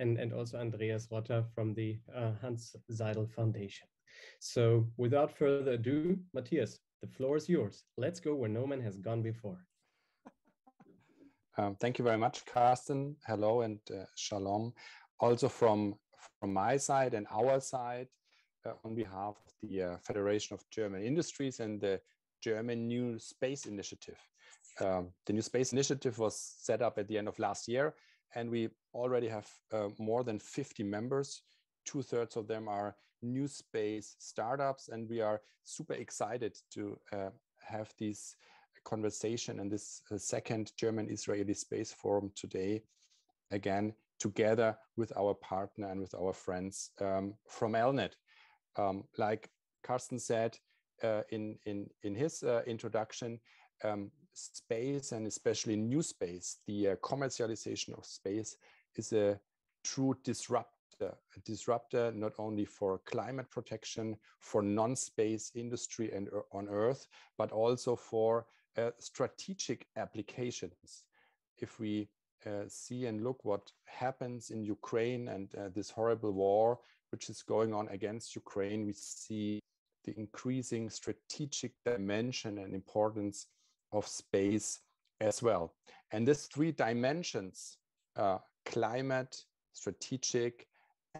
and also Andreas Rotter from the Hans Seidel Foundation. So without further ado, Matthias, the floor is yours. Let's go where no man has gone before. Thank you very much, Carsten. Hello and shalom. Also from my side and our side, on behalf of the Federation of German Industries and the German NewSpace Initiative. The NewSpace Initiative was set up at the end of last year, and we already have more than 50 members. 2/3 of them are NewSpace startups, and we are super excited to have this conversation and this second German-Israeli Space Forum today, again, together with our partner and with our friends from ELNET. Like Carsten said in his introduction, space, and especially new space, the commercialization of space, is a true disruptor not only for climate protection, for non-space industry and on Earth, but also for strategic applications. If we see and look what happens in Ukraine and this horrible war which is going on against Ukraine, we see the increasing strategic dimension and importance of space as well. And these three dimensions, climate, strategic,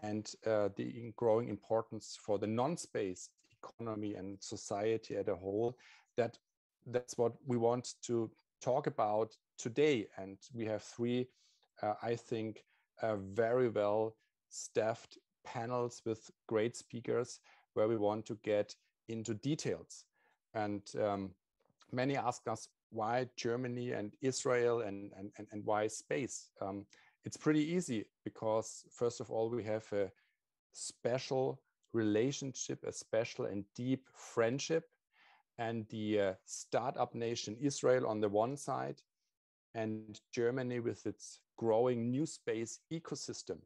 and the growing importance for the non-space economy and society as a whole, that's what we want to talk about today. And we have three, I think, very well staffed panels with great speakers where we want to get into details. And many ask us why Germany and Israel and why space. It's pretty easy because, first of all, we have a special relationship, a special and deep friendship, and the startup nation Israel on the one side, and Germany with its growing new space ecosystem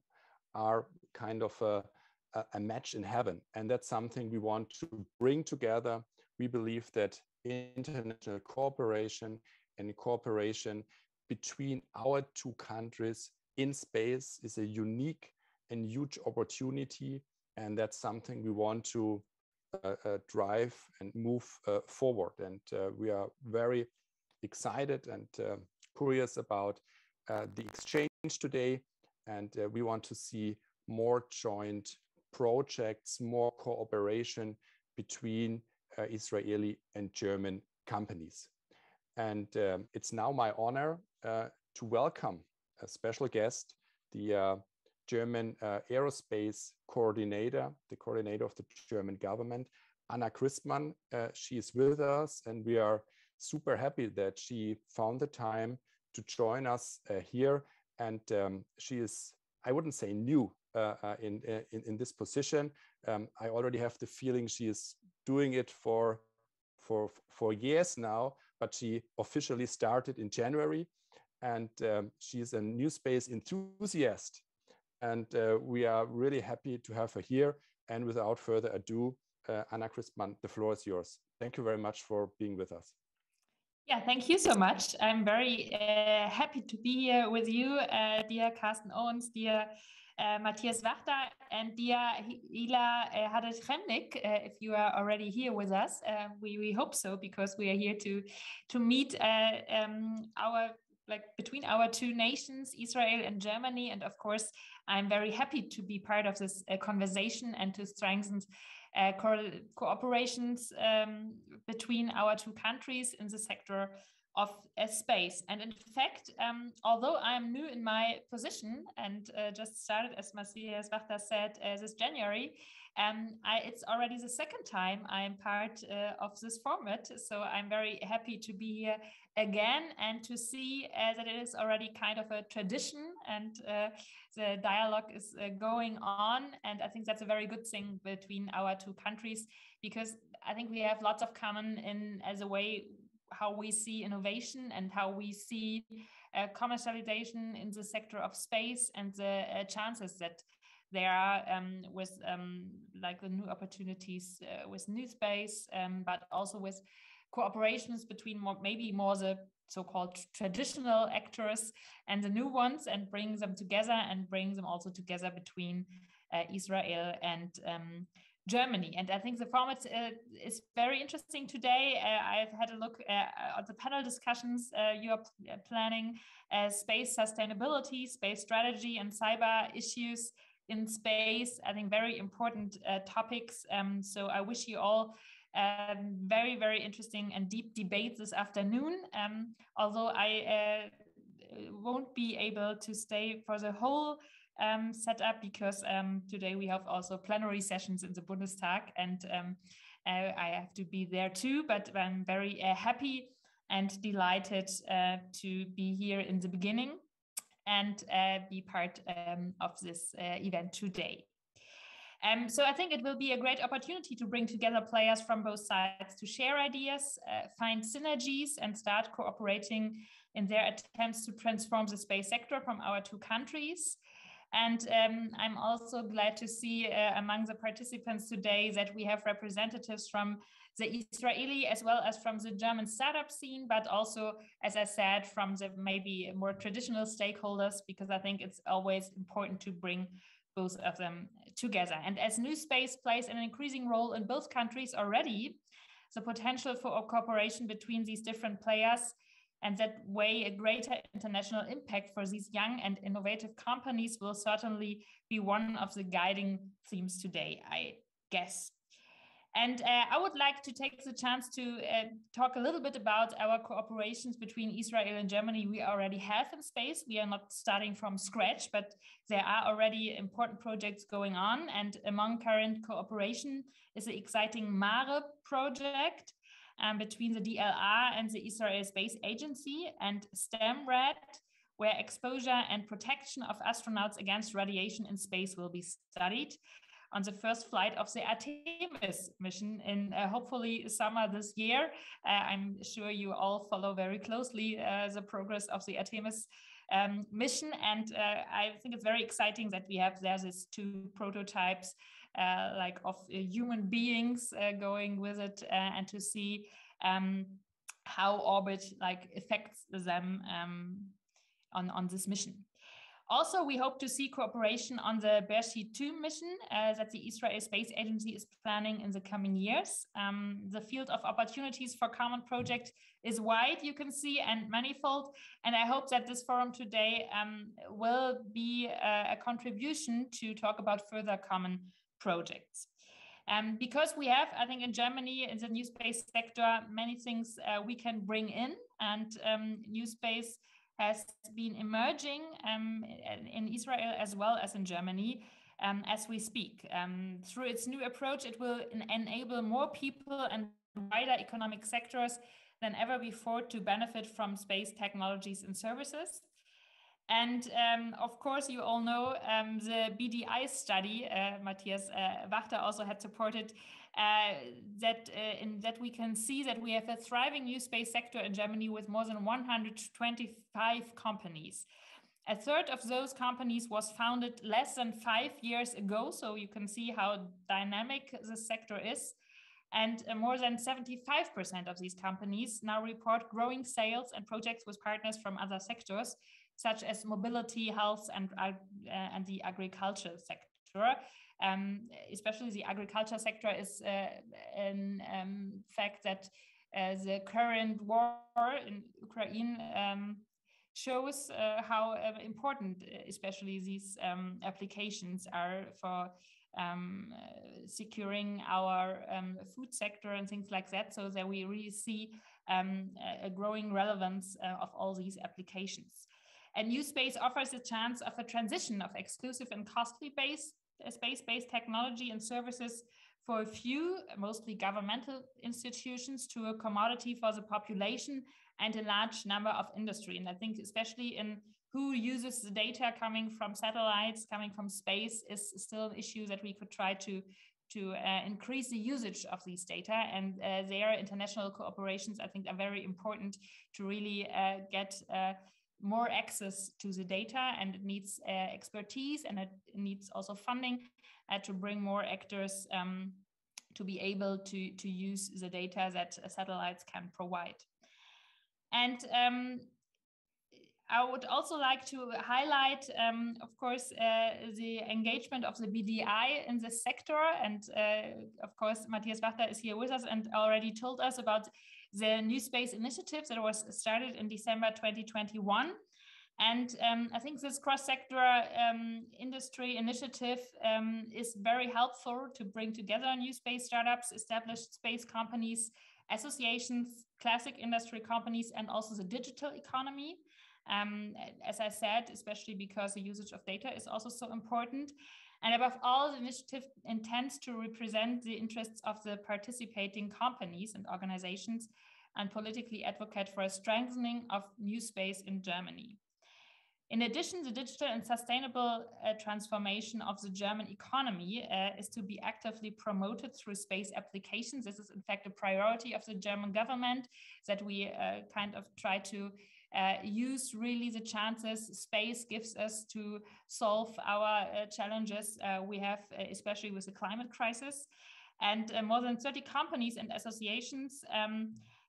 are kind of a match in heaven. And that's something we want to bring together. We believe that international cooperation and cooperation between our two countries in space is a unique and huge opportunity. And that's something we want to drive and move forward. And we are very excited and curious about the exchange today. And we want to see more joint projects, more cooperation between Israeli and German companies. And it's now my honor to welcome a special guest, the German Aerospace coordinator, the coordinator of the German government, Anna Christmann. She is with us, and we are super happy that she found the time to join us here. And she is, I wouldn't say new in this position. I already have the feeling she is doing it for years now, but she officially started in January, and she is a NewSpace enthusiast. And we are really happy to have her here. And without further ado, Anna Christmann, the floor is yours. Thank you very much for being with us. Yeah, thank you so much. I'm very happy to be here with you, dear Carsten Owens, dear Matthias Wachter, and dear Hilla Haddad Chemlnik, if you are already here with us. We hope so, because we are here to meet between our two nations, Israel and Germany. And of course, I'm very happy to be part of this conversation and to strengthen cooperations between our two countries in the sector of space. And in fact, although I'm new in my position and just started, as Matthias Wachter said, this January, it's already the second time I'm part of this format. So I'm very happy to be here again and to see that it is already kind of a tradition, and the dialogue is going on. And I think that's a very good thing between our two countries, because I think we have lots of common in as a way how we see innovation and how we see commercialization in the sector of space, and the chances that there are with like the new opportunities with NewSpace, but also with cooperations between maybe more the so-called traditional actors and the new ones, and bring them together, and bring them also together between Israel and Germany. And I think the format is very interesting today. I've had a look at the panel discussions you are planning, space sustainability, space strategy, and cyber issues in space. I think very important topics. So I wish you all very, very interesting and deep debate this afternoon. Although I won't be able to stay for the whole setup, because today we have also plenary sessions in the Bundestag, and I have to be there too. But I'm very happy and delighted to be here in the beginning and be part of this event today. So I think it will be a great opportunity to bring together players from both sides to share ideas, find synergies, and start cooperating in their attempts to transform the space sector from our two countries. And I'm also glad to see among the participants today that we have representatives from the Israeli as well as from the German startup scene, but also, as I said, from the maybe more traditional stakeholders, because I think it's always important to bring both of them together. And as NewSpace plays an increasing role in both countries already, the potential for cooperation between these different players and that way a greater international impact for these young and innovative companies will certainly be one of the guiding themes today, I guess. And I would like to take the chance to talk a little bit about our cooperations between Israel and Germany we already have in space. We are not starting from scratch, but there are already important projects going on. And among current cooperation is the exciting MARE project between the DLR and the Israel Space Agency, and STEMRAD, where exposure and protection of astronauts against radiation in space will be studied on the first flight of the Artemis mission in hopefully summer this year. I'm sure you all follow very closely the progress of the Artemis mission, and I think it's very exciting that we have there these two prototypes like of human beings going with it, and to see how orbit like affects them on this mission. Also, we hope to see cooperation on the Bereshit 2 mission that the Israel Space Agency is planning in the coming years. The field of opportunities for common project is wide, you can see, and manifold. And I hope that this forum today will be a contribution to talk about further common projects. Because we have, I think in Germany, in the NewSpace sector, many things we can bring in, and NewSpace has been emerging in Israel as well as in Germany as we speak. Through its new approach, it will enable more people and wider economic sectors than ever before to benefit from space technologies and services. And of course, you all know the BDI study, Matthias Wachter also had supported, that we can see that we have a thriving new space sector in Germany with more than 125 companies. A third of those companies was founded less than 5 years ago, so you can see how dynamic the sector is. And more than 75% of these companies now report growing sales and projects with partners from other sectors, such as mobility, health, and the agriculture sector. Especially the agriculture sector is in fact that the current war in Ukraine shows how important especially these applications are for securing our food sector and things like that, so that we really see a growing relevance of all these applications. And NewSpace offers a chance of a transition of exclusive and costly space-based technology and services for a few, mostly governmental institutions, to a commodity for the population and a large number of industry. And I think especially in who uses the data coming from satellites, coming from space, is still an issue that we could try to increase the usage of these data. And their international cooperations, I think, are very important to really get more access to the data, and it needs expertise, and it needs also funding to bring more actors to be able to use the data that satellites can provide. And I would also like to highlight, of course, the engagement of the BDI in this sector. And of course, Matthias Wachter is here with us and already told us about the NewSpace initiative that was started in December 2021. And I think this cross-sector industry initiative is very helpful to bring together new space startups, established space companies, associations, classic industry companies, and also the digital economy. As I said, especially because the usage of data is also so important. And above all, the initiative intends to represent the interests of the participating companies and organizations and politically advocate for a strengthening of new space in Germany. In addition, the digital and sustainable transformation of the German economy is to be actively promoted through space applications. This is in fact a priority of the German government, that we kind of try to use really the chances space gives us to solve our challenges we have, especially with the climate crisis. And more than 30 companies and associations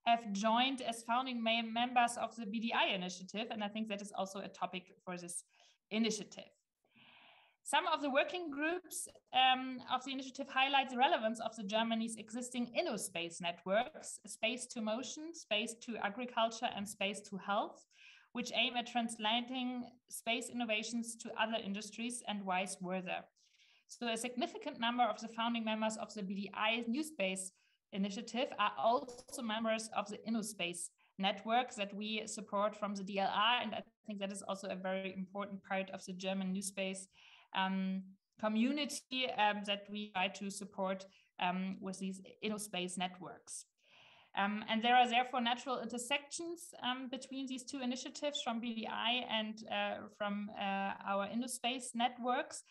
have joined as founding members of the BDI-Initiative, and I think that is also a topic for this initiative. Some of the working groups of the initiative highlight the relevance of the Germany's existing InnoSpace networks, space to motion, space to agriculture, and space to health, which aim at translating space innovations to other industries and vice versa. So a significant number of the founding members of the BDI NewSpace initiative are also members of the InnoSpace network that we support from the DLR, and I think that is also a very important part of the German NewSpace community that we try to support with these InnoSpace networks. And there are therefore natural intersections between these two initiatives from BDI and from our InnoSpace networks,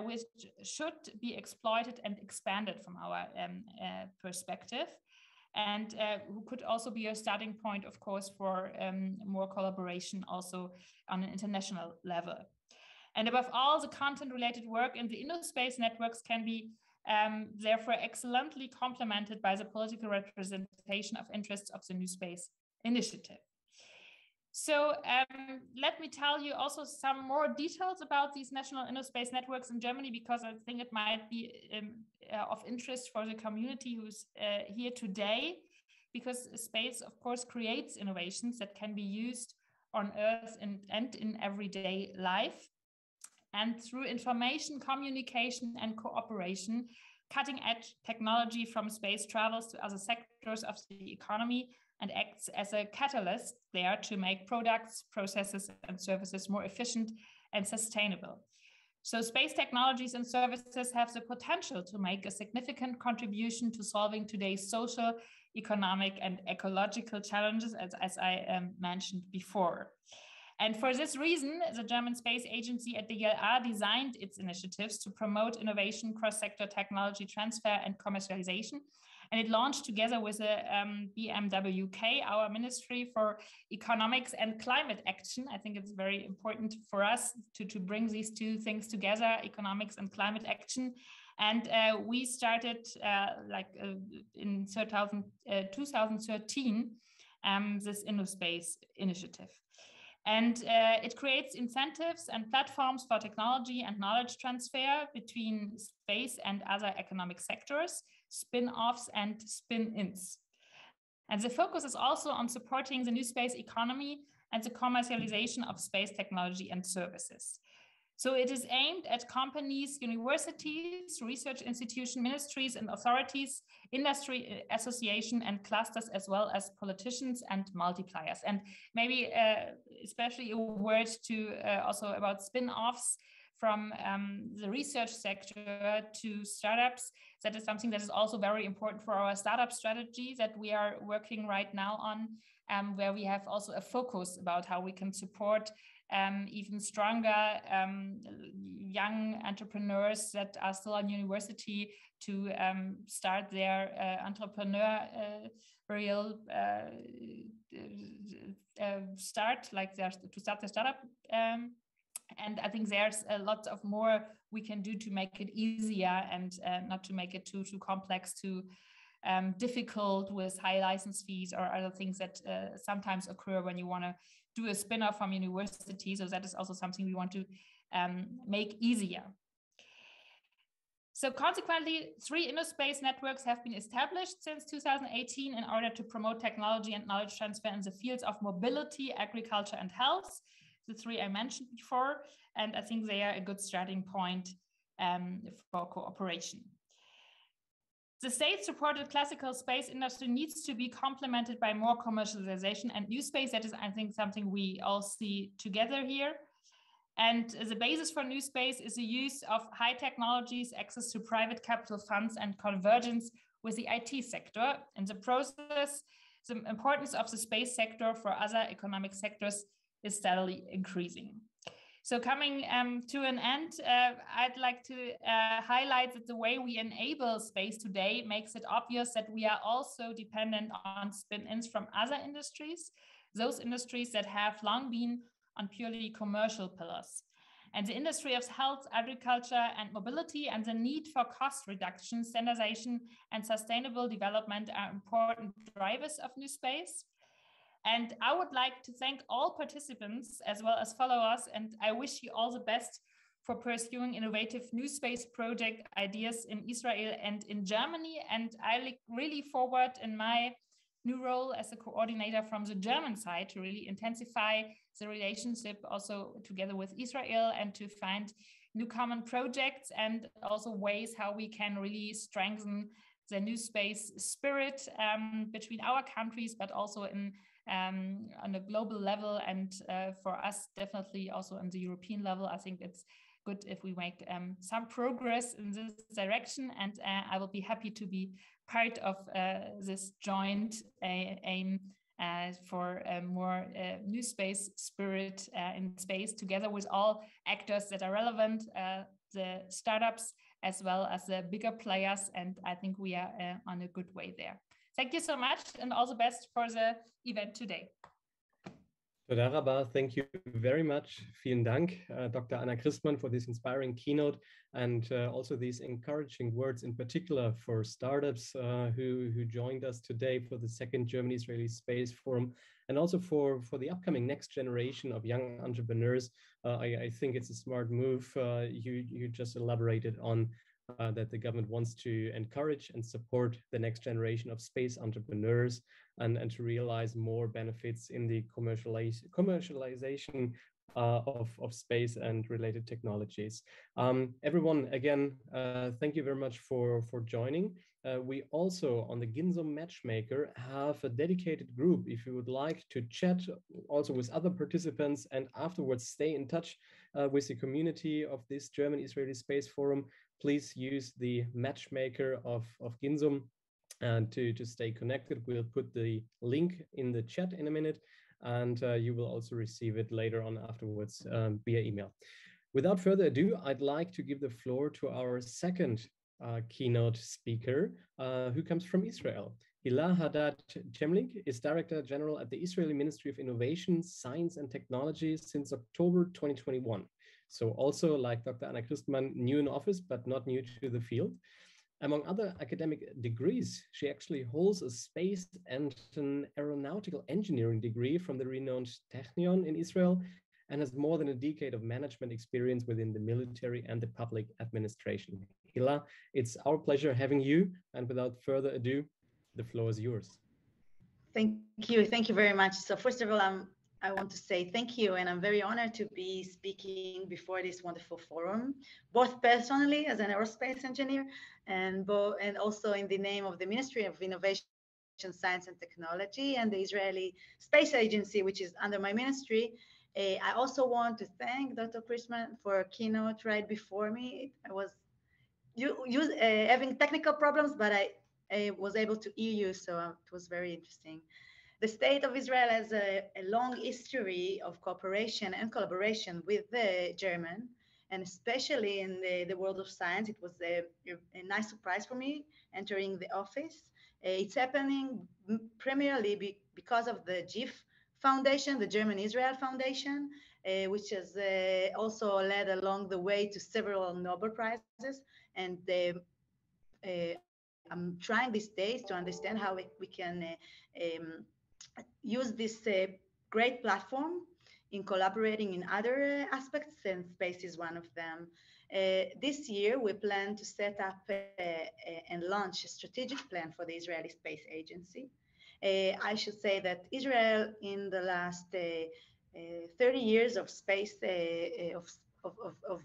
which should be exploited and expanded from our perspective, and who could also be a starting point, of course, for more collaboration also on an international level. And above all, the content-related work in the InnoSpace networks can be therefore excellently complemented by the political representation of interests of the NewSpace initiative. So let me tell you also some more details about these national InnoSpace networks in Germany, because I think it might be of interest for the community who's here today, because space, of course, creates innovations that can be used on Earth and in everyday life. And through information, communication, and cooperation, cutting-edge technology from space travels to other sectors of the economy and acts as a catalyst there to make products, processes, and services more efficient and sustainable. So space technologies and services have the potential to make a significant contribution to solving today's social, economic, and ecological challenges, as I mentioned before. And for this reason, the German Space Agency at the DLR designed its initiatives to promote innovation, cross-sector technology transfer, and commercialization. And it launched together with the BMWK, our Ministry for Economics and Climate Action. I think it's very important for us to bring these two things together, economics and climate action. And we started in 2013, this InnoSpace initiative. And it creates incentives and platforms for technology and knowledge transfer between space and other economic sectors, spin-offs and spin-ins. And the focus is also on supporting the new space economy and the commercialization of space technology and services. So it is aimed at companies, universities, research institutions, ministries and authorities, industry association and clusters, as well as politicians and multipliers. And maybe especially a word to also about spin-offs from the research sector to startups. That is something that is also very important for our startup strategy that we are working right now on, where we have also a focus about how we can support even stronger young entrepreneurs that are still in university to start their entrepreneurial start their startup And I think there's a lot of more we can do to make it easier and not to make it too complex, too difficult with high license fees or other things that sometimes occur when you want to do a spin-off from university. So that is also something we want to make easier. So consequently, 3 InnoSpace networks have been established since 2018 in order to promote technology and knowledge transfer in the fields of mobility, agriculture, and health. The 3 I mentioned before, and I think they are a good starting point for cooperation. The state-supported classical space industry needs to be complemented by more commercialization and NewSpace. That is, I think, something we all see together here. And the basis for NewSpace is the use of high technologies, access to private capital funds, and convergence with the IT sector. In the process, the importance of the space sector for other economic sectors is steadily increasing. So coming to an end, I'd like to highlight that the way we enable space today makes it obvious that we are also dependent on spin-ins from other industries, those industries that have long been on purely commercial pillars. And the industry of health, agriculture, and mobility, and the need for cost reduction, standardization, and sustainable development are important drivers of NewSpace. And I would like to thank all participants as well as followers, and I wish you all the best for pursuing innovative NewSpace project ideas in Israel and in Germany. And I look really forward in my new role as a coordinator from the German side to really intensify the relationship also together with Israel and to find new common projects and also ways how we can really strengthen the NewSpace spirit between our countries, but also in on a global level, and for us definitely also on the European level. I think it's good if we make some progress in this direction, and I will be happy to be part of this joint aim for a more NewSpace spirit in space, together with all actors that are relevant, the startups as well as the bigger players, and I think we are on a good way there. Thank you so much, and all the best for the event today. Toda rabba. Thank you very much. Vielen Dank, Dr. Anna Christmann, for this inspiring keynote, and also these encouraging words, in particular for startups who joined us today for the second German-Israeli Space Forum, and also for the upcoming next generation of young entrepreneurs. I think it's a smart move. You just elaborated on that the government wants to encourage and support the next generation of space entrepreneurs and to realize more benefits in the commercialization of space and related technologies. Everyone, again, thank you very much for joining. We also, on the Ginzo Matchmaker, have a dedicated group if you would like to chat also with other participants and afterwards stay in touch with the community of this German-Israeli Space Forum. Please use the Matchmaker of Ginzo to stay connected. We'll put the link in the chat in a minute, and you will also receive it later on afterwards via email. Without further ado, I'd like to give the floor to our second keynote speaker, who comes from Israel. Hilla Haddad Chemlnik is Director General at the Israeli Ministry of Innovation, Science and Technology since October 2021. So also, like Dr. Anna Christmann, new in office, but not new to the field. Among other academic degrees, she actually holds a space and an aeronautical engineering degree from the renowned Technion in Israel, and has more than a decade of management experience within the military and the public administration. Hilla, it's our pleasure having you, and without further ado, the floor is yours. Thank you very much. So first of all, I want to say thank you, and I'm very honored to be speaking before this wonderful forum, both personally as an aerospace engineer and also in the name of the Ministry of Innovation, Science and Technology and the Israeli Space Agency, which is under my ministry. I also want to thank Dr. Christmann for a keynote right before me. I was having technical problems, but I was able to hear you, so it was very interesting. The state of Israel has a long history of cooperation and collaboration with the German, and especially in the world of science. It was a nice surprise for me entering the office. It's happening primarily because of the GIF Foundation, the German-Israel Foundation, which has also led along the way to several Nobel Prizes. And I'm trying these days to understand how we can use this great platform in collaborating in other aspects, and space is one of them. This year, we plan to set up and launch a strategic plan for the Israeli Space Agency. I should say that Israel, in the last 30 years of space, of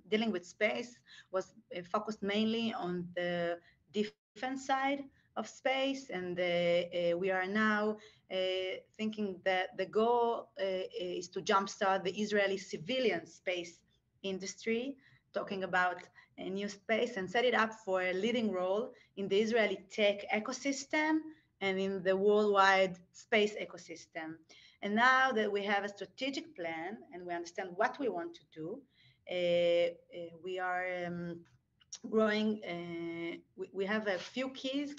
dealing with space, was focused mainly on the defense side of space, and we are now thinking that the goal is to jumpstart the Israeli civilian space industry, talking about a new space, and set it up for a leading role in the Israeli tech ecosystem and in the worldwide space ecosystem. And now that we have a strategic plan and we understand what we want to do, we are growing. We have a few keys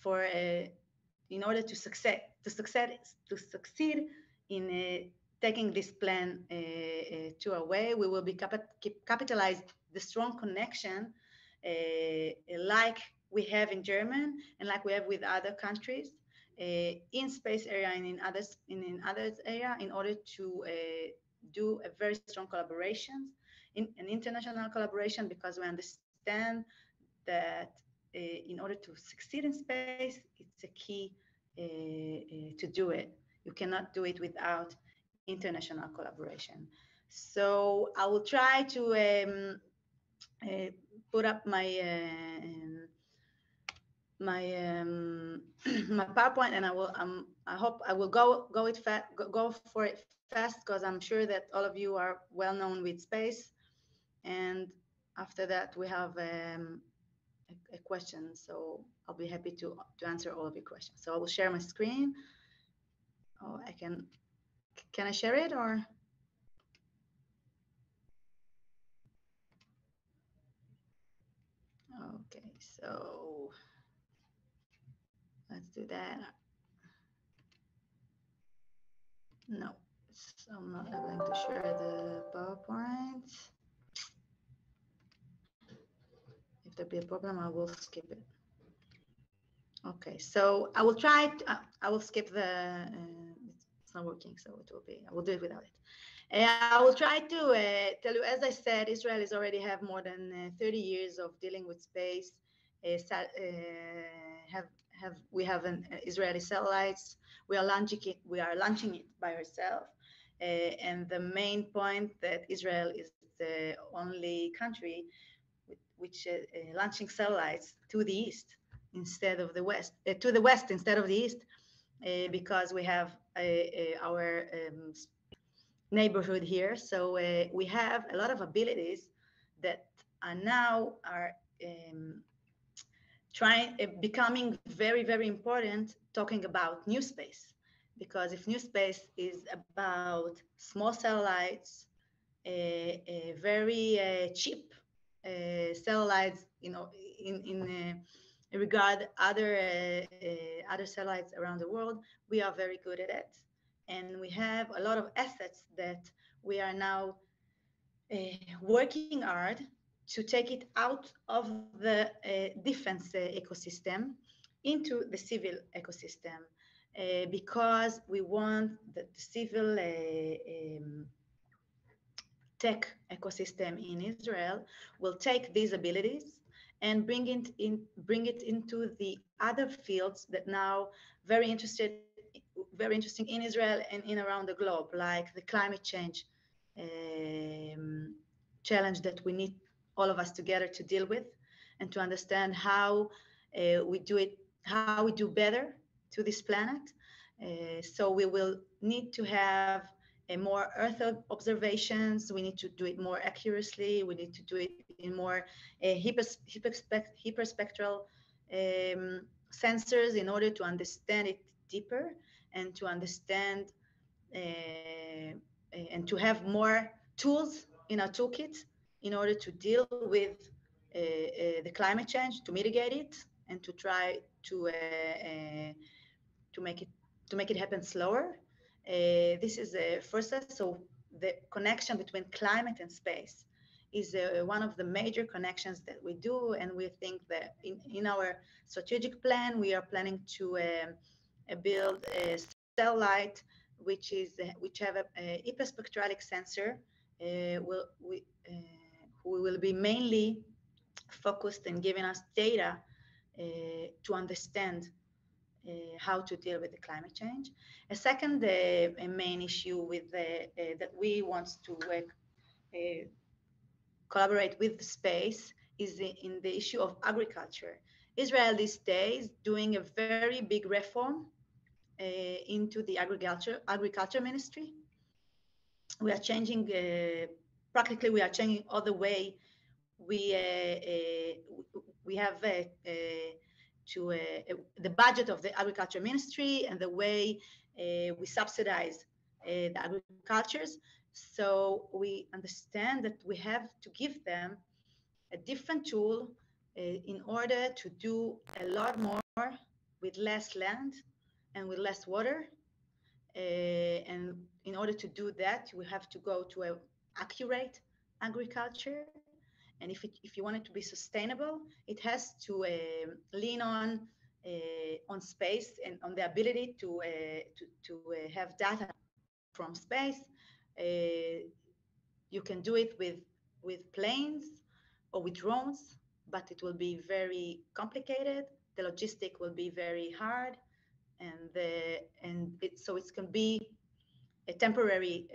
for in order to succeed in taking this plan to a way. We will be capitalize the strong connection like we have in Germany and like we have with other countries in space area and in others area, in order to do a very strong collaboration, an international collaboration, because we understand that in order to succeed in space, it's a key to do it. You cannot do it without international collaboration. So I will try to put up my my PowerPoint, and I hope I will go for it fast, because I'm sure that all of you are well known with space. And after that, we have a question, so I'll be happy to answer all of your questions. So I will share my screen. Oh, can I share it, or? Okay, so let's do that. No, so I'm not going to share the PowerPoint. If there be a problem, I will skip it. Okay, so I will try. I will skip the. It's not working, so it will be. I will do it without it. I will try to tell you. As I said, Israel is already have more than 30 years of dealing with space. We have an Israeli satellites. We are launching it by ourselves. And the main point that Israel is the only country which launching satellites to the east instead of the west, to the west instead of the east, because we have our neighborhood here. So we have a lot of abilities that are now becoming very, very important, talking about NewSpace. Because if NewSpace is about small satellites, very cheap satellites, you know, in regard other satellites around the world, we are very good at it, and we have a lot of assets that we are now working hard to take it out of the defense ecosystem into the civil ecosystem, because we want the civil tech ecosystem in Israel will take these abilities and bring it into the other fields that now very interesting in Israel and in around the globe, like the climate change challenge that we need all of us together to deal with, and to understand how we do better to this planet. So we will need to have more Earth observations. We need to do it more accurately. We need to do it in more hyperspectral sensors in order to understand it deeper, and to understand and to have more tools in our toolkit in order to deal with the climate change, to mitigate it, and to try to make it happen slower. This is the first step. So the connection between climate and space is one of the major connections that we do, and we think that in our strategic plan, we are planning to build a satellite which have a hyperspectral sensor. Who will be mainly focused in giving us data to understand how to deal with the climate change. A second main issue with that we want to collaborate with the space is in the issue of agriculture. Israel these days doing a very big reform into the agriculture ministry. We are changing, practically we are changing all the way we have the budget of the agriculture ministry and the way we subsidize the agricultures. So we understand that we have to give them a different tool in order to do a lot more with less land and with less water. And in order to do that, we have to go to an accurate agriculture. And if you want it to be sustainable, it has to lean on space and on the ability to have data from space. You can do it with planes or with drones, but it will be very complicated. The logistic will be very hard, so it can be a temporary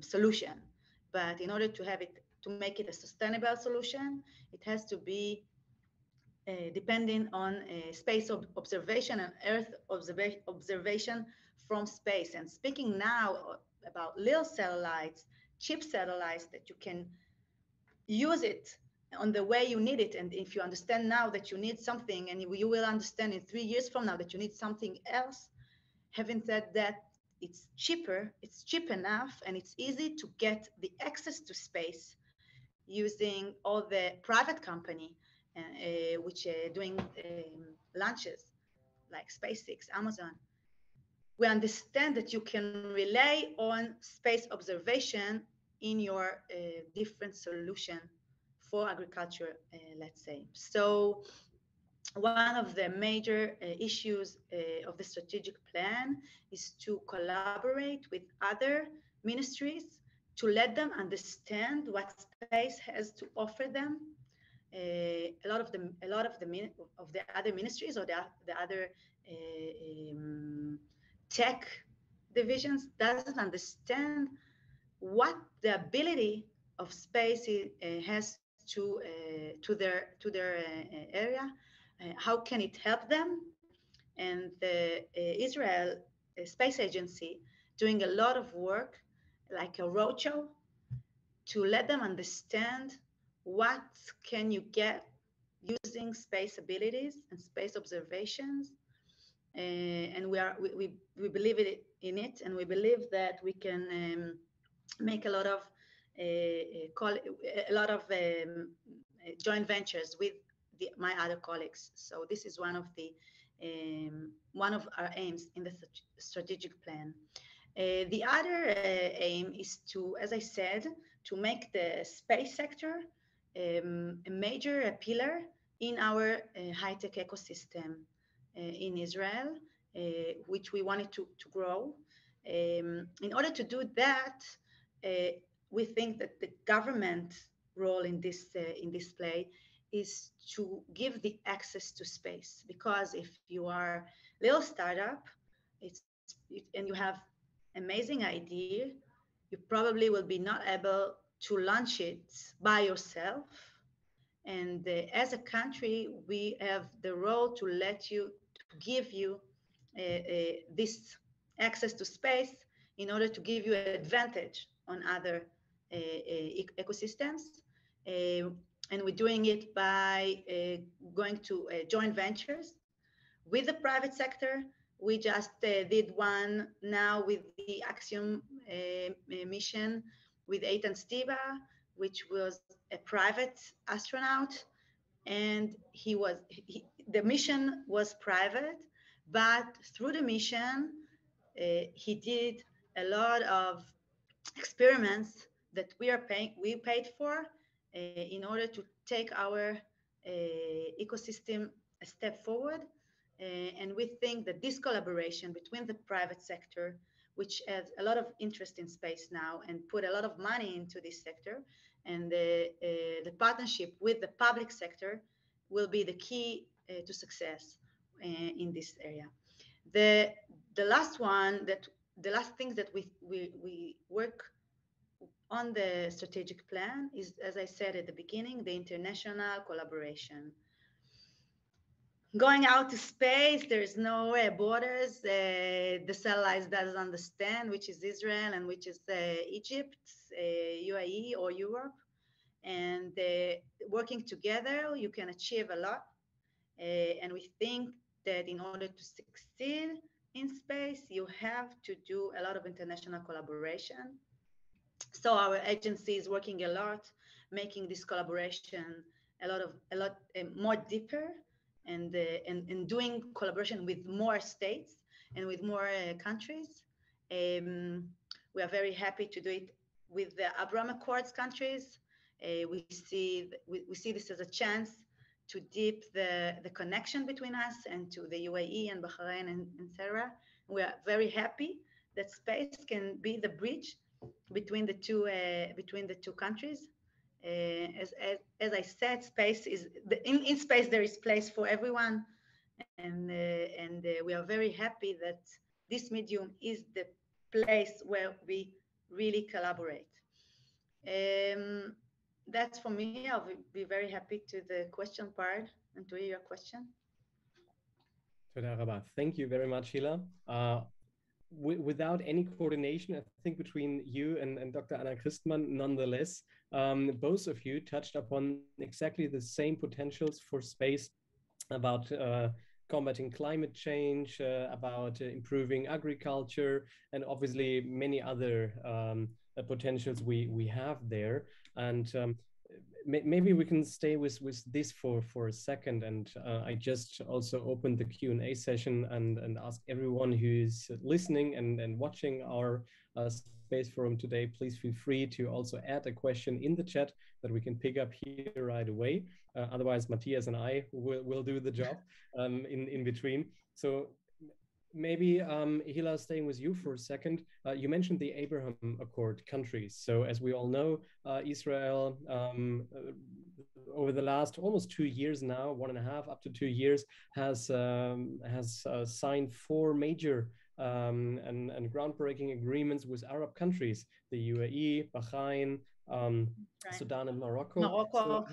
solution. But in order to make it a sustainable solution, it has to be depending on space observation and Earth observation from space. And speaking now about little satellites, cheap satellites that you can use it on the way you need it. And if you understand now that you need something, and you will understand in 3 years from now that you need something else, having said that, it's cheap enough, and it's easy to get the access to space using all the private company which are doing launches like SpaceX, Amazon. We understand that you can rely on space observation in your different solution for agriculture, let's say. So one of the major issues of the strategic plan is to collaborate with other ministries to let them understand what space has to offer them. A lot of the other ministries or the other tech divisions doesn't understand what the ability of space has to their area. How can it help them? And the Israel Space Agency doing a lot of work, like a roadshow, to let them understand what can you get using space abilities and space observations. And we believe in it, and we believe that we can make a lot of joint ventures with my other colleagues. So this is one of our aims in the strategic plan. The other aim is to, as I said, to make the space sector a major pillar in our high-tech ecosystem in Israel, which we wanted to grow. In order to do that, we think that the government role in this play is to give the access to space, because if you are a little startup and you have amazing idea, you probably will be not able to launch it by yourself. And as a country, we have the role to give you this access to space in order to give you an advantage on other ecosystems. And we're doing it by going to joint ventures with the private sector. We just did one now with the Axiom mission with Eitan Stiba, which was a private astronaut. And the mission was private, but through the mission, he did a lot of experiments that we paid for in order to take our ecosystem a step forward. And we think that this collaboration between the private sector, which has a lot of interest in space now and put a lot of money into this sector, and the partnership with the public sector will be the key to success in this area. The last thing that we work on the strategic plan is, as I said at the beginning, the international collaboration. Going out to space, there's no borders. The satellites doesn't understand which is Israel and which is Egypt, UAE or Europe. And working together, you can achieve a lot. And we think that in order to succeed in space, you have to do a lot of international collaboration. So our agency is working a lot, making this collaboration a lot more deeper, and doing collaboration with more states and with more countries. We are very happy to do it with the Abraham Accords countries. We see this as a chance to deep the connection between us and to the UAE and Bahrain and etc. We are very happy that space can be the bridge between the two countries. As I said, space is in space there is place for everyone, and we are very happy that this medium is the place where we really collaborate. That's for me. I'll be very happy to the question part and to hear your question. Thank you very much, Hilla. Without any coordination, I think, between you and Dr. Anna Christmann, nonetheless, both of you touched upon exactly the same potentials for space about combating climate change, about improving agriculture, and obviously many other potentials we have there. And maybe we can stay with this for a second. And I just also opened the Q&A session and ask everyone who's listening and watching our Space Forum today, please feel free to also add a question in the chat that we can pick up here right away. Otherwise, Matthias and I will do the job in between. So maybe, Hilla, staying with you for a second, you mentioned the Abraham Accord countries. So as we all know, Israel, over the last almost 2 years now, 1.5 up to 2 years, has signed 4 major and groundbreaking agreements with Arab countries, the UAE, Bahrain, Sudan, and Morocco. So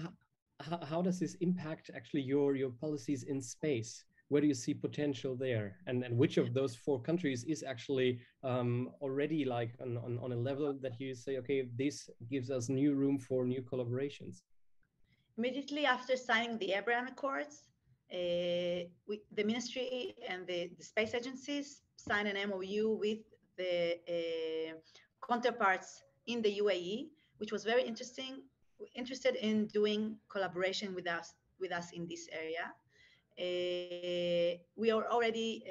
how does this impact actually your policies in space? Where do you see potential there? And which of those 4 countries is actually already like on a level that you say, okay, this gives us new room for new collaborations? Immediately after signing the Abraham Accords, the ministry and the space agencies signed an MOU with the counterparts in the UAE, which was very interested in doing collaboration with us in this area. We are already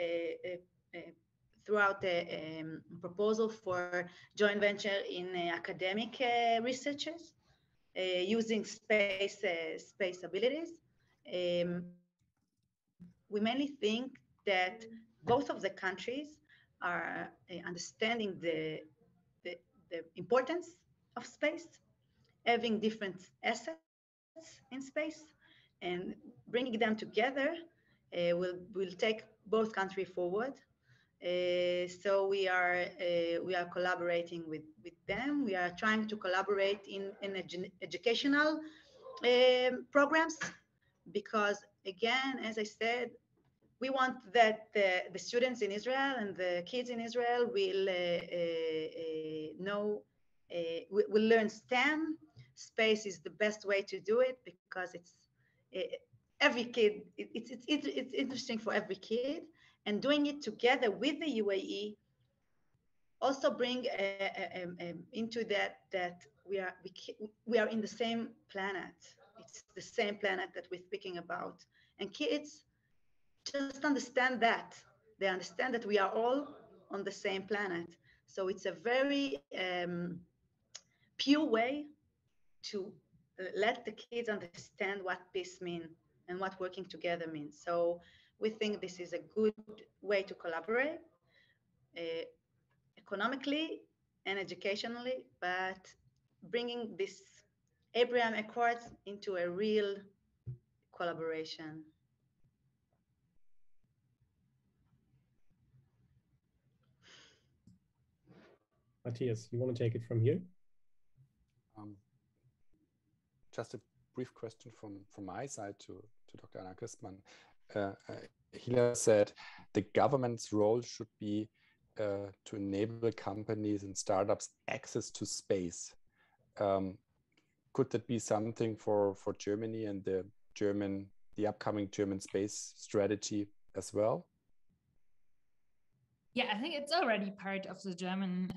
throughout the proposal for joint venture in academic researchers using space abilities. We mainly think that both of the countries are understanding the importance of space, having different assets in space, and bringing them together will take both countries forward. So we are collaborating with them. We are trying to collaborate in educational programs, because again, as I said, we want that the students in Israel and the kids in Israel will will learn STEM. Space is the best way to do it, because it's every kid. It's interesting for every kid, and doing it together with the UAE also bring into that we are in the same planet. It's the same planet that we're speaking about, and kids just understand that. They understand that we are all on the same planet. So it's a very pure way to let the kids understand what peace means and what working together means. So we think this is a good way to collaborate economically and educationally, but bringing this Abraham Accords into a real collaboration. Matthias, you want to take it from here? Just a brief question from my side to Dr. Anna Christmann. Hilla said the government's role should be to enable companies and startups access to space. Could that be something for Germany and the upcoming German space strategy as well? Yeah, I think it's already part of the German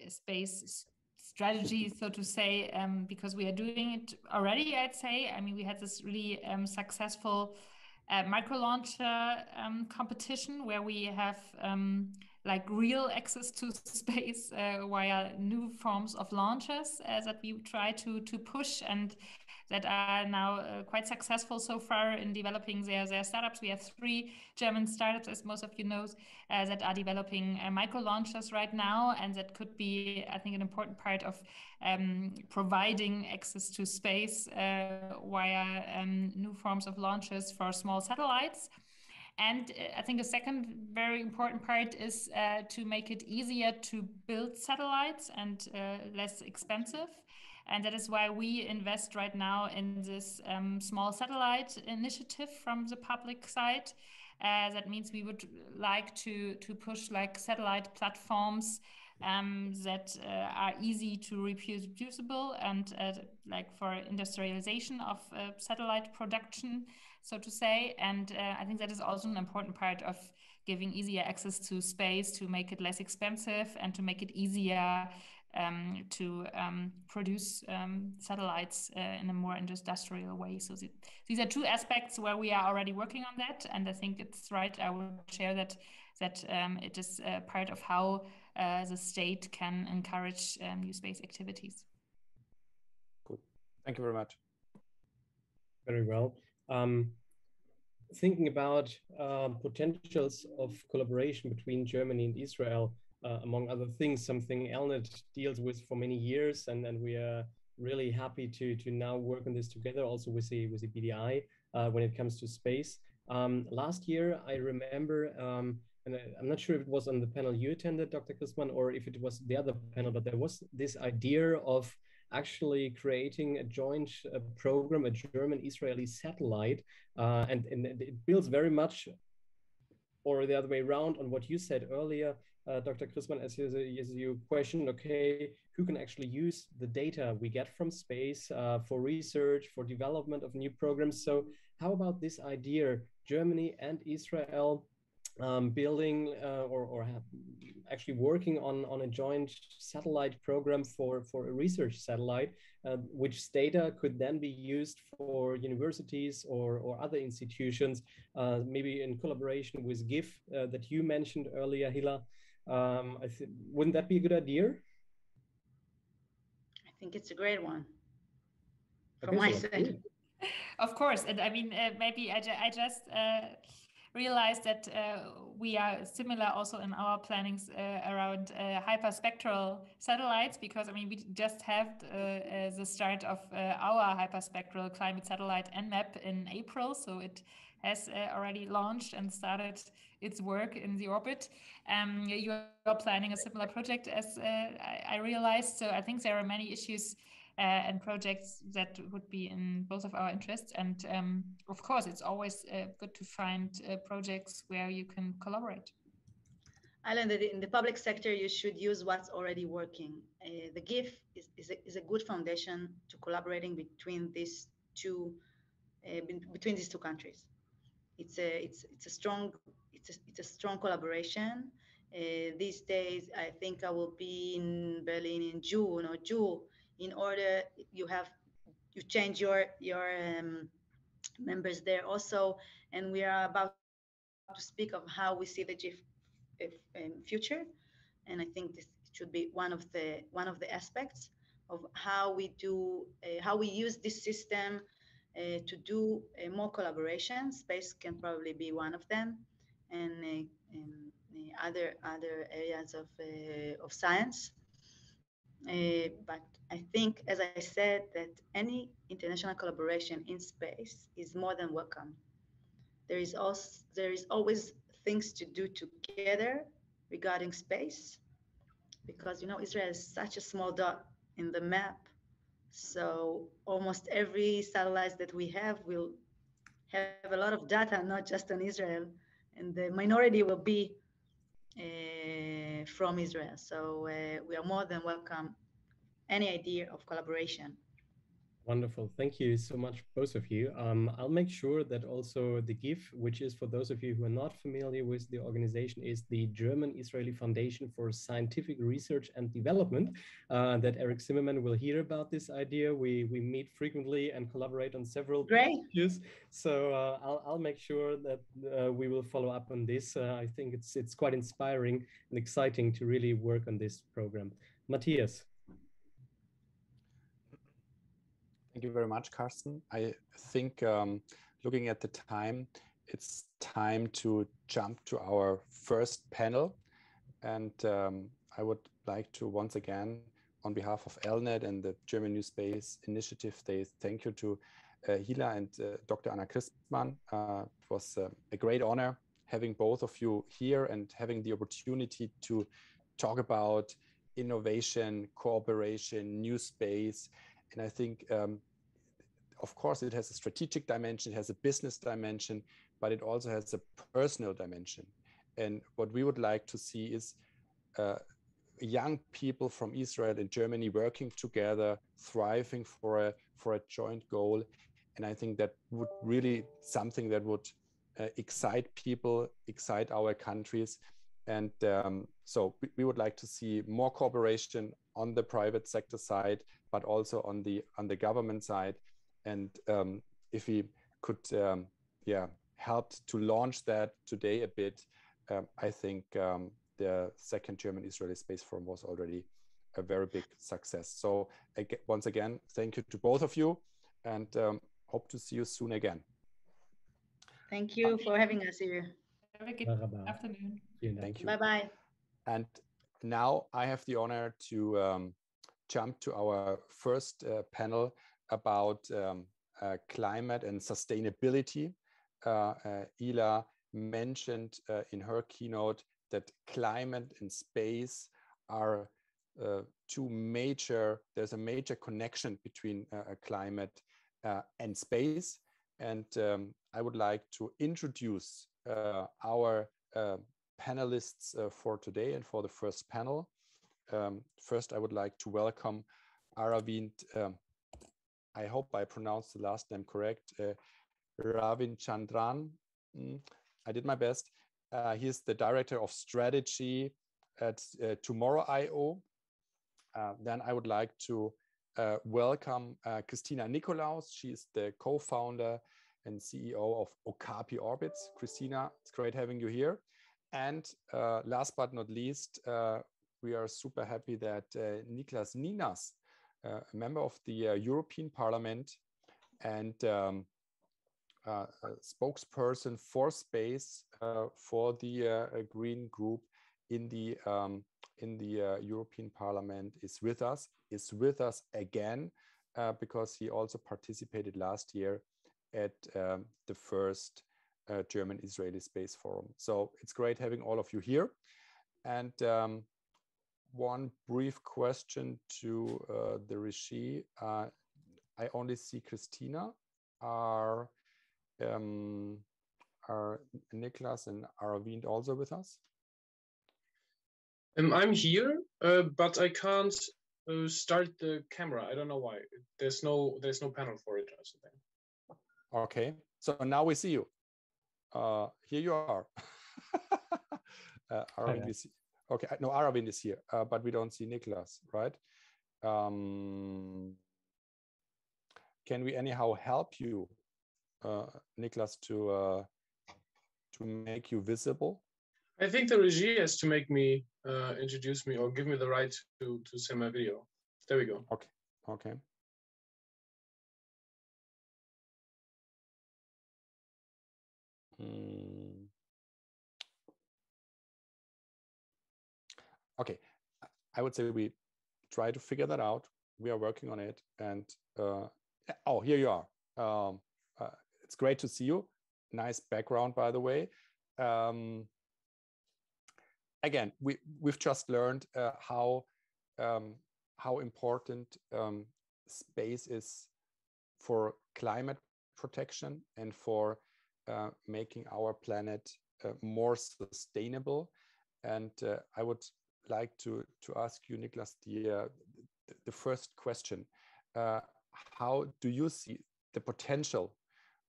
space strategy, so to say, because we are doing it already, I'd say. I mean, we had this really successful micro launcher competition where we have like real access to space via new forms of launchers that we try to push, and that are now quite successful so far in developing their startups. We have 3 German startups, as most of you know, that are developing micro launchers right now, and that could be, I think, an important part of providing access to space via new forms of launches for small satellites. And I think a second very important part is to make it easier to build satellites and less expensive. And that is why we invest right now in this small satellite initiative from the public side. That means we would like to push like satellite platforms that are easy to reproducible and like for industrialization of satellite production, so to say. And I think that is also an important part of giving easier access to space, to make it less expensive and to make it easier to produce satellites in a more industrial way. So these are 2 aspects where we are already working on that, and I think it's right. I would share that it is part of how the state can encourage new space activities. Cool. Thank you very much. Very well. Thinking about potentials of collaboration between Germany and Israel, among other things, something ELNET deals with for many years, and we are really happy to now work on this together, also with the BDI when it comes to space. Last year, I remember, and I'm not sure if it was on the panel you attended, Dr. Christmann, or if it was the other panel, but there was this idea of actually creating a joint program, a German-Israeli satellite, and it builds very much, or the other way around, on what you said earlier, Dr. Christmann, as you questioned, okay, who can actually use the data we get from space for research, for development of new programs? So how about this idea, Germany and Israel building or actually working on a joint satellite program for a research satellite, which data could then be used for universities or other institutions, maybe in collaboration with GIF that you mentioned earlier, Hilla. Wouldn't that be a good idea? I think it's a great one from my side. Of course, and I mean, maybe I just realized that we are similar also in our plannings around hyperspectral satellites, because I mean we just have the start of our hyperspectral climate satellite NMAP in April, so it has already launched and started its work in the orbit. You are planning a similar project, as I realized, so I think there are many issues and projects that would be in both of our interests. And of course, it's always good to find projects where you can collaborate. I learned that in the public sector, you should use what's already working. The GIF is a good foundation to collaborating between these two countries. It's a strong collaboration. These days, I think I will be in Berlin in June or July. In order you change your members there also, and we are about to speak of how we see the GIF future. And I think this should be one of the aspects of how we use this system to do more collaboration. Space can probably be one of them, and other areas of science. But I think, as I said, that any international collaboration in space is more than welcome. There is always things to do together regarding space, because Israel is such a small dot in the map. So almost every satellite that we have will have a lot of data, not just on Israel, and the minority will be from Israel. So we are more than welcome any idea of collaboration. Wonderful. Thank you so much, both of you. I'll make sure that also the GIF, which is for those of you who are not familiar with the organization, is the German-Israeli Foundation for Scientific Research and Development, that Eric Zimmerman will hear about this idea. We meet frequently and collaborate on several issues. So I'll make sure that we will follow up on this. I think it's quite inspiring and exciting to really work on this program. Matthias. Thank you very much, Carsten. I think looking at the time, it's time to jump to our first panel. And I would like to once again, on behalf of ELNET and the German NewSpace Initiative, say thank you to Hilla and Dr. Anna Christmann. It was a great honor having both of you here and having the opportunity to talk about innovation, cooperation, new space. And I think, of course, it has a strategic dimension, it has a business dimension, but it also has a personal dimension. And what we would like to see is young people from Israel and Germany working together, thriving for a joint goal. And I think that would really something that would excite people, excite our countries. And so we would like to see more cooperation on the private sector side, but also on the government side. And if we could help to launch that today a bit, I think the second German-Israeli Space Forum was already a very big success. So once again, thank you to both of you, and hope to see you soon again. Thank you for having us here. Have a good afternoon. Thank you. Bye-bye. And now I have the honor to jump to our first panel about climate and sustainability. Hilla mentioned in her keynote that climate and space are there's a major connection between climate and space. And I would like to introduce our panelists for today and for the first panel. First, I would like to welcome Aravind. I hope I pronounced the last name correct. Ravichandran. I did my best. He is the director of strategy at Tomorrow.io. Then I would like to welcome Kristina Nikolaus. She is the co-founder and CEO of OKAPI Orbits. Kristina, it's great having you here. And last but not least, we are super happy that Niklas Nienass, a member of the European Parliament and a spokesperson for space for the Green Group in the European Parliament, is with us again because he also participated last year at the first German-Israeli Space Forum. So it's great having all of you here. And one brief question to the Rishi. I only see Kristina. Are Niklas and Aravind also with us? I'm here, but I can't start the camera. I don't know why. There's no panel for it or something. Okay, so now we see you. Here you are. Aravind is okay. No, Aravind is here, but we don't see Niklas, right? Can we anyhow help you, Niklas, to make you visible? I think the regie has to make me introduce me or give me the right to send my video. There we go. Okay. Okay. Okay, I would say we try to figure that out. We are working on it. And oh, here you are. It's great to see you. Nice background, by the way. Again, we've just learned how important space is for climate protection and for making our planet more sustainable. And I would like to ask you, Niklas, the first question. How do you see the potential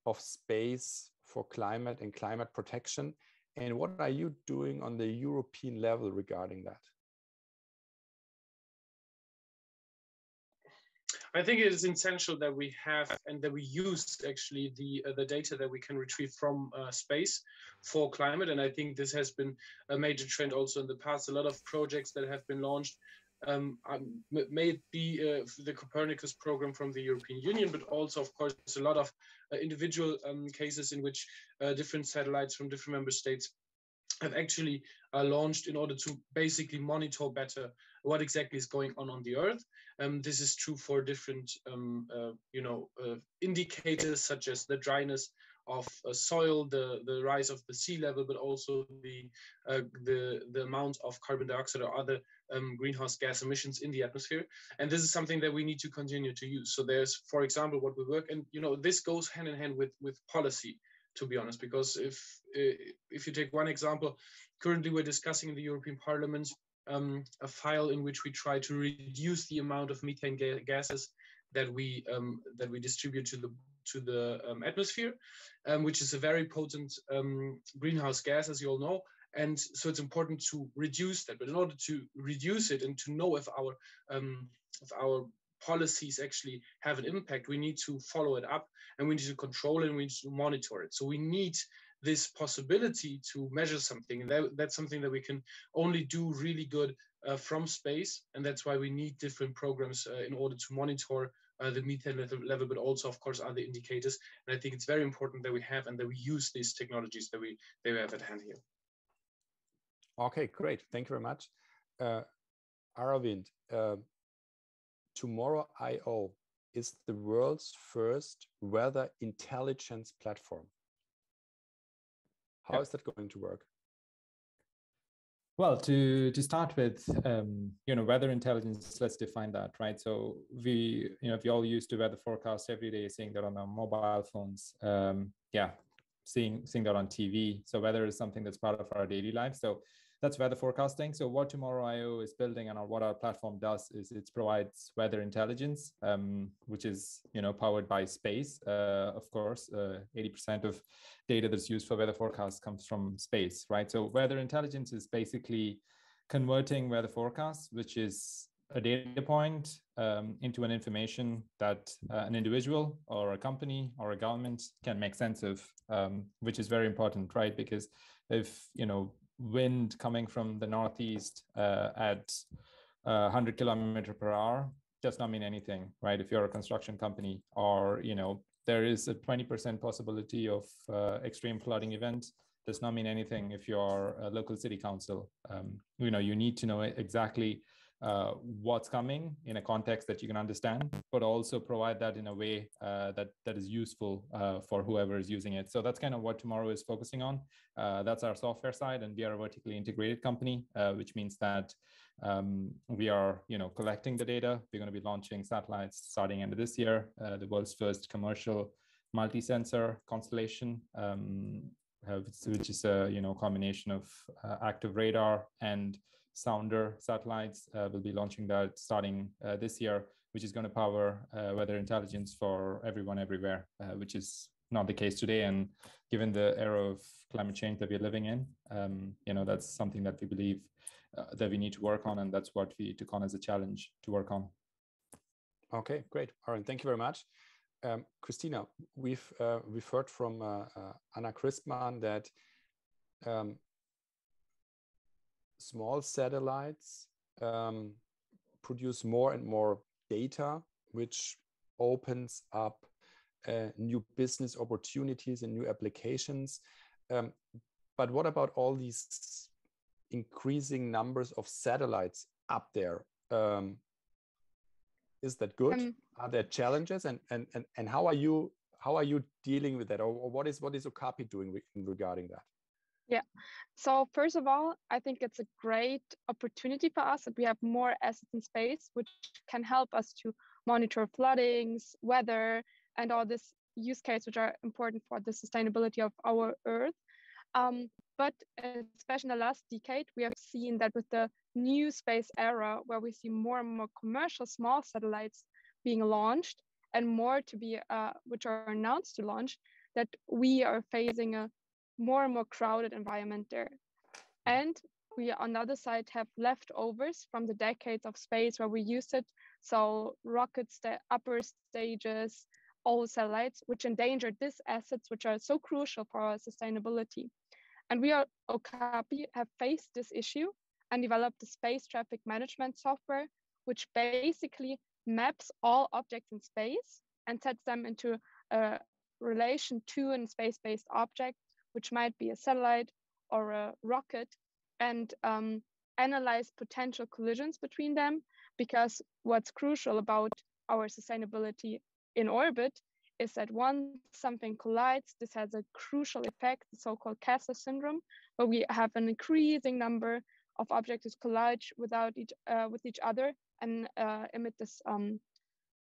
of space for climate and climate protection? And what are you doing on the European level regarding that? I think it is essential that we have and that we use actually the data that we can retrieve from space for climate. And I think this has been a major trend also in the past. A lot of projects that have been launched, may it be the Copernicus program from the European Union, but also, of course, a lot of individual cases in which different satellites from different member states have actually launched in order to basically monitor better what exactly is going on the Earth. This is true for different, indicators such as the dryness of soil, the rise of the sea level, but also the amount of carbon dioxide or other greenhouse gas emissions in the atmosphere. And this is something that we need to continue to use. So there's, for example, what we work, and this goes hand in hand with policy, to be honest, because if you take one example, currently we're discussing in the European Parliament a file in which we try to reduce the amount of methane gases that we distribute to the atmosphere, which is a very potent greenhouse gas, as you all know. And so it's important to reduce that. But in order to reduce it and to know if our policies actually have an impact, we need to follow it up, and we need to control it, and we need to monitor it. So we need this possibility to measure something, and that's something that we can only do really good from space, and that's why we need different programs in order to monitor the methane level, but also, of course, other indicators. And I think it's very important that we have and that we use these technologies that we have at hand here. Okay, great. Thank you very much. Aravind, Tomorrow I/O is the world's first weather intelligence platform. How is that going to work? Well, to start with, weather intelligence, let's define that, right? So we all used to weather forecast every day, seeing that on our mobile phones, seeing that on TV. So weather is something that's part of our daily life. So that's weather forecasting. So what Tomorrow I/O is building and what our platform does is it provides weather intelligence, which is powered by space. Of course, 80% of data that's used for weather forecasts comes from space, right? So weather intelligence is basically converting weather forecasts, which is a data point, into an information that an individual or a company or a government can make sense of, which is very important, right? Because if wind coming from the northeast at 100 km/h does not mean anything, right? If you're a construction company, or there is a 20% possibility of extreme flooding event, does not mean anything if you're a local city council. You need to know exactly what's coming in a context that you can understand, but also provide that in a way that is useful for whoever is using it. So that's kind of what Tomorrow is focusing on. That's our software side, and we are a vertically integrated company, which means that we are collecting the data. We're going to be launching satellites starting end of this year, the world's first commercial multi-sensor constellation, which is a combination of active radar and sounder satellites. We'll be launching that starting this year, which is going to power weather intelligence for everyone everywhere, which is not the case today. And given the era of climate change that we're living in, that's something that we believe that we need to work on, and that's what we took on as a challenge to work on. Okay, great. All right, thank you very much. Kristina, we've heard from Anna Christmann that small satellites produce more and more data, which opens up new business opportunities and new applications. But what about all these increasing numbers of satellites up there? Is that good? Are there challenges, and how are you dealing with that, or what is OKAPI doing regarding that? Yeah, so first of all, I think it's a great opportunity for us that we have more assets in space, which can help us to monitor floodings, weather, and all this use case, which are important for the sustainability of our Earth. But especially in the last decade, we have seen that with the new space era, where we see more and more commercial small satellites being launched and more to be, which are announced to launch, that we are facing a more and more crowded environment there. And we, on the other side, have leftovers from the decades of space where we used it. So rockets, the upper stages, all satellites, which endangered these assets, which are so crucial for our sustainability. And we at OKAPI have faced this issue and developed the space traffic management software, which basically maps all objects in space and sets them into a relation to a space-based object, which might be a satellite or a rocket, and analyze potential collisions between them. Because what's crucial about our sustainability in orbit is that once something collides, this has a crucial effect, the so-called Kessler syndrome, where we have an increasing number of objects collide with each other and emit this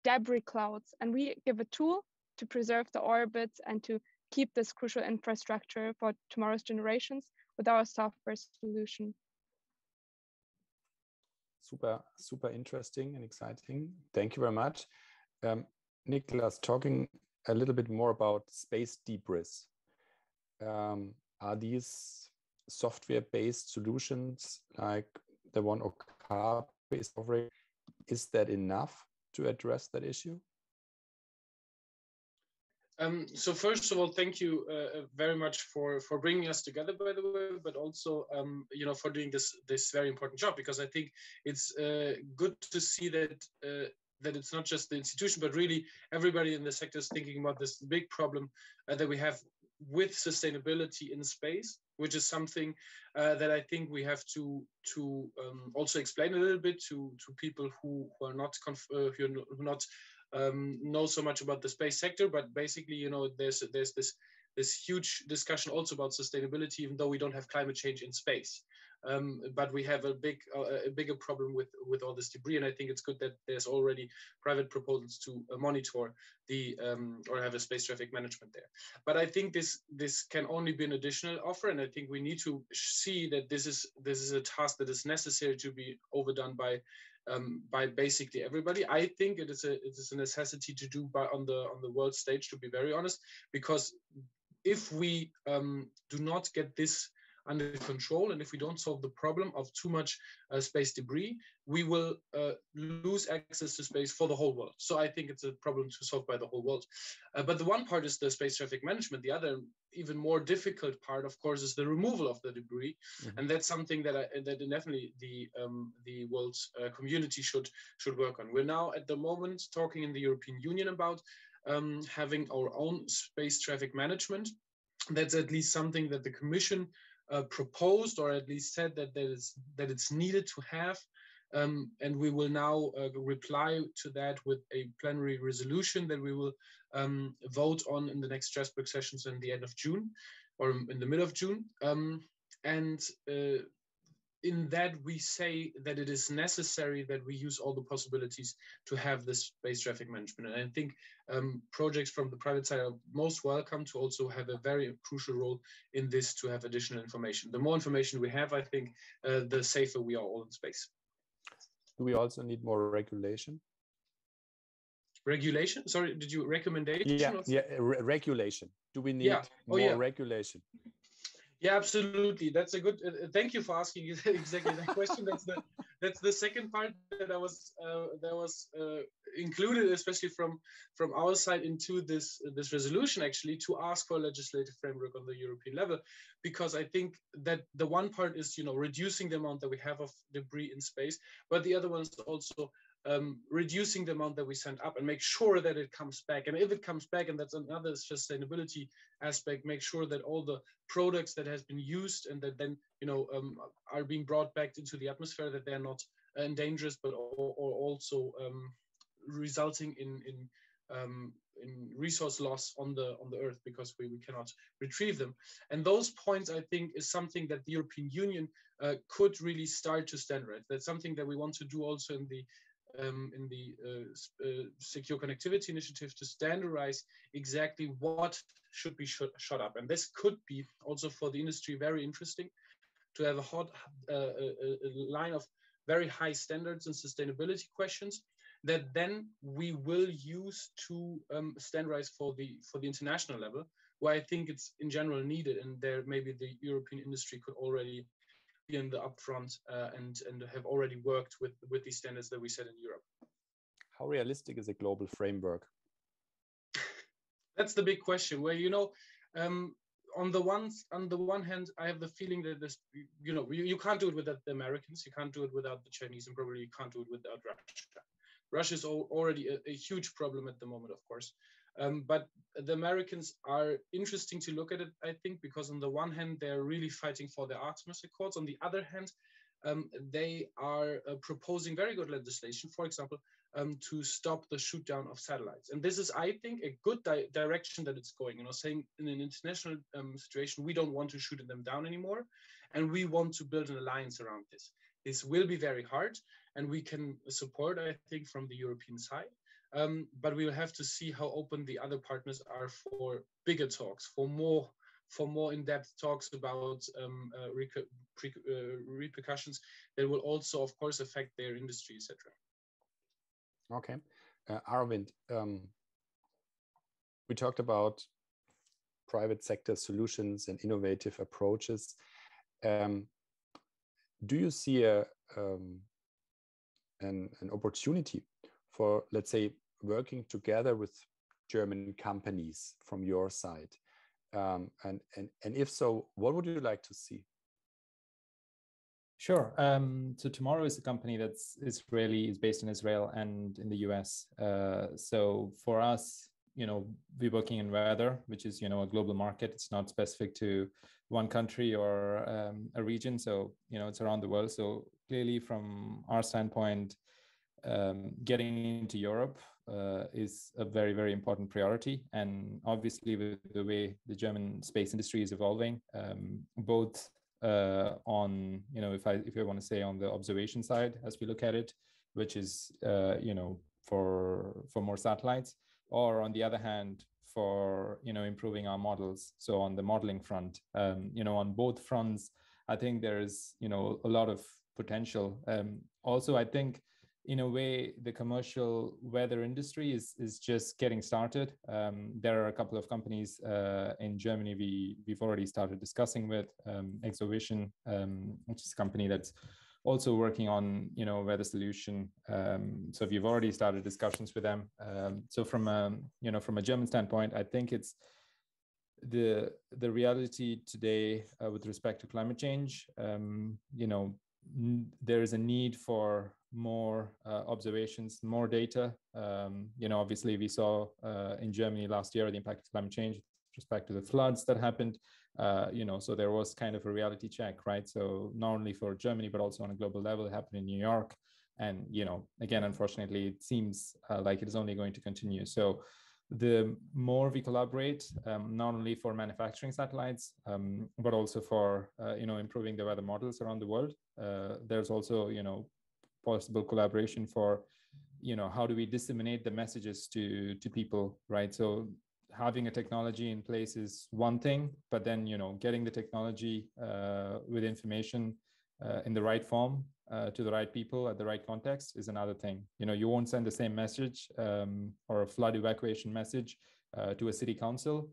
debris clouds. And we give a tool to preserve the orbits and to keep this crucial infrastructure for tomorrow's generations with our software solution. Super interesting and exciting. Thank you very much. Niklas, talking a little bit more about space debris. Are these software-based solutions like the one OKAPI is offering, is that enough to address that issue? So first of all, thank you very much for bringing us together, by the way, but also for doing this very important job, because I think it's good to see that that it's not just the institution, but really everybody in the sector is thinking about this big problem that we have with sustainability in space, which is something that I think we have to also explain a little bit to people who are not know so much about the space sector. But basically, there's this huge discussion also about sustainability, even though we don't have climate change in space. But we have a bigger problem with all this debris, and I think it's good that there's already private proposals to monitor the or have a space traffic management there. But I think this can only be an additional offer, and I think we need to see that this is a task that is necessary to be overdone by basically everybody. I think it is a necessity to do on the world stage, to be very honest, because if we do not get this under control, and if we don't solve the problem of too much space debris, we will lose access to space for the whole world. So I think it's a problem to solve by the whole world. But the one part is the space traffic management. The other, even more difficult part, of course, is the removal of the debris, and that's something that definitely the world community should work on. We're now at the moment talking in the European Union about having our own space traffic management. That's at least something that the Commission proposed, or at least said that it's needed to have, and we will now reply to that with a plenary resolution that we will vote on in the next Strasbourg sessions in the end of June, or in the middle of June. In that we say that it is necessary that we use all the possibilities to have this space traffic management. And I think projects from the private side are most welcome to also have a very crucial role in this, to have additional information. The more information we have, I think, the safer we are all in space. Do we also need more regulation? Regulation? Sorry, did you recommendation? Yeah, regulation. Do we need more regulation? Yeah, absolutely. That's a good. Thank you for asking exactly that question. That's the second part that I was included, especially from our side, into this resolution, actually, to ask for a legislative framework on the European level, because I think that the one part is, reducing the amount that we have of debris in space, but the other one is also reducing the amount that we send up and make sure that it comes back. And if it comes back, and that's another sustainability aspect, make sure that all the products that has been used and that then are being brought back into the atmosphere, that they're not dangerous, but or also resulting in resource loss on the Earth, because we cannot retrieve them. And those points, I think, is something that the European Union could really start to standardize. That's something that we want to do also in the Secure Connectivity Initiative, to standardize exactly what should be shot up. And this could be also for the industry very interesting, to have a line of very high standards and sustainability questions that then we will use to standardize for the international level, where I think it's in general needed, and there maybe the European industry could already be in the upfront and have already worked with these standards that we set in Europe. How realistic is a global framework? That's the big question. Where on the one hand, I have the feeling that this, you can't do it without the Americans, you can't do it without the Chinese, and probably you can't do it without Russia. Russia is already a huge problem at the moment, of course. But the Americans are interesting to look at it, I think, because on the one hand, they're really fighting for the Artemis Accords. On the other hand, they are proposing very good legislation, for example, to stop the shoot down of satellites. And this is, I think, a good direction that it's going, saying in an international situation, we don't want to shoot them down anymore. And we want to build an alliance around this. This will be very hard, and we can support, I think, from the European side. But we will have to see how open the other partners are for bigger talks, for more in-depth talks about repercussions that will also, of course, affect their industry, etc. Okay, Aravind, we talked about private sector solutions and innovative approaches. Do you see an opportunity for, let's say, working together with German companies from your side? And if so, what would you like to see? Sure. So Tomorrow is a company that's is based in Israel and in the US. So for us, we're working in weather, which is, a global market. It's not specific to one country or a region. So, it's around the world. So clearly from our standpoint, getting into Europe is a very, very important priority. And obviously with the way the German space industry is evolving, both on, if I want to say on the observation side, as we look at it, which is, for more satellites, or on the other hand, for, improving our models. So on the modeling front, on both fronts, I think there's, a lot of potential. Also, I think in a way, the commercial weather industry is just getting started. There are a couple of companies in Germany we've already started discussing with, Exovision, which is a company that's also working on, weather solution. So we've already started discussions with them. So from a German standpoint, I think it's the reality today with respect to climate change. There is a need for more observations, more data. Obviously we saw in Germany last year the impact of climate change with respect to the floods that happened. So there was kind of a reality check, right? So not only for Germany, but also on a global level, it happened in New York. And, again, unfortunately, it seems like it is only going to continue. So the more we collaborate, not only for manufacturing satellites, but also for, improving the weather models around the world, there's also, possible collaboration for, how do we disseminate the messages to people, right? So having a technology in place is one thing, but then, getting the technology with information in the right form to the right people at the right context is another thing. You won't send the same message or a flood evacuation message to a city council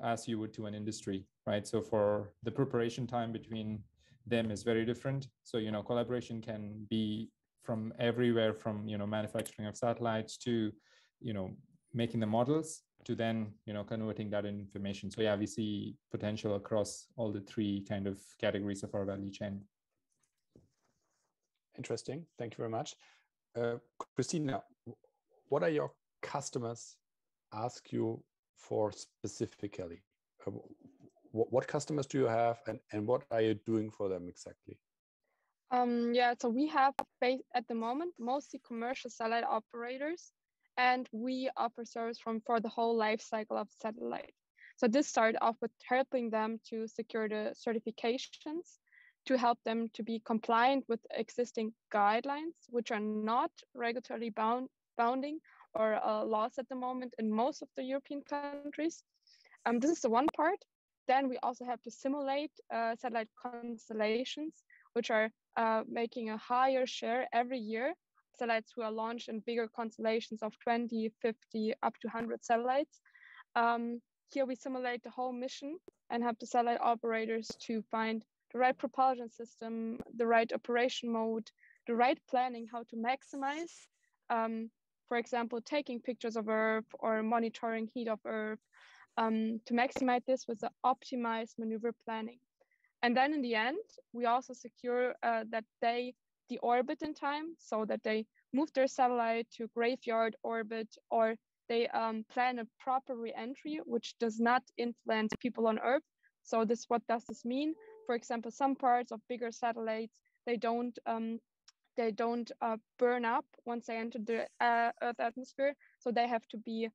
as you would to an industry, right? So for the preparation time between them is very different. So, collaboration can be from everywhere, from manufacturing of satellites to making the models to then converting that into information. So yeah, we see potential across all the three kind of categories of our value chain. Interesting. Thank you very much. Kristina, what are your customers ask you for specifically? What customers do you have, and what are you doing for them exactly? Yeah, so we have at the moment mostly commercial satellite operators, and we offer service for the whole life cycle of satellite. So this started off with helping them to secure the certifications, to help them to be compliant with existing guidelines, which are not regulatory bounding or laws at the moment in most of the European countries. This is the one part. Then we also have to simulate satellite constellations, which are making a higher share every year. Satellites who are launched in bigger constellations of 20, 50, up to 100 satellites. Here we simulate the whole mission and help the satellite operators to find the right propulsion system, the right operation mode, the right planning, how to maximize, for example, taking pictures of Earth or monitoring heat of Earth, to maximize this with the optimized maneuver planning. And then in the end, we also secure that they deorbit in time, so that they move their satellite to graveyard orbit, or they plan a proper re-entry, which does not influence people on Earth. So what does this mean? For example, some parts of bigger satellites, they don't burn up once they enter the Earth atmosphere, so they have to be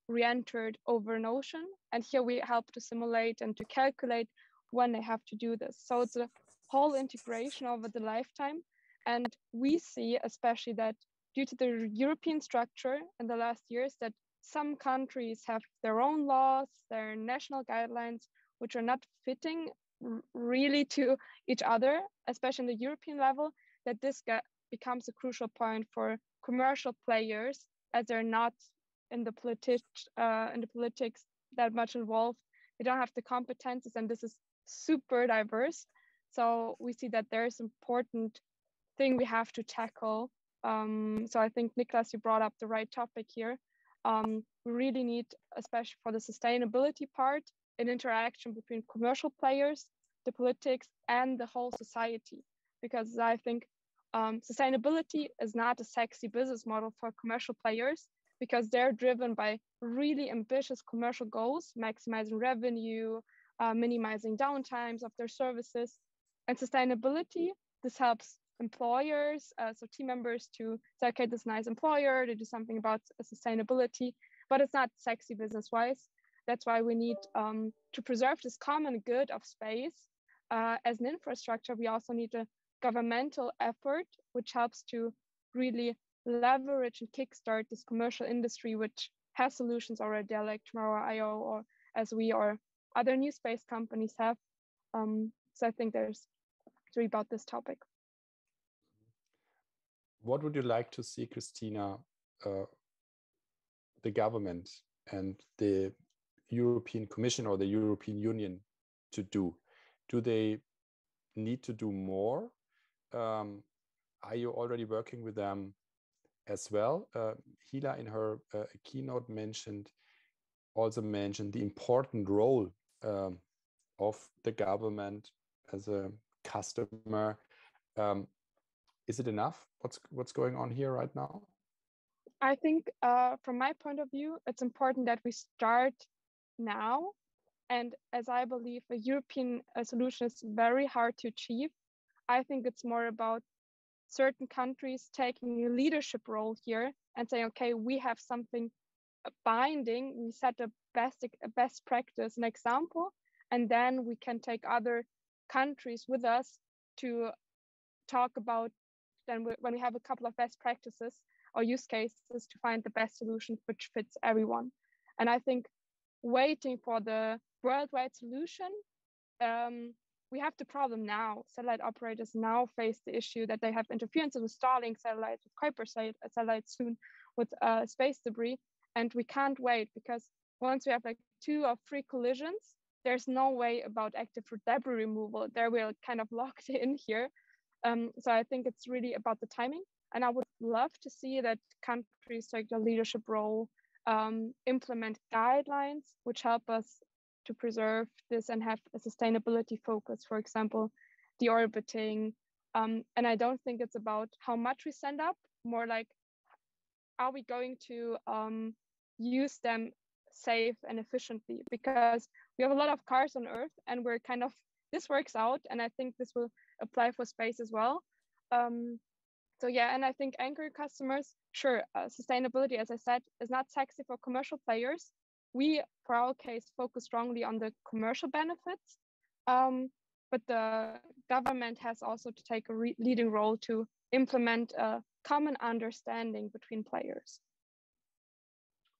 re-entered over an ocean. And here we help to simulate and to calculate when they have to do this. So it's a whole integration over the lifetime. And we see especially that due to the European structure in the last years, that some countries have their own laws, their national guidelines, which are not fitting really to each other, especially in the European level, that this becomes a crucial point for commercial players, as they're not in the politics that much involved. They don't have the competences, and this is super diverse. So we see that there's important thing we have to tackle. So I think, Niklas, you brought up the right topic here. We really need, especially for the sustainability part, an interaction between commercial players, the politics, and the whole society. Because I think sustainability is not a sexy business model for commercial players, because they're driven by really ambitious commercial goals, maximizing revenue, minimizing downtimes of their services. And sustainability, this helps employers, so team members, to say, okay, this nice employer, to do something about sustainability, but it's not sexy business-wise. That's why we need to preserve this common good of space. As an infrastructure, we also need a governmental effort, which helps to really leverage and kickstart this commercial industry, which has solutions already, like Tomorrow.io, or as we or other NewSpace companies have. So I think there's three about this topic. What would you like to see, Kristina, the government and the European Commission or the European Union to do? Do they need to do more? Are you already working with them as well? Hilla, in her keynote, also mentioned the important role of the government as a customer. Is it enough? What's going on here right now? I think from my point of view, it's important that we start now. And as I believe a European solution is very hard to achieve, I think it's more about certain countries taking a leadership role here and saying, okay, we have something binding, we set a best practice, an example, and then we can take other countries with us to talk about, then when we have a couple of best practices or use cases, to find the best solution which fits everyone. And I think waiting for the worldwide solution, we have the problem now. Satellite operators now face the issue that they have interferences with Starlink satellites, with Kuiper satellites soon, with space debris. And we can't wait, because once we have like 2 or 3 collisions, there's no way about active debris removal. There we're kind of locked in here. So I think it's really about the timing. And I would love to see that countries take the leadership role, implement guidelines which help us to preserve this and have a sustainability focus, for example, deorbiting. And I don't think it's about how much we send up, more like, are we going to use them safe and efficiently? Because we have a lot of cars on Earth and we're kind of, this works out. And I think this will apply for space as well. So yeah, and I think anchor customers, sure, sustainability, as I said, is not sexy for commercial players. We, for our case, focus strongly on the commercial benefits, but the government has also to take a leading role to implement a common understanding between players.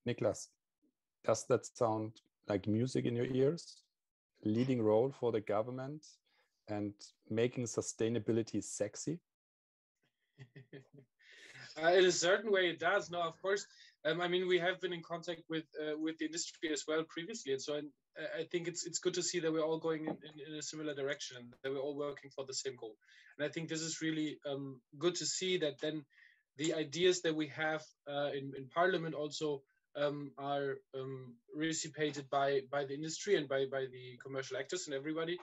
Niklas, does that sound like music in your ears? Leading role for the government and making sustainability sexy? In a certain way, it does. No, of course. I mean, we have been in contact with the industry as well previously, and so I think it's good to see that we're all going in a similar direction, and that we're all working for the same goal. And I think this is really good to see that then the ideas that we have in Parliament also are reciprocated by the industry and by the commercial actors and everybody,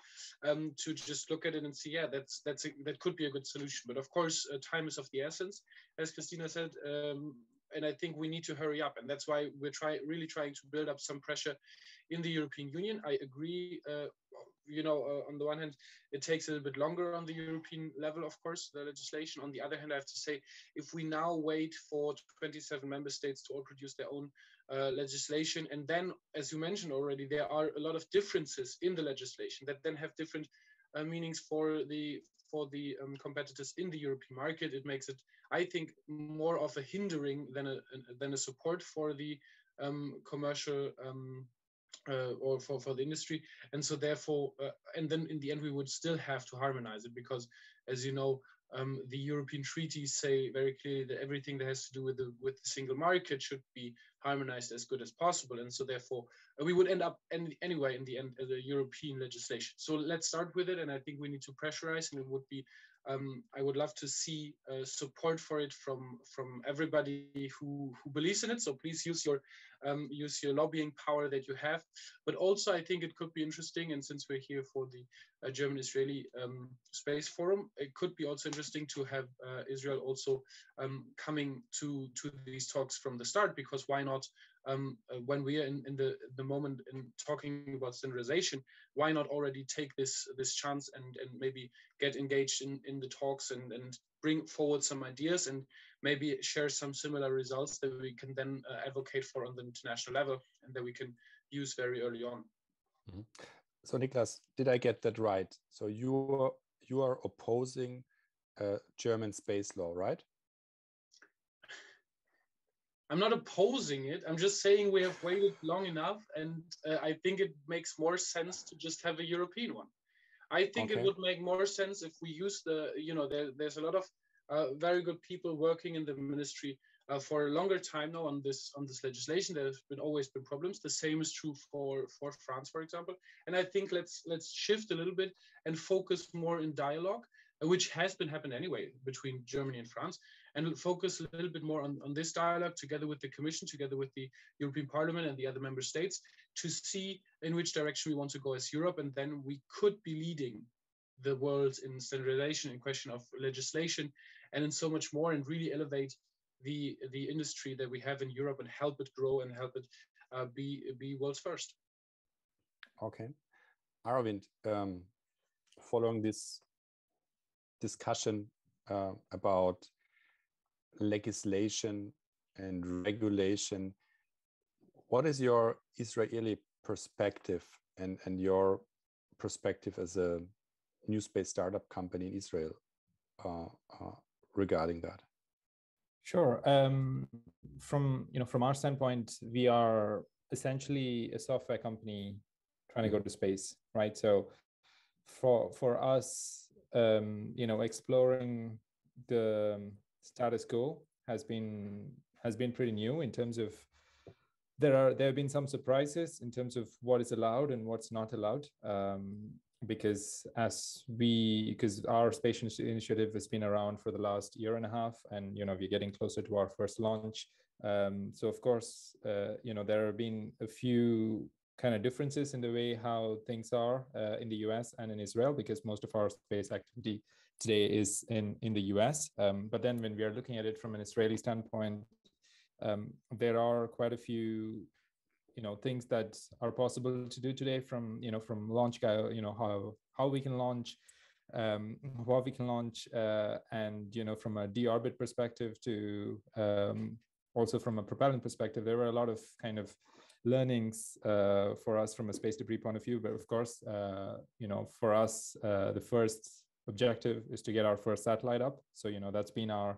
to just look at it and see, yeah, that could be a good solution. But of course, time is of the essence, as Kristina said, and I think we need to hurry up, and that's why we're really trying to build up some pressure in the European Union. I agree. On the one hand, it takes a little bit longer on the European level, of course, the legislation. On the other hand, I have to say, if we now wait for 27 member states to all produce their own legislation, and then, as you mentioned already, there are a lot of differences in the legislation that then have different meanings for the competitors in the European market. It makes it, I think, more of a hindering than a support for the commercial or for the industry. And so therefore, and then in the end, we would still have to harmonize it, because, as you know, the European treaties say very clearly that everything that has to do with the single market should be harmonized as good as possible. And so therefore, we would end up anyway in the end as a European legislation. So let's start with it, and I think we need to pressurize, and it would be, I would love to see support for it from everybody who believes in it. So please use your lobbying power that you have. But also, I think it could be interesting, and since we're here for the German-Israeli Space Forum, it could be also interesting to have Israel also coming to these talks from the start, because why not? When we are in the moment in talking about standardization, why not already take this chance and maybe get engaged in the talks and bring forward some ideas and maybe share some similar results that we can then advocate for on the international level and that we can use very early on. Mm-hmm. So Niklas, did I get that right? So you are opposing German space law, right? I'm not opposing it. I'm just saying we have waited long enough, and I think it makes more sense to just have a European one. I think it would make more sense if we use there's a lot of very good people working in the ministry for a longer time now on this legislation. There's always been problems. The same is true for France, for example. And I think let's shift a little bit and focus more in dialogue, which has been happening anyway between Germany and France, and focus a little bit more on this dialogue together with the Commission, together with the European Parliament and the other member states, to see in which direction we want to go as Europe. And then we could be leading the world in standardization, in question of legislation, and in so much more, and really elevate the industry that we have in Europe and help it grow and help it be world's first. Okay. Aravind, following this discussion about legislation and regulation, what is your Israeli perspective and your perspective as a new space startup company in Israel regarding that? Sure. From our standpoint, we are essentially a software company trying to go to space, right? So for us, exploring the status quo has been pretty new in terms of there have been some surprises in terms of what is allowed and what's not allowed. because our space initiative has been around for the last year and a half, and we're getting closer to our first launch. So of course, there have been a few kind of differences in the way how things are in the US and in Israel, because most of our space activity today is in the US. But then when we are looking at it from an Israeli standpoint, there are quite a few things that are possible to do today from launch, how we can launch, what we can launch, and from a deorbit perspective to also from a propellant perspective. There were a lot of kind of learnings for us from a space debris point of view. But of course, for us, the first objective is to get our first satellite up. So, that's been our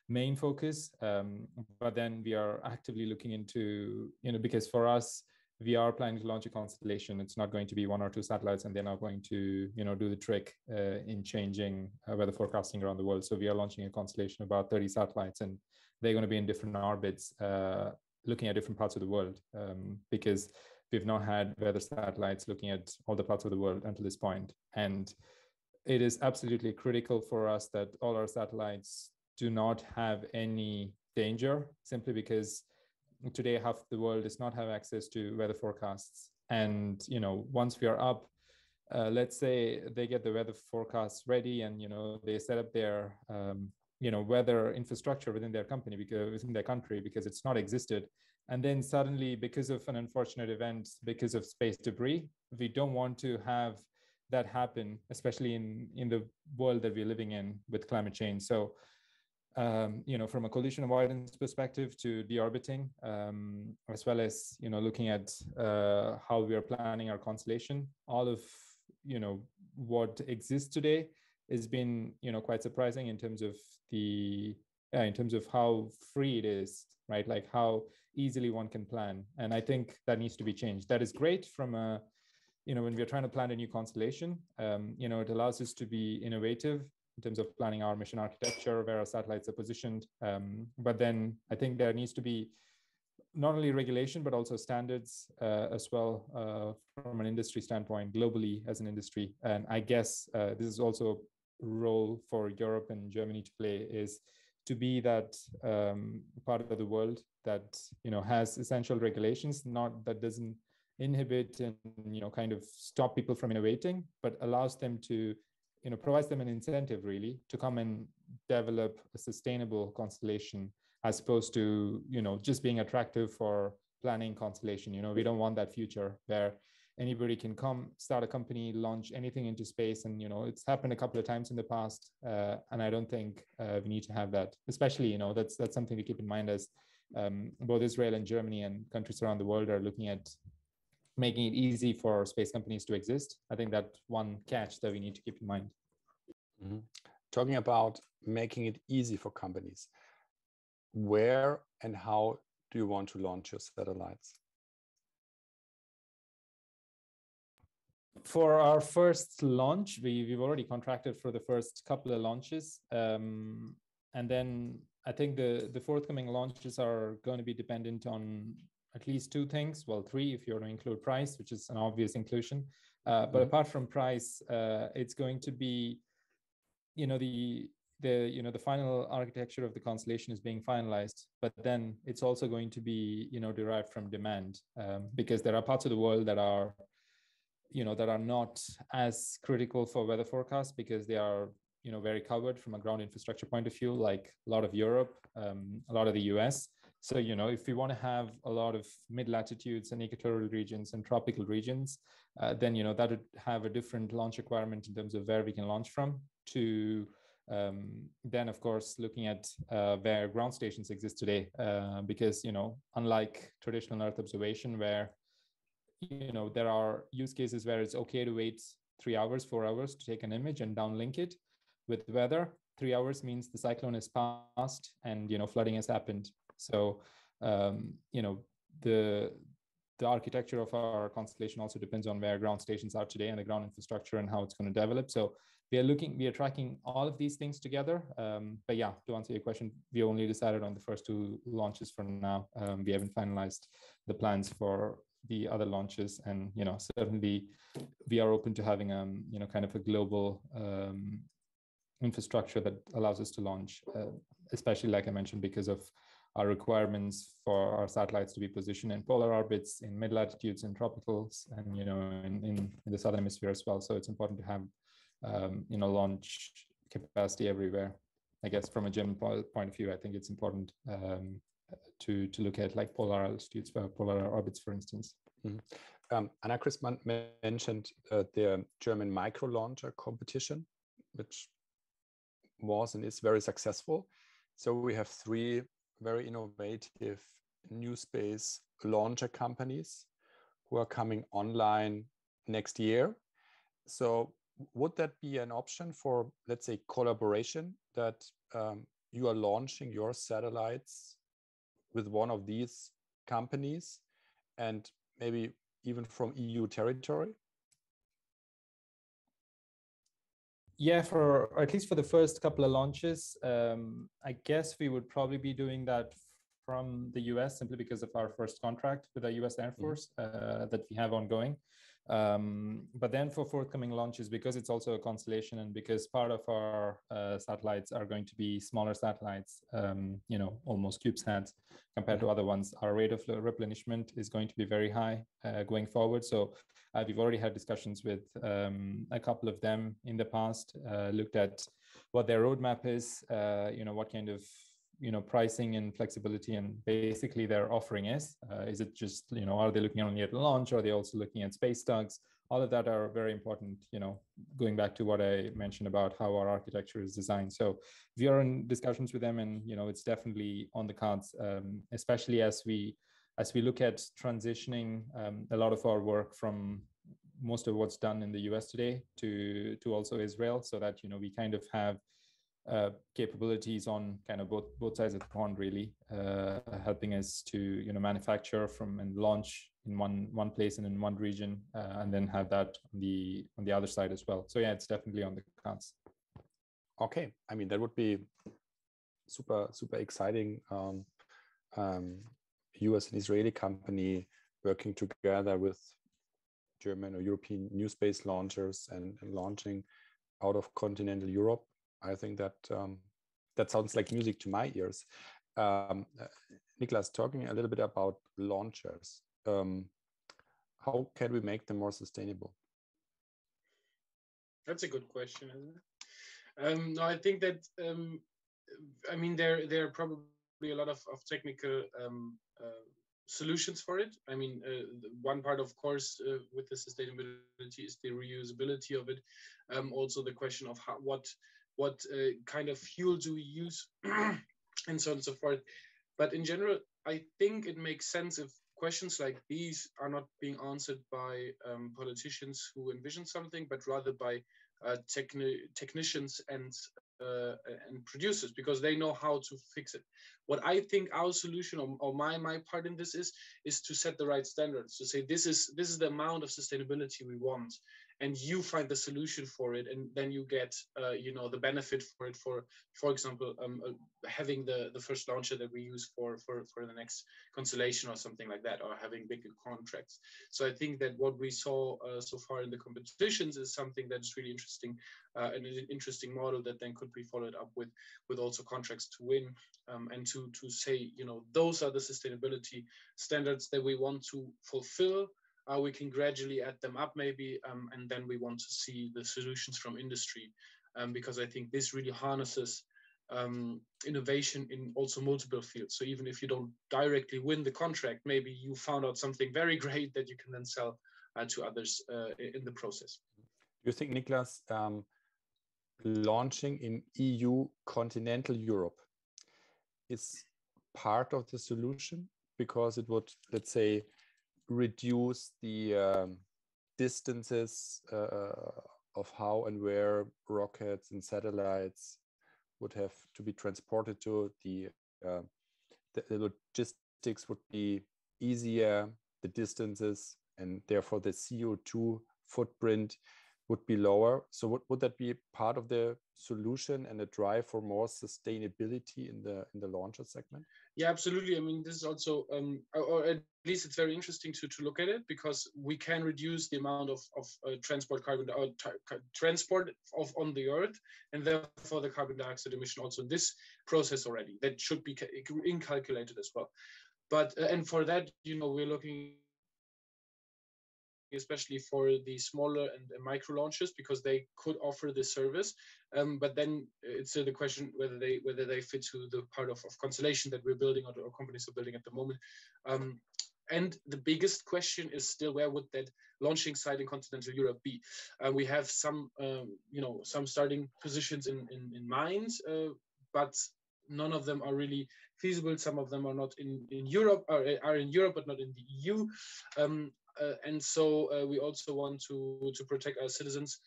main focus. But then we are actively looking into, because for us, we are planning to launch a constellation. It's not going to be 1 or 2 satellites, and they're not going to, do the trick in changing weather forecasting around the world. So we are launching a constellation of about 30 satellites, and they're going to be in different orbits, looking at different parts of the world, because we've not had weather satellites looking at all the parts of the world until this point. And it is absolutely critical for us that all our satellites do not have any danger, simply because today half the world does not have access to weather forecasts. And once we are up, let's say they get the weather forecasts ready, and they set up their weather infrastructure within their company, because within their country, because it's not existed. And then suddenly, because of an unfortunate event, because of space debris, we don't want to have that happen, especially in the world that we're living in with climate change. So from a collision avoidance perspective to deorbiting, as well as looking at how we are planning our constellation, all of what exists today has been quite surprising in terms of how free it is, right? Like how easily one can plan. And I think that needs to be changed. That is great from a when we're trying to plan a new constellation, it allows us to be innovative in terms of planning our mission architecture, where our satellites are positioned. But then I think there needs to be not only regulation, but also standards as well from an industry standpoint, globally as an industry. And I guess this is also a role for Europe and Germany to play, is to be that part of the world that has essential regulations, not that doesn't inhibit and kind of stop people from innovating, but allows them to provides them an incentive really to come and develop a sustainable constellation, as opposed to just being attractive for planning constellation. We don't want that future where anybody can come, start a company, launch anything into space, and it's happened a couple of times in the past, and I don't think we need to have that. Especially that's something to keep in mind, as both Israel and Germany and countries around the world are looking at making it easy for space companies to exist. I think that's one catch that we need to keep in mind. Mm-hmm. Talking about making it easy for companies, where and how do you want to launch your satellites? For our first launch, we've already contracted for the first couple of launches. And then I think the forthcoming launches are going to be dependent on at least 2 things. Well, 3 if you're to include price, which is an obvious inclusion. But apart from price, it's going to be, the final architecture of the constellation is being finalized, but then it's also going to be, derived from demand, because there are parts of the world that are, that are not as critical for weather forecasts, because they are, very covered from a ground infrastructure point of view, like a lot of Europe, a lot of the US. So, if we want to have a lot of mid-latitudes and equatorial regions and tropical regions, then, that would have a different launch requirement in terms of where we can launch from, to then, of course, looking at where ground stations exist today, because, unlike traditional Earth observation, where, there are use cases where it's okay to wait 3 hours, 4 hours to take an image and downlink it. With weather, 3 hours means the cyclone is passed and, flooding has happened. So, the architecture of our constellation also depends on where ground stations are today and the ground infrastructure and how it's going to develop. So we are tracking all of these things together. But yeah, to answer your question, we only decided on the first 2 launches for now. We haven't finalized the plans for the other launches. And certainly we are open to having kind of a global infrastructure that allows us to launch, especially like I mentioned, because of our requirements for our satellites to be positioned in polar orbits, in mid latitudes, in tropicals, and in the southern hemisphere as well. So it's important to have launch capacity everywhere. I guess from a German point of view, I think it's important to look at like polar altitudes, polar orbits, for instance. Mm-hmm. Anna Christmann mentioned the German micro launcher competition, which was and is very successful. So we have 3 very innovative NewSpace launcher companies who are coming online next year. So would that be an option for, let's say, collaboration, that you are launching your satellites with one of these companies and maybe even from EU territory? Yeah, for at least for the first couple of launches, I guess we would probably be doing that from the US, simply because of our first contract with the US Air Force that we have ongoing. But then for forthcoming launches, because it's also a constellation and because part of our satellites are going to be smaller satellites, almost CubeSats compared to other ones, our rate of replenishment is going to be very high going forward. So we've already had discussions with a couple of them in the past, looked at what their roadmap is, what kind of pricing and flexibility and basically their offering is. Is it just, are they looking only at launch? Or are they also looking at space tugs? All of that are very important, going back to what I mentioned about how our architecture is designed. So we are in discussions with them, and, it's definitely on the cards, especially as we look at transitioning a lot of our work from most of what's done in the US today to also Israel, so that, we kind of have capabilities on kind of both sides of the pond, really, helping us to manufacture from and launch in one place and in one region, and then have that on the other side as well. So yeah, it's definitely on the cards. Okay, I mean, that would be super exciting. US and Israeli company working together with German or European NewSpace launchers and launching out of continental Europe. I think that that sounds like music to my ears. Niklas, talking a little bit about launchers, how can we make them more sustainable? That's a good question, isn't it? No, I think that I mean there are probably a lot of technical solutions for it. I mean, one part, of course, with the sustainability is the reusability of it. Also, the question of what kind of fuel do we use, and so on and so forth. But in general, I think it makes sense if questions like these are not being answered by politicians who envision something, but rather by technicians and producers, because they know how to fix it. What I think our solution or my part in this is to set the right standards, to say this is the amount of sustainability we want, and you find the solution for it, and then you get the benefit for it. For example, having the first launcher that we use for the next constellation or something like that, or having bigger contracts. So I think that what we saw so far in the competitions is something that is really interesting, and an interesting model that then could be followed up with also contracts to win, and to say, those are the sustainability standards that we want to fulfill. We can gradually add them up maybe, and then we want to see the solutions from industry, because I think this really harnesses innovation in also multiple fields. So even if you don't directly win the contract, maybe you found out something very great that you can then sell to others in the process. Do you think, Niklas, launching in EU continental Europe is part of the solution, because it would, let's say, reduce the distances of how and where rockets and satellites would have to be transported to? The logistics would be easier, the distances, and therefore the CO2 footprint would be lower. So would that be part of the solution and a drive for more sustainability in the launcher segment? Yeah, absolutely. I mean, this is also, or at least it's very interesting to look at it, because we can reduce the amount of transport carbon transport on the Earth, and therefore the carbon dioxide emission also in this process already. That should be incalculated as well. But and for that, you know, we're looking especially for the smaller and micro launches, because they could offer this service. But then it's the question whether they fit to the part of constellation that we're building, or companies are building at the moment. And the biggest question is still, where would that launching site in continental Europe be? We have some, some starting positions in mind, but none of them are really feasible. Some of them are not in Europe, are in Europe, but not in the EU. And so we also want to protect our citizens.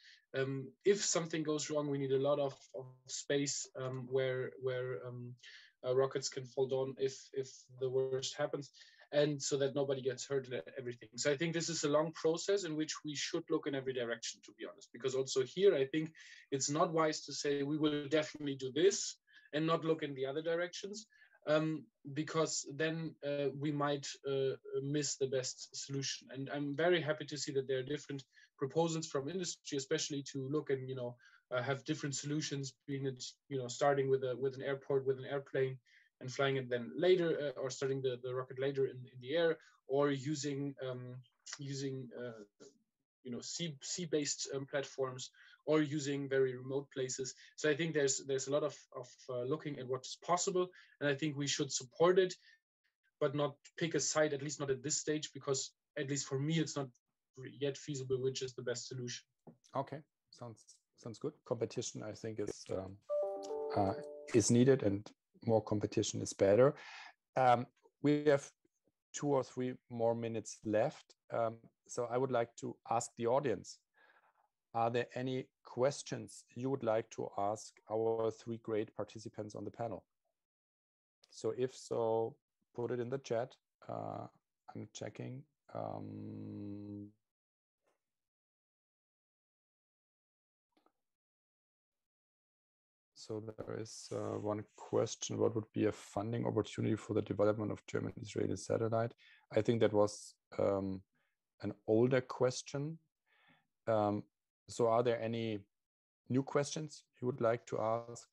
If something goes wrong, we need a lot of space where rockets can fall down if the worst happens, and so that nobody gets hurt and everything. So I think this is a long process in which we should look in every direction, to be honest, because also here I think it's not wise to say we will definitely do this and not look in the other directions. Because then we might miss the best solution. And I'm very happy to see that there are different proposals from industry, especially to look and have different solutions, being it starting with an airport, with an airplane, and flying it then later, or starting the rocket later in the air, or using sea-based platforms, or using very remote places. So I think there's a lot of looking at what's possible, and I think we should support it, but not pick a side, at least not at this stage, because at least for me, it's not yet feasible which is the best solution. Okay, sounds good. Competition, I think, is needed, and more competition is better. We have 2 or 3 more minutes left. So I would like to ask the audience, are there any questions you would like to ask our 3 great participants on the panel? So if so, put it in the chat. I'm checking. So there is one question: what would be a funding opportunity for the development of German-Israeli satellite? I think that was an older question. So are there any new questions you would like to ask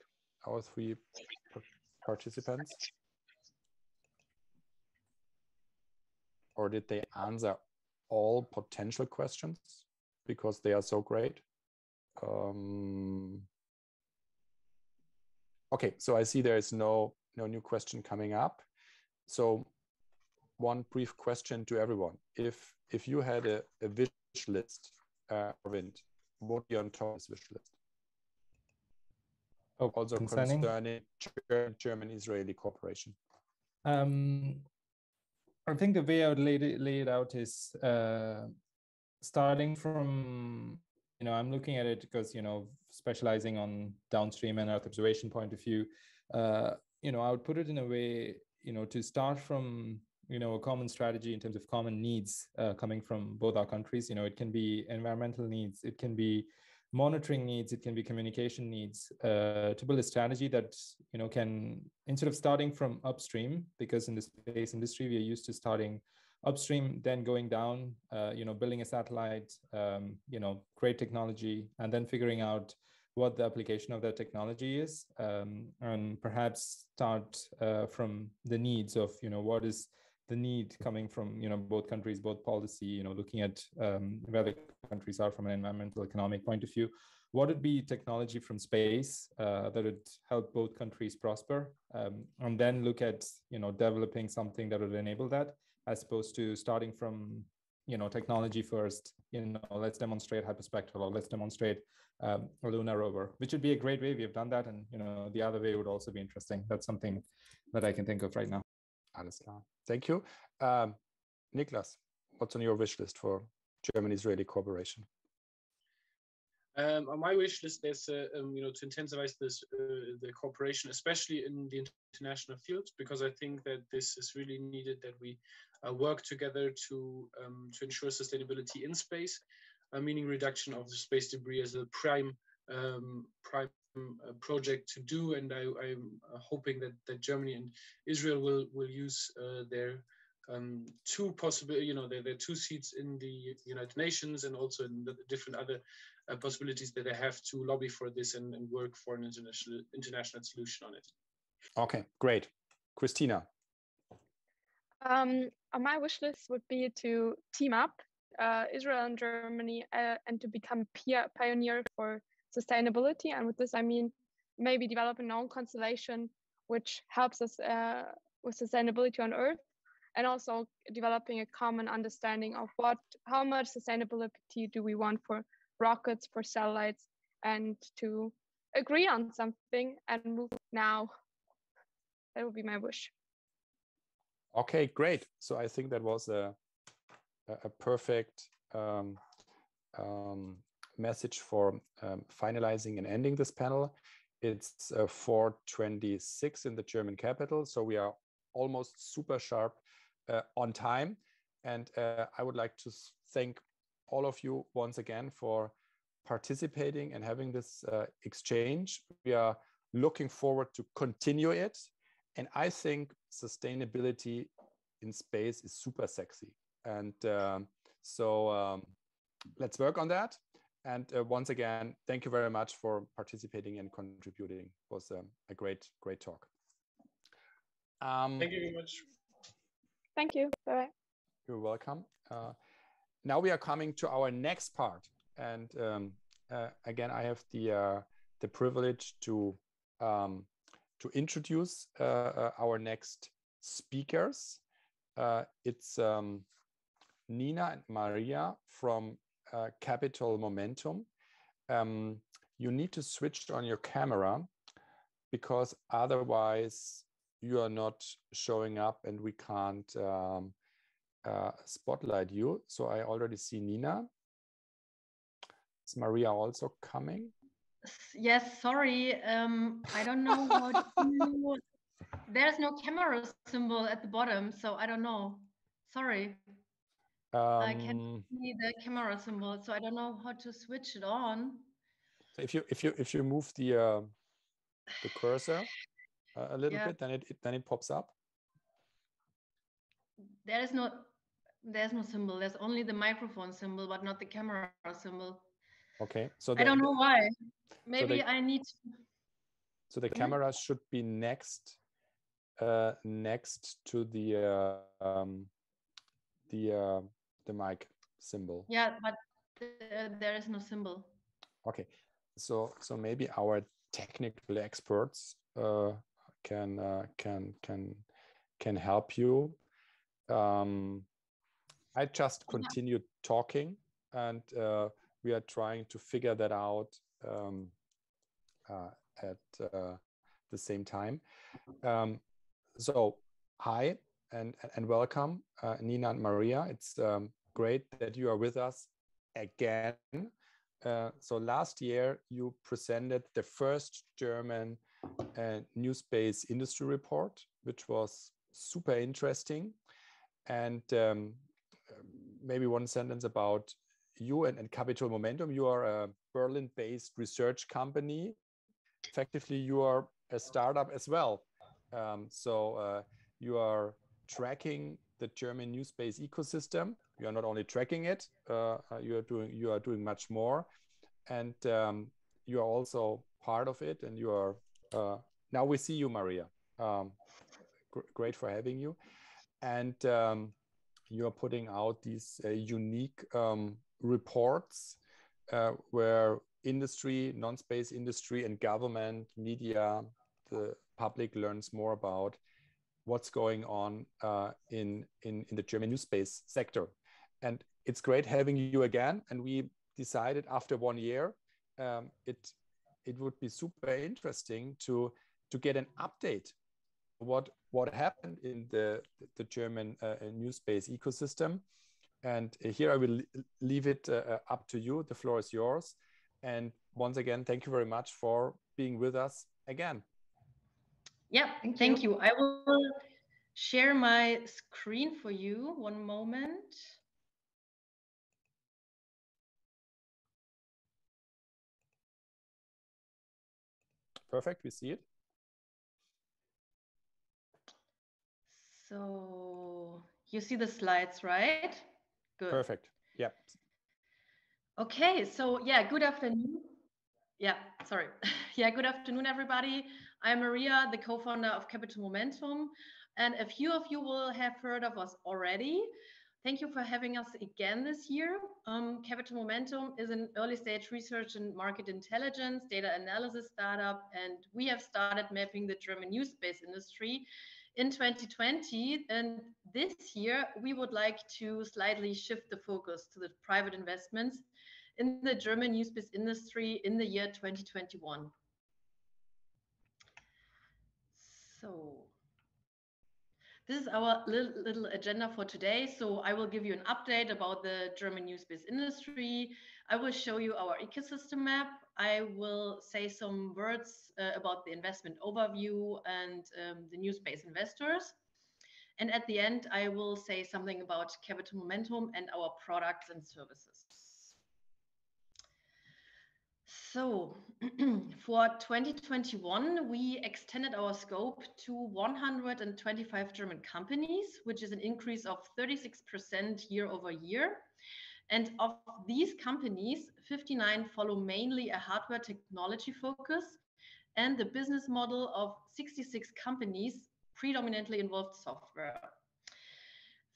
our 3 participants? Or did they answer all potential questions because they are so great? Okay, so I see there is no new question coming up. So one brief question to everyone. If you had a wish list, Aravind, what would be on top of this wish list? Also concerning German-Israeli cooperation. I think the way I would lay it out is starting from, I'm looking at it because, specializing on downstream and Earth observation point of view, I would put it in a way, to start from, a common strategy in terms of common needs coming from both our countries. It can be environmental needs, it can be monitoring needs, it can be communication needs, to build a strategy that, can, instead of starting from upstream, because in the space industry, we are used to starting upstream, then going down, building a satellite, great technology, and then figuring out what the application of that technology is, and perhaps start from the needs of, what is the need coming from, both countries, both policy, looking at where the countries are from an environmental, economic point of view. What would be technology from space that would help both countries prosper, and then look at, developing something that would enable that, as opposed to starting from, technology first, let's demonstrate hyperspectral, or let's demonstrate a lunar rover, which would be a great way. We have done that. And, the other way would also be interesting. That's something that I can think of right now. Alles klar. Thank you. Niklas, what's on your wish list for German-Israeli cooperation? On my wish list, there's to intensify the cooperation, especially in the international field, because I think that this is really needed, that we work together to ensure sustainability in space. meaning reduction of the space debris as a prime project to do. And I'm hoping that Germany and Israel will use their two possible, their 2 seats in the United Nations, and also in the different other possibilities that they have to lobby for this and work for an international solution on it. Okay, great. Kristina. On my wish list would be to team up Israel and Germany and to become pioneer for sustainability. And with this, I mean maybe develop a known constellation which helps us with sustainability on Earth, and also developing a common understanding of how much sustainability do we want for rockets, for satellites, and to agree on something and move now. That would be my wish. Okay, great. So I think that was a perfect message for finalizing and ending this panel. It's 4:26 in the German capital, so we are almost super sharp on time. And I would like to thank all of you once again for participating and having this exchange. We are looking forward to continue it. And I think sustainability in space is super sexy. And so let's work on that. And once again, thank you very much for participating and contributing. It was a great talk. Thank you very much. Thank you. Bye. You're welcome. Now we are coming to our next part. And again, I have the privilege to introduce our next speakers. It's Nina and Maria from Capital Momentum. You need to switch on your camera because otherwise you are not showing up and we can't spotlight you. So I already see Nina. Is Maria also coming? Yes, sorry. I don't know how to... There's no camera symbol at the bottom, so I don't know. Sorry. I can't see the camera symbol, so I don't know how to switch it on. So if you move the cursor a little bit, then it pops up. There's no symbol. There's only the microphone symbol, but not the camera symbol. Okay, so I don't know why. Maybe I need to... So the camera should be next to the mic symbol. Yeah, but there is no symbol. Okay, so maybe our technical experts can help you. I just continue talking, and we are trying to figure that out at the same time. So hi and welcome, Nina and Maria. It's great that you are with us again. So last year you presented the first German NewSpace industry report, which was super interesting. And maybe one sentence about you and Capital Momentum. You are a Berlin-based research company. Effectively, you are a startup as well. So you are tracking the German NewSpace ecosystem. You are not only tracking it, you are doing much more, and you are also part of it. And you are now we see you, Maria. Great for having you, and you are putting out these unique reports where industry, non-space industry, and government, media, the public learns more about what's going on in the German NewSpace sector. And it's great having you again. And we decided after 1 year, it would be super interesting to get an update what happened in the German NewSpace ecosystem. And here I will leave it up to you. The floor is yours. And once again, thank you very much for being with us again. Yeah, thank you. I will share my screen for you. One moment. Perfect, we see it. So you see the slides, right? Good. Perfect. Yep. Okay, so yeah, good afternoon. Yeah, sorry. Yeah, good afternoon, everybody. I'm Maria, the co-founder of Capital Momentum, and a few of you will have heard of us already. Thank you for having us again this year. Capital Momentum is an early stage research and market intelligence data analysis startup, and we have started mapping the German NewSpace industry in 2020. And this year, we would like to slightly shift the focus to the private investments in the German NewSpace industry in the year 2021. So this is our little agenda for today. So I will give you an update about the German NewSpace industry. I will show you our ecosystem map. I will say some words about the investment overview and the NewSpace investors. And at the end, I will say something about Capital Momentum and our products and services. So for 2021, we extended our scope to 125 German companies, which is an increase of 36% year over year. And of these companies, 59 follow mainly a hardware technology focus, and the business model of 66 companies predominantly involved software.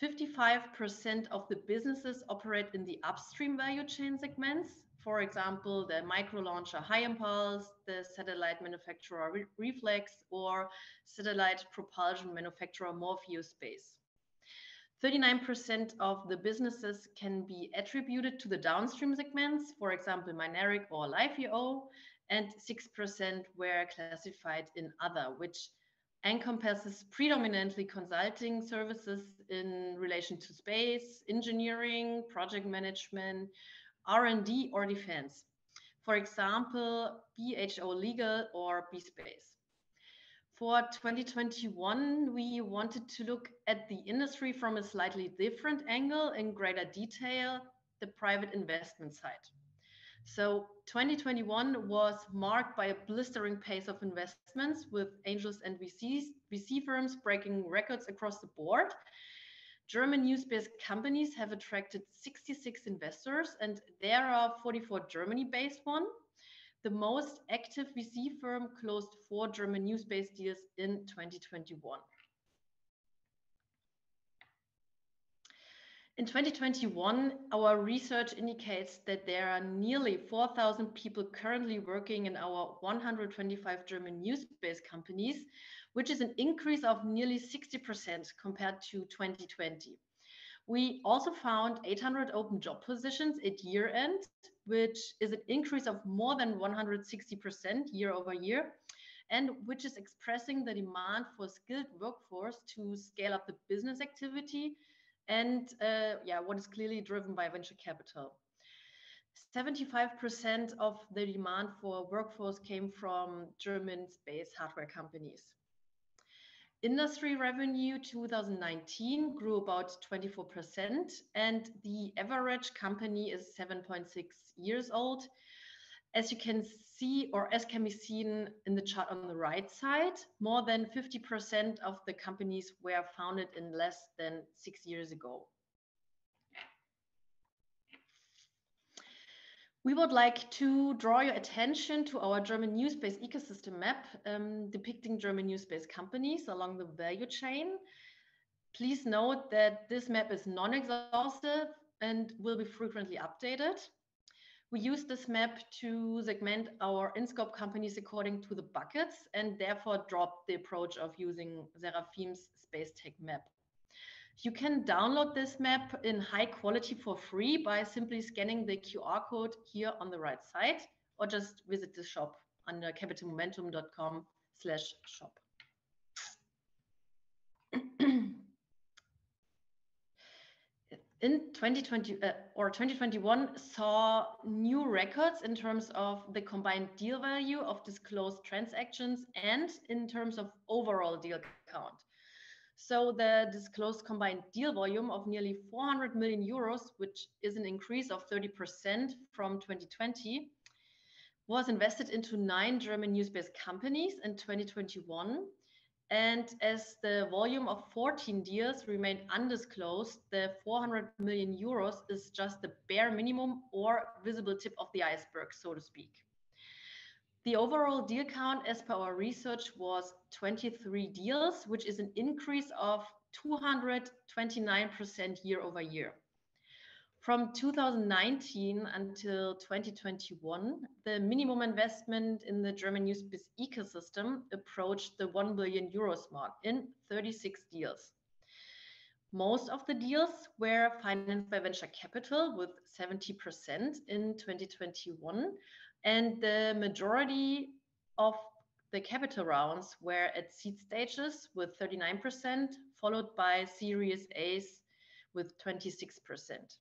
55% of the businesses operate in the upstream value chain segments. For example, the micro launcher High Impulse, the satellite manufacturer Reflex, or satellite propulsion manufacturer Morpheus. 39% of the businesses can be attributed to the downstream segments, for example, Mynaric or LiveEO, and 6% were classified in other, which encompasses predominantly consulting services in relation to space, engineering, project management, R&D or defense. For example, BHO Legal or BSpace. For 2021, we wanted to look at the industry from a slightly different angle in greater detail, the private investment side. So 2021 was marked by a blistering pace of investments, with angels and VC firms breaking records across the board. German NewSpace companies have attracted 66 investors, and there are 44 Germany-based ones. The most active VC firm closed 4 German NewSpace deals in 2021. In 2021, our research indicates that there are nearly 4,000 people currently working in our 125 German NewSpace companies, which is an increase of nearly 60% compared to 2020. We also found 800 open job positions at year end, which is an increase of more than 160% year over year, and which is expressing the demand for skilled workforce to scale up the business activity, and what is clearly driven by venture capital. 75% of the demand for workforce came from German space hardware companies. Industry revenue 2019 grew about 24%, and the average company is 7.6 years old. As you can see, or as can be seen in the chart on the right side, more than 50% of the companies were founded in less than 6 years ago. We would like to draw your attention to our German NewSpace ecosystem map, depicting German NewSpace companies along the value chain. Please note that this map is non-exhaustive and will be frequently updated. We use this map to segment our in-scope companies according to the buckets, and therefore dropped the approach of using Seraphim's space tech map. You can download this map in high quality for free by simply scanning the QR code here on the right side, or just visit the shop under capitalmomentum.com/shop. In 2021 saw new records in terms of the combined deal value of disclosed transactions and in terms of overall deal count. So the disclosed combined deal volume of nearly 400 million euros, which is an increase of 30% from 2020. was invested into 9 German NewSpace companies in 2021. And as the volume of 14 deals remained undisclosed, the 400 million euros is just the bare minimum or visible tip of the iceberg, so to speak. The overall deal count as per our research was 23 deals, which is an increase of 229% year over year. From 2019 until 2021, the minimum investment in the German NewSpace ecosystem approached the 1 billion euros mark in 36 deals. Most of the deals were financed by venture capital with 70% in 2021, and the majority of the capital rounds were at seed stages with 39%, followed by Series A's with 26%.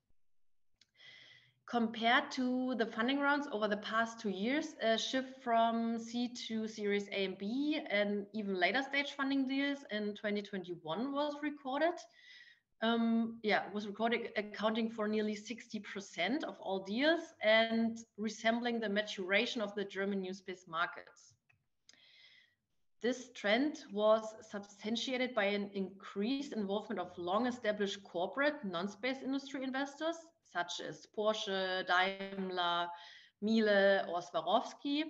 Compared to the funding rounds over the past 2 years, a shift from seed to Series A and B and even later stage funding deals in 2021 was recorded. Accounting for nearly 60% of all deals and resembling the maturation of the German NewSpace markets. This trend was substantiated by an increased involvement of long-established corporate non-space industry investors, such as Porsche, Daimler, Miele, or Swarovski,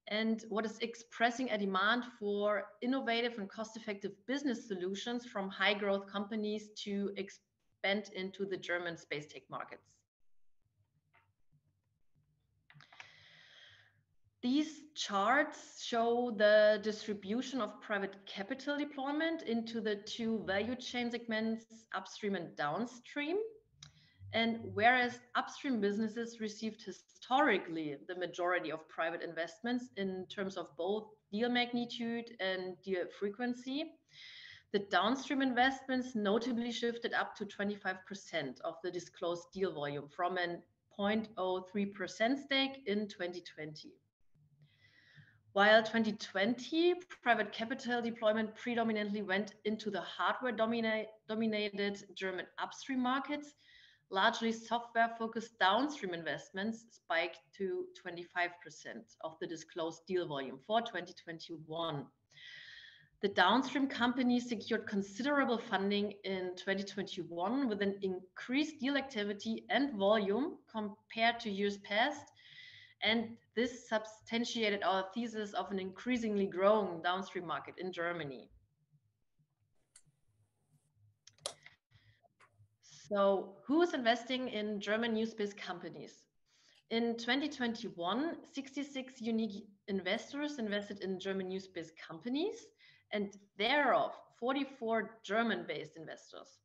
and what is expressing a demand for innovative and cost-effective business solutions from high-growth companies to expand into the German space tech markets. These charts show the distribution of private capital deployment into the 2 value chain segments, upstream and downstream. And whereas upstream businesses received historically the majority of private investments in terms of both deal magnitude and deal frequency, the downstream investments notably shifted up to 25% of the disclosed deal volume from a 0.03% stake in 2020. While 2020, private capital deployment predominantly went into the hardware-dominated German upstream markets, largely software-focused downstream investments spiked to 25% of the disclosed deal volume for 2021. The downstream companies secured considerable funding in 2021 with an increased deal activity and volume compared to years past, and this substantiated our thesis of an increasingly growing downstream market in Germany. So who is investing in German NewSpace companies? In 2021, 66 unique investors invested in German NewSpace companies, and thereof 44 German-based investors.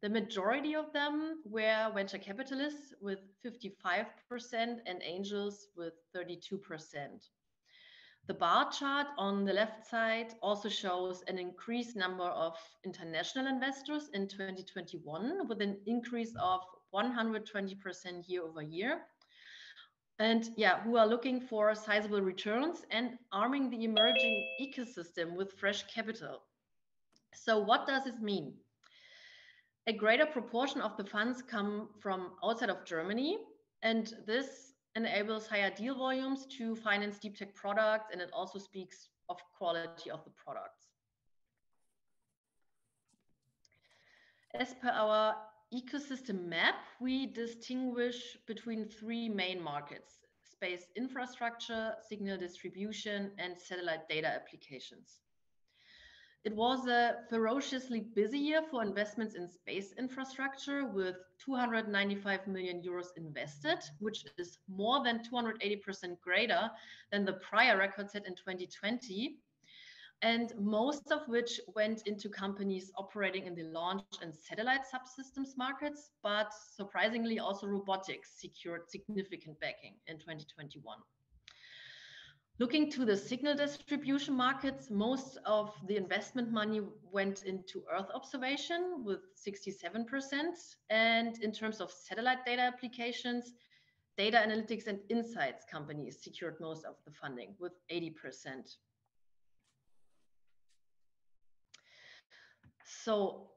The majority of them were venture capitalists with 55% and angels with 32%. The bar chart on the left side also shows an increased number of international investors in 2021 with an increase of 120% year over year. And who are looking for sizable returns and arming the emerging ecosystem with fresh capital. So what does this mean? A greater proportion of the funds come from outside of Germany, and this enables higher deal volumes to finance deep tech products, and it also speaks of quality of the products. As per our ecosystem map, we distinguish between 3 main markets: space infrastructure, signal distribution, and satellite data applications. It was a ferociously busy year for investments in space infrastructure with 295 million euros invested, which is more than 280% greater than the prior record set in 2020, and most of which went into companies operating in the launch and satellite subsystems markets, but surprisingly also robotics secured significant backing in 2021. Looking to the signal distribution markets, most of the investment money went into Earth observation with 67%. And in terms of satellite data applications, data analytics and insights companies secured most of the funding with 80%. So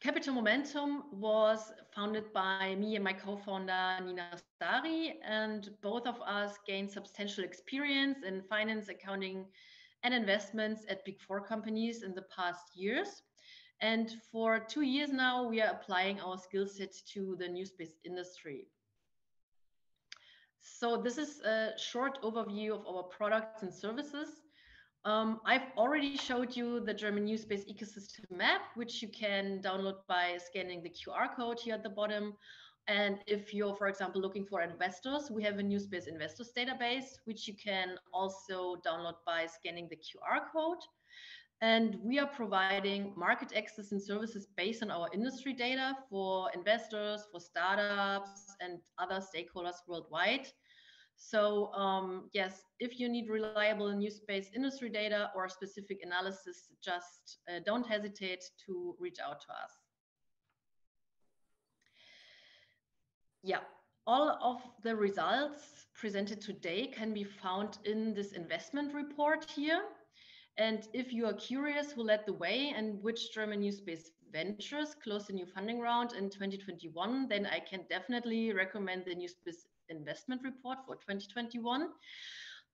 Capital Momentum was founded by me and my co-founder Nienass, and both of us gained substantial experience in finance, accounting, and investments at Big Four companies in the past years. And for 2 years now, we are applying our skill set to the NewSpace industry. So this is a short overview of our products and services. I've already showed you the German NewSpace ecosystem map, which you can download by scanning the QR code here at the bottom. And if you're, for example, looking for investors, we have a NewSpace investors database, which you can also download by scanning the QR code. And we are providing market access and services based on our industry data for investors, for startups, and other stakeholders worldwide. So yes, if you need reliable NewSpace industry data or specific analysis, just don't hesitate to reach out to us. Yeah, all of the results presented today can be found in this investment report here. And if you are curious who led the way and which German NewSpace ventures closed a new funding round in 2021, then I can definitely recommend the NewSpace investment report for 2021.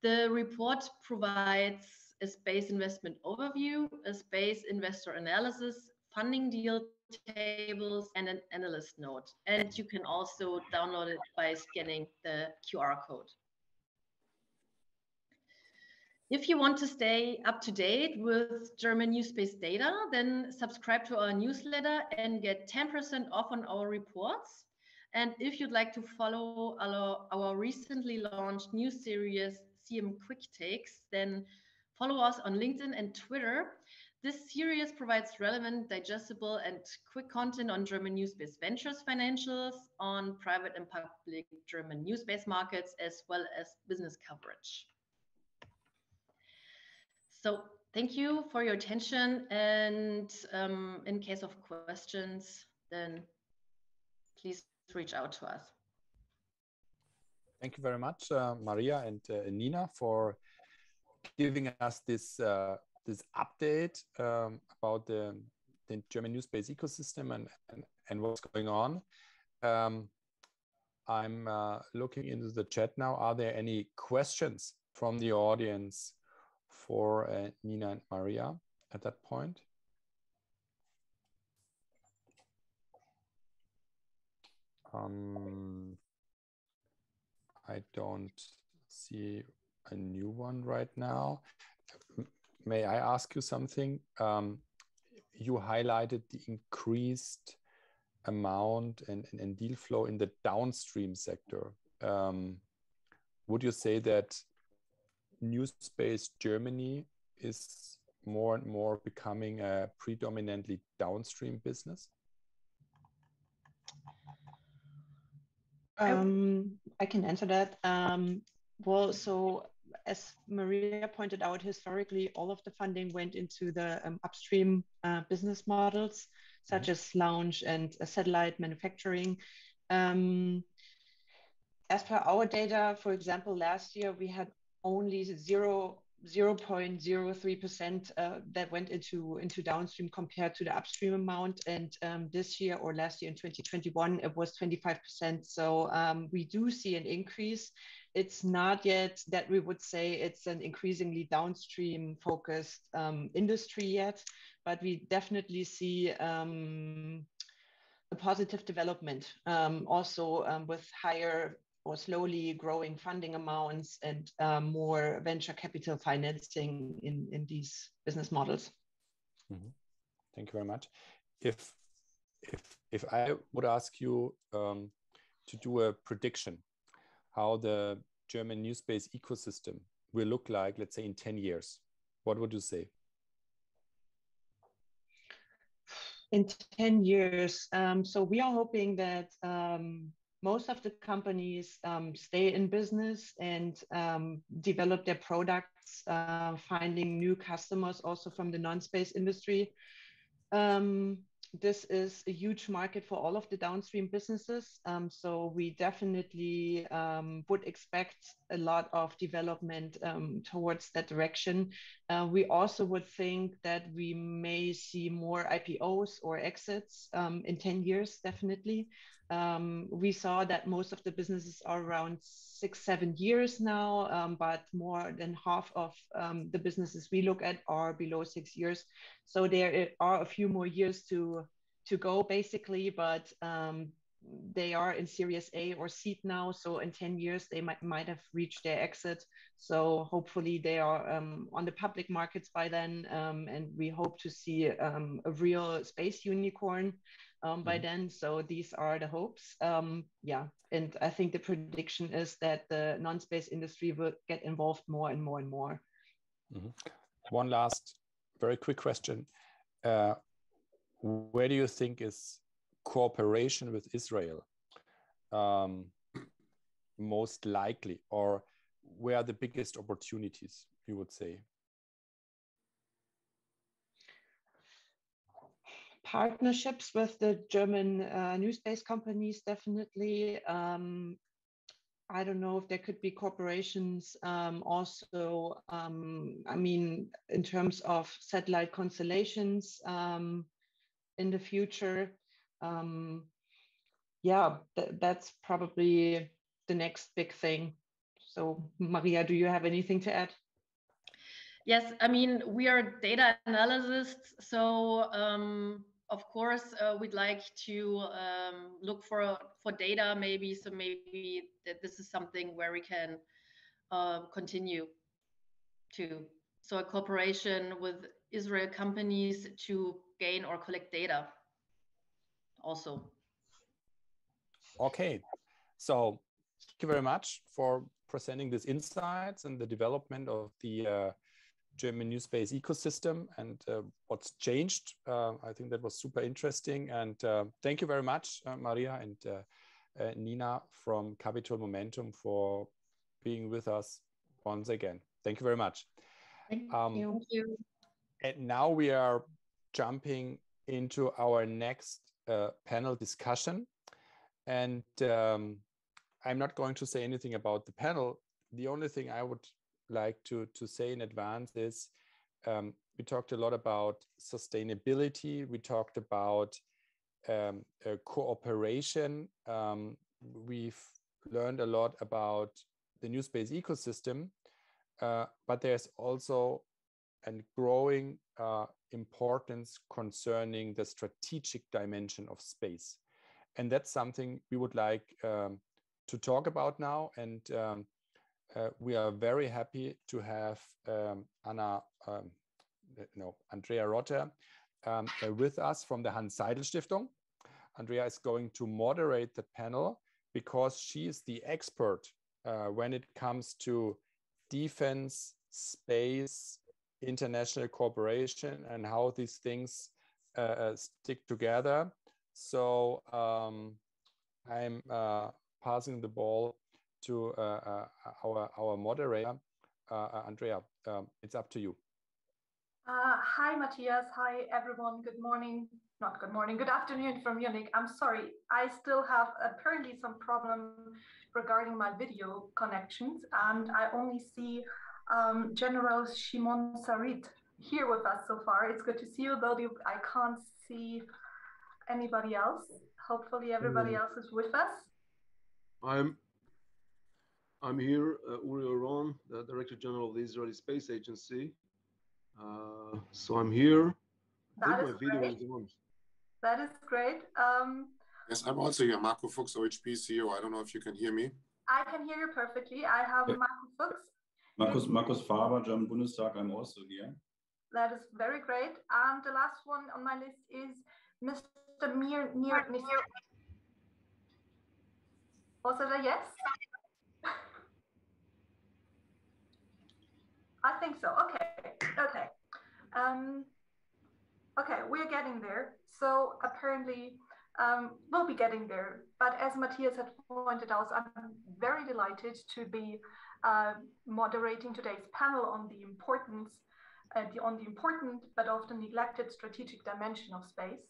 The report provides a space investment overview, a space investor analysis, funding deal tables, and an analyst note. And you can also download it by scanning the QR code. If you want to stay up to date with German NewSpace data, then subscribe to our newsletter and get 10% off on our reports. And if you'd like to follow our recently launched new series, CM Quick Takes, then follow us on LinkedIn and Twitter. This series provides relevant, digestible, and quick content on German NewSpace ventures financials, on private and public German NewSpace markets, as well as business coverage. So thank you for your attention, and in case of questions, then please reach out to us. Thank you very much, Maria and Nina, for giving us this this update about the German NewSpace ecosystem and what's going on. I'm looking into the chat now. Are there any questions from the audience for Nina and Maria at that point? I don't see a new one right now. May I ask you something? You highlighted the increased amount and deal flow in the downstream sector. Would you say that NewSpace Germany is more and more becoming a predominantly downstream business? I can answer that. Well, so as Maria pointed out, historically, all of the funding went into the upstream business models, such as launch and satellite manufacturing. As per our data, for example, last year we had only 0.03% that went into downstream compared to the upstream amount. And this year or last year in 2021, it was 25%. So we do see an increase. It's not yet that we would say it's an increasingly downstream focused industry yet, but we definitely see a positive development also with higher or slowly growing funding amounts and more venture capital financing in these business models. Mm-hmm. Thank you very much. If I would ask you to do a prediction how the German NewSpace ecosystem will look like, let's say in 10 years, what would you say? In 10 years, so we are hoping that most of the companies stay in business and develop their products, finding new customers also from the non-space industry. this is a huge market for all of the downstream businesses. So we definitely would expect a lot of development towards that direction. We also would think that we may see more IPOs or exits in 10 years, definitely. We saw that most of the businesses are around 6-7 years now, but more than half of the businesses we look at are below 6 years. So there are a few more years to go, basically, but they are in Series A or seed now. So in 10 years, they might have reached their exit. So hopefully they are on the public markets by then, and we hope to see a real space unicorn by then. So these are the hopes. Yeah, and I think the prediction is that the non-space industry will get involved more and more and more. One last very quick question. Where do you think is cooperation with Israel most likely, or where are the biggest opportunities, you would say? Partnerships with the German NewSpace companies, definitely. I don't know if there could be corporations also, I mean, in terms of satellite constellations in the future. Yeah, that's probably the next big thing. So Maria, do you have anything to add? Yes, I mean, we are data analysts, so of course we'd like to look for data, maybe. So maybe that this is something where we can continue to. So a cooperation with Israel companies to gain or collect data also. Okay, so thank you very much for presenting these insights and the development of the German NewSpace ecosystem and what's changed. I think that was super interesting. And thank you very much, Maria and Nina from Capital Momentum, for being with us once again. Thank you very much. Thank you. And now we are jumping into our next panel discussion. And I'm not going to say anything about the panel. The only thing I would like to say in advance is we talked a lot about sustainability. We talked about cooperation. We've learned a lot about the NewSpace ecosystem, but there's also a growing importance concerning the strategic dimension of space. And that's something we would like to talk about now. And we are very happy to have Andrea Rotter with us from the Hans Seidel Stiftung. Andrea is going to moderate the panel because she is the expert when it comes to defense, space, international cooperation, and how these things stick together. So I'm passing the ball to our moderator, Andrea. It's up to you. Hi, Matthias. Hi, everyone. Good morning. Not good morning. Good afternoon from Munich. I'm sorry. I still have apparently some problem regarding my video connections, and I only see General Shimon Sarit here with us so far. It's good to see you, though I can't see anybody else. Hopefully everybody else is with us. I'm here, Uri Oron, the Director General of the Israeli Space Agency. So I'm here. That is great. That is great. Yes, I'm also here, Marco Fuchs, OHP CEO. I don't know if you can hear me. I can hear you perfectly. I have Marco Fuchs. Markus Faber, German Bundestag. I'm also here. That is very great. And the last one on my list is Mr. Mir. Was it a yes? I think so. Okay. Okay, we're getting there. So apparently we'll be getting there. But as Matthias had pointed out, I'm very delighted to be moderating today's panel on the important but often neglected strategic dimension of space.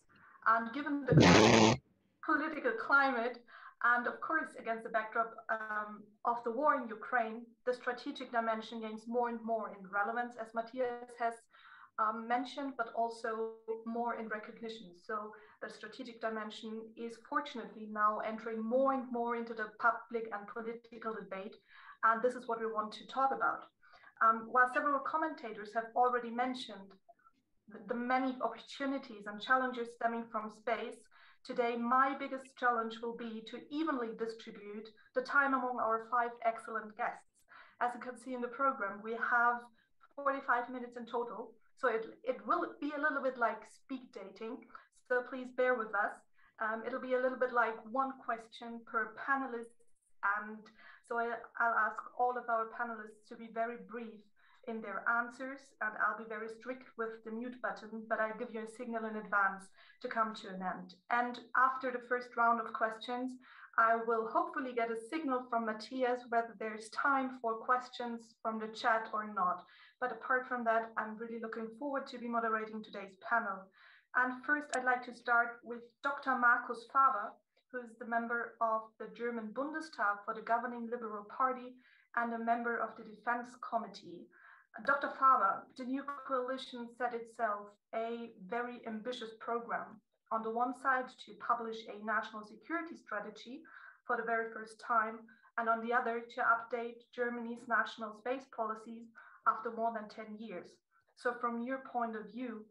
And given the political climate, and of course, against the backdrop of the war in Ukraine, the strategic dimension gains more and more in relevance, as Matthias has mentioned, but also more in recognition. So the strategic dimension is fortunately now entering more and more into the public and political debate. And this is what we want to talk about. While several commentators have already mentioned the many opportunities and challenges stemming from space, today my biggest challenge will be to evenly distribute the time among our 5 excellent guests. As you can see in the program, we have 45 minutes in total. So it will be a little bit like speed dating. So please bear with us. It'll be a little bit like one question per panelist. And so I'll ask all of our panelists to be very brief in their answers. And I'll be very strict with the mute button, but I'll give you a signal in advance to come to an end. And after the first round of questions, I will hopefully get a signal from Matthias whether there's time for questions from the chat or not. But apart from that, I'm really looking forward to be moderating today's panel. And first, I'd like to start with Dr. Markus Faber, who is the member of the German Bundestag for the governing Liberal Party and a member of the Defense Committee. Dr. Faber, the new coalition set itself a very ambitious program. On the one side, to publish a national security strategy for the very first time, and on the other, to update Germany's national space policies after more than 10 years. So from your point of view,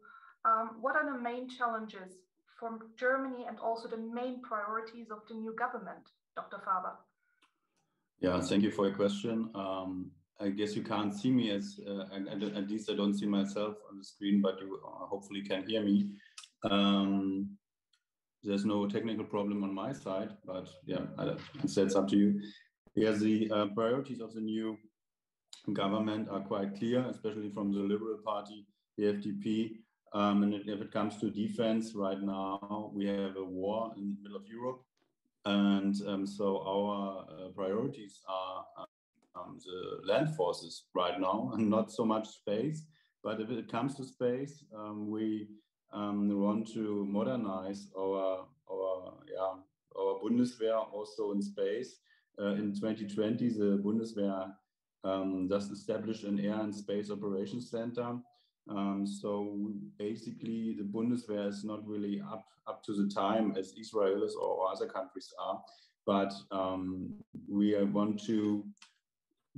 what are the main challenges from Germany and also the main priorities of the new government, Dr. Faber? Yeah, thank you for your question. I guess you can't see me as, at least I don't see myself on the screen, but you hopefully can hear me. There's no technical problem on my side, but yeah, I say it's up to you. Yeah, the priorities of the new government are quite clear, especially from the Liberal Party, the FDP. And if it comes to defense, right now we have a war in the middle of Europe. And so our priorities are the land forces right now, and not so much space. But if it comes to space, we want to modernize our Bundeswehr also in space. In 2020, the Bundeswehr just established an Air and Space Operations Center. So basically, the Bundeswehr is not really up to the time as Israel is or other countries are. But we want to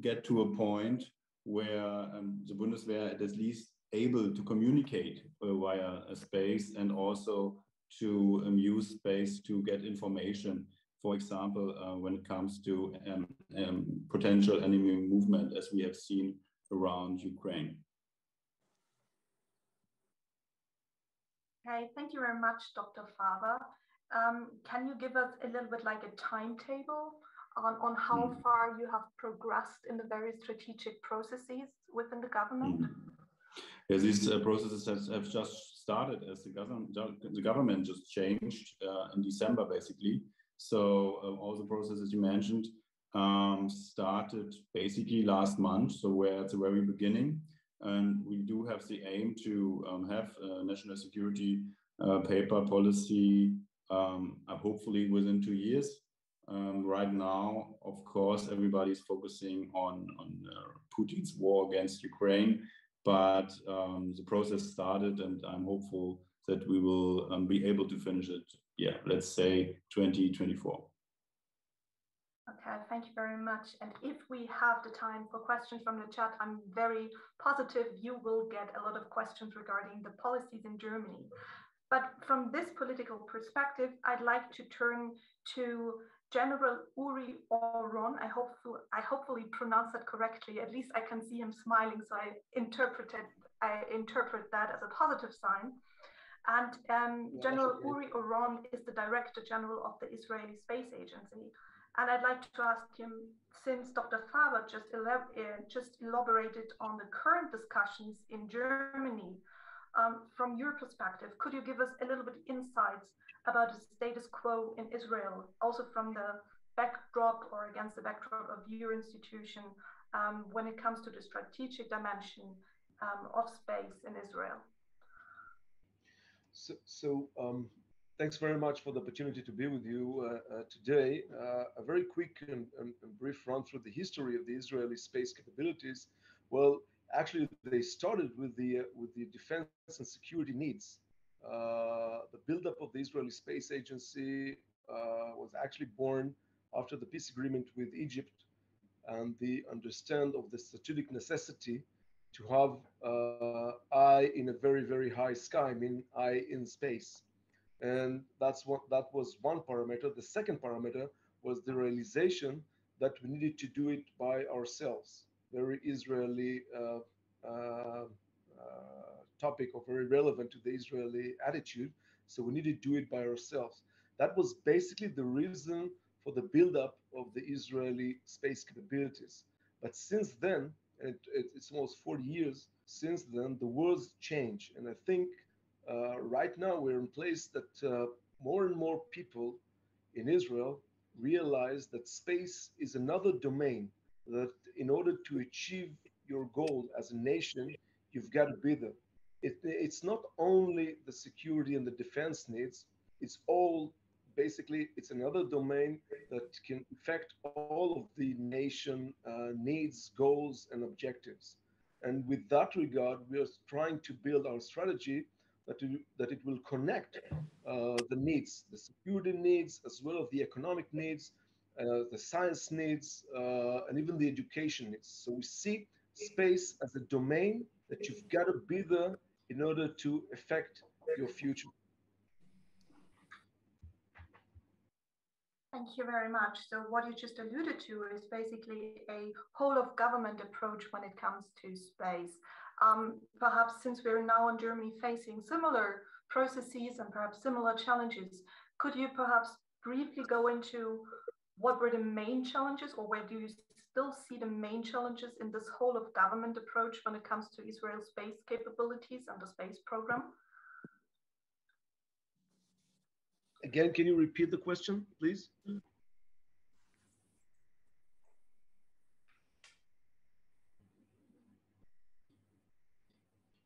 get to a point where the Bundeswehr is at least able to communicate via space and also to use space to get information. For example, when it comes to potential enemy movement, as we have seen around Ukraine. Okay, thank you very much, Dr. Faber. Can you give us a little bit like a timetable on how far you have progressed in the various strategic processes within the government? Yeah, these processes have just started as the government just changed in December, basically. So all the processes you mentioned started basically last month, so we're at the very beginning. And we do have the aim to have a national security paper policy, hopefully within 2 years. Right now, of course, everybody's focusing on Putin's war against Ukraine, but the process started, and I'm hopeful that we will be able to finish it, yeah, let's say 2024. Okay, thank you very much. And if we have the time for questions from the chat, I'm very positive you will get a lot of questions regarding the policies in Germany. But from this political perspective, I'd like to turn to General Uri Oron. I hopefully pronounced that correctly. At least I can see him smiling, so I interpret that as a positive sign. And General Uri Oron is the Director General of the Israeli Space Agency. And I'd like to ask him, since Dr. Faber just elaborated on the current discussions in Germany, from your perspective, could you give us a little bit insights about the status quo in Israel, also from the backdrop or against the backdrop of your institution, when it comes to the strategic dimension of space in Israel? Thanks very much for the opportunity to be with you today. A very quick and brief run through the history of the Israeli space capabilities. Well, actually, they started with the defense and security needs. The buildup of the Israeli Space Agency was actually born after the peace agreement with Egypt and the understand of the strategic necessity to have eye in a very, very high sky, I mean eye in space. And that was one parameter. The second parameter was the realization that we needed to do it by ourselves. Very Israeli topic, or very relevant to the Israeli attitude. So we needed to do it by ourselves. That was basically the reason for the buildup of the Israeli space capabilities. But since then, and it's almost 40 years since then, the world's changed. And I think right now we're in a place that more and more people in Israel realize that space is another domain, that in order to achieve your goal as a nation, you've got to be there. It's not only the security and the defense needs, it's all basically, it's another domain that can affect all of the nation needs, goals, and objectives. And with that regard, we are trying to build our strategy that it will connect the needs, the security needs, as well as the economic needs, the science needs, and even the education needs. So we see space as a domain that you've got to be there in order to affect your future. Thank you very much. So what you just alluded to is basically a whole of government approach when it comes to space. Perhaps since we're now in Germany facing similar processes and perhaps similar challenges, could you perhaps briefly go into what were the main challenges, or where do you still see the main challenges in this whole of government approach when it comes to Israel's space capabilities and the space program? Again, can you repeat the question, please?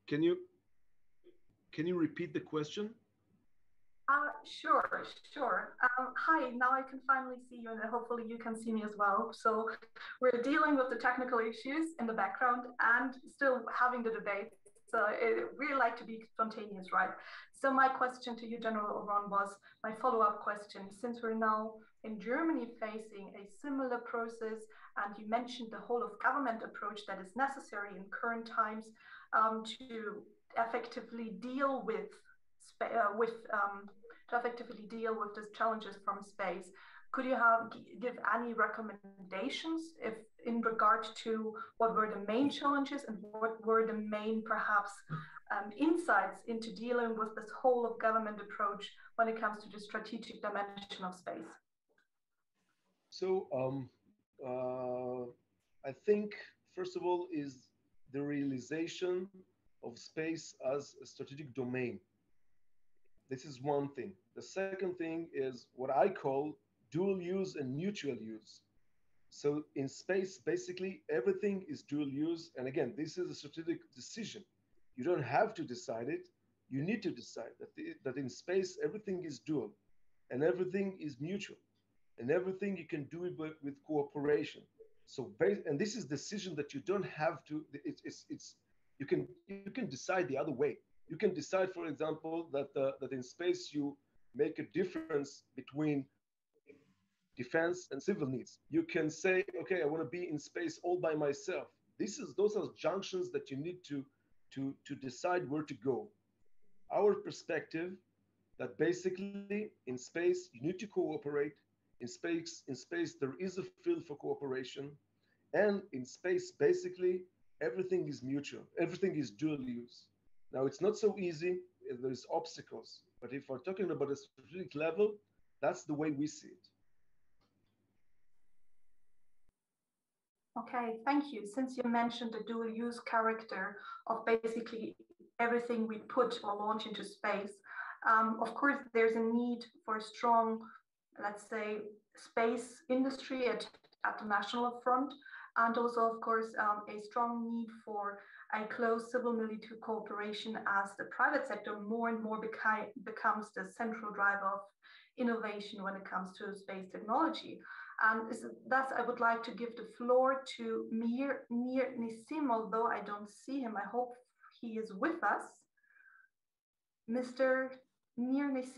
Can you repeat the question? Sure. Hi, now I can finally see you, and hopefully you can see me as well. So we're dealing with the technical issues in the background and still having the debate. So we like to be spontaneous, right? So my question to you, General Ron, was my follow-up question. Since we're now in Germany facing a similar process, and you mentioned the whole of government approach that is necessary in current times to effectively deal with these challenges from space, could you give any recommendations if in regard to what were the main challenges and what were the main perhaps insights into dealing with this whole of government approach when it comes to the strategic dimension of space? So I think first of all is the realization of space as a strategic domain. This is one thing. The second thing is what I call dual use and mutual use. So in space, basically everything is dual use. And again, this is a strategic decision. You don't have to decide it. You need to decide that in space, everything is dual and everything is mutual and everything you can do it with cooperation. So and this is decision that you don't have to, you can decide the other way. You can decide, for example, that in space you make a difference between defense and civil needs. You can say, okay, I want to be in space all by myself. Those are junctions that you need to decide where to go. Our perspective that basically in space you need to cooperate. In space there is a field for cooperation, and in space basically everything is mutual. Everything is dual use. Now, it's not so easy. There's obstacles. But if we're talking about a strategic level, that's the way we see it. Okay, thank you. Since you mentioned the dual use character of basically everything we put or launch into space, of course, there's a need for a strong, let's say, space industry at the national front. and also, of course, a strong need for a close civil-military cooperation as the private sector more and more becomes the central driver of innovation when it comes to space technology. And thus, I would like to give the floor to Nienass, although I don't see him. I hope he is with us. Mr. Nienass?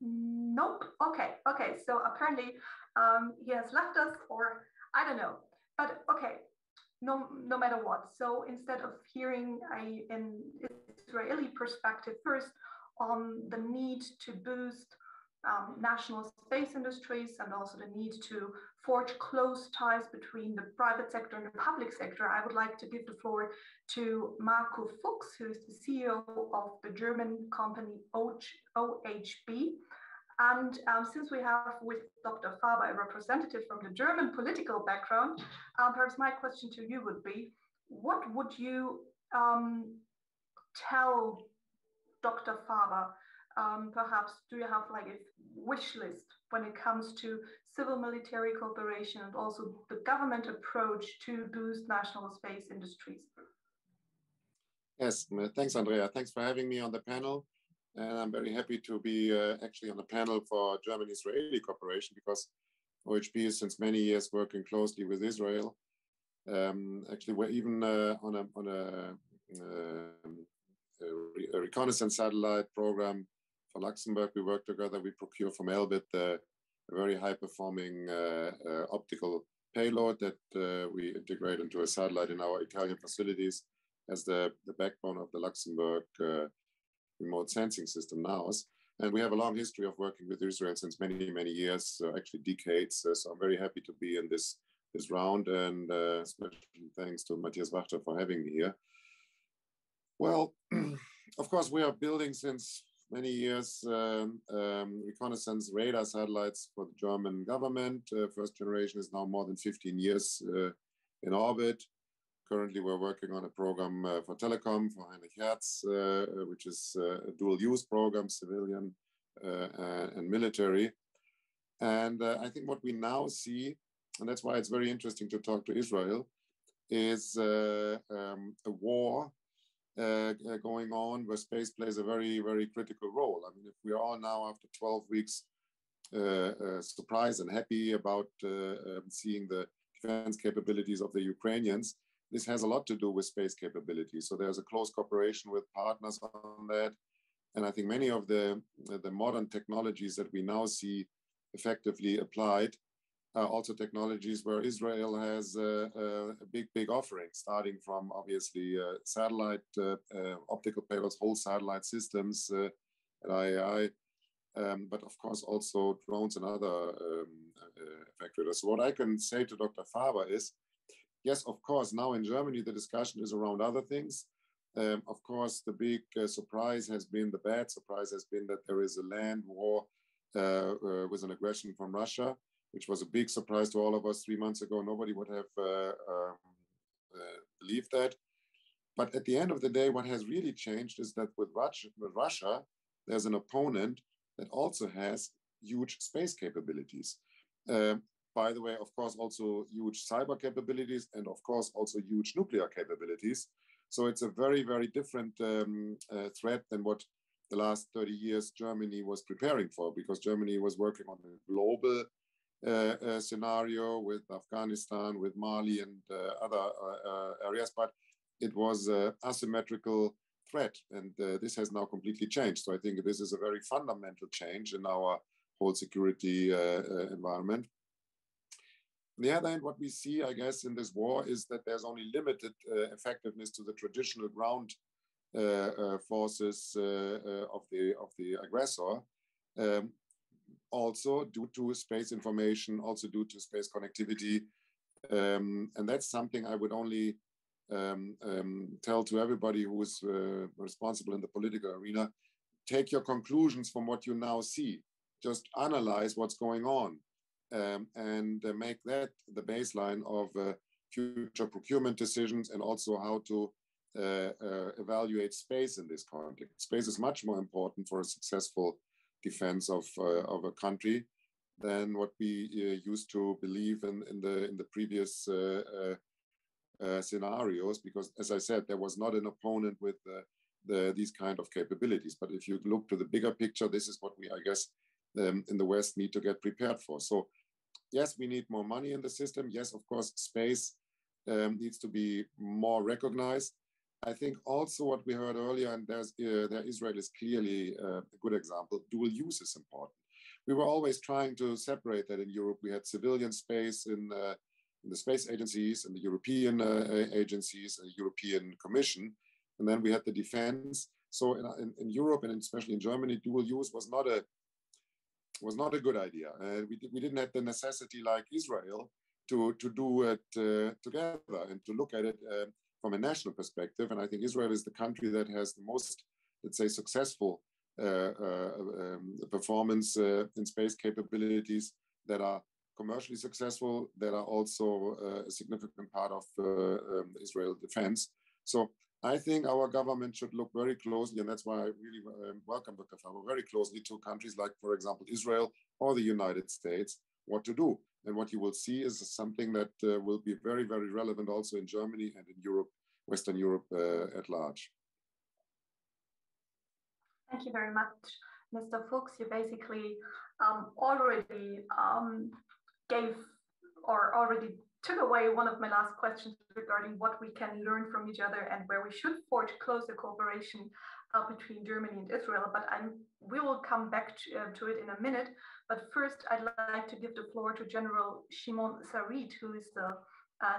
Nope. Okay. So apparently he has left us, or I don't know. But okay, no matter what. So instead of hearing an Israeli perspective first on the need to boost national space industries and also the need to forge close ties between the private sector and the public sector, I would like to give the floor to Marco Fuchs, who is the CEO of the German company OHB. And since we have with Dr. Faber a representative from the German political background, perhaps my question to you would be, what would you tell Dr. Faber? Perhaps do you have like a wish list when it comes to civil-military cooperation and also the government approach to boost national space industries? Yes, thanks, Andrea. Thanks for having me on the panel. And I'm very happy to be actually on the panel for German-Israeli cooperation, because OHB is since many years working closely with Israel. Actually, we're even on a reconnaissance satellite program for Luxembourg. We work together. We procure from Elbit a very high-performing optical payload that we integrate into a satellite in our Italian facilities as the backbone of the Luxembourg remote sensing system NAOS. And we have a long history of working with Israel since many, many years, actually decades. So I'm very happy to be in this round, and especially thanks to Matthias Wachter for having me here. Well, of course, we are building since many years reconnaissance radar satellites for the German government. First generation is now more than 15 years in orbit. Currently, we're working on a program for telecom for Heinrich Hertz, which is a dual-use program, civilian and military. And I think what we now see, and that's why it's very interesting to talk to Israel, is a war going on where space plays a very, very critical role. I mean, if we are all now after 12 weeks surprised and happy about seeing the defense capabilities of the Ukrainians, this has a lot to do with space capabilities. So there's a close cooperation with partners on that. And I think many of the modern technologies that we now see effectively applied are also technologies where Israel has a big offering, starting from obviously satellite, optical payloads, whole satellite systems at IAI, but of course also drones and other effectors. So what I can say to Dr. Faber is, yes, of course, now in Germany, the discussion is around other things. Of course, the big surprise has been, the bad surprise has been that there is a land war with an aggression from Russia, which was a big surprise to all of us 3 months ago. Nobody would have believed that. But at the end of the day, what has really changed is that with Russia, there's an opponent that also has huge space capabilities. By the way, of course, also huge cyber capabilities and of course also huge nuclear capabilities. So it's a very, very different threat than what the last 30 years Germany was preparing for, because Germany was working on a global scenario with Afghanistan, with Mali and other areas, but it was an asymmetrical threat. And this has now completely changed. So I think this is a very fundamental change in our whole security environment. On the other hand, what we see, I guess, in this war is that there's only limited effectiveness to the traditional ground forces of the aggressor, also due to space information, also due to space connectivity. And that's something I would only tell to everybody who is responsible in the political arena. Take your conclusions from what you now see. Just analyze what's going on. And make that the baseline of future procurement decisions, and also how to evaluate space in this context. Space is much more important for a successful defense of a country than what we used to believe in the previous scenarios, because as I said, there was not an opponent with these kind of capabilities. But if you look to the bigger picture, this is what we, I guess, in the West need to get prepared for. So yes, we need more money in the system. Yes, of course, space needs to be more recognized. I think also what we heard earlier, and there Israel is clearly a good example, dual use is important. We were always trying to separate that in Europe. We had civilian space in the space agencies and the European agencies and the European Commission. And then we had the defense. So in Europe, and especially in Germany, dual use was not a good idea. We didn't have the necessity like Israel to do it together and to look at it from a national perspective. And I think Israel is the country that has the most, let's say, successful performance in space capabilities that are commercially successful, that are also a significant part of Israel defense. So I think our government should look very closely, and that's why I really welcome Dr. Faber, very closely to countries like, for example, Israel or the United States, what to do. And what you will see is something that will be very, very relevant also in Germany and in Europe, Western Europe at large. Thank you very much, Mr. Fuchs. You basically already gave or already took away one of my last questions regarding what we can learn from each other and where we should forge closer cooperation between Germany and Israel. But we will come back to it in a minute. But first, I'd like to give the floor to General Shimon Sarit, who is the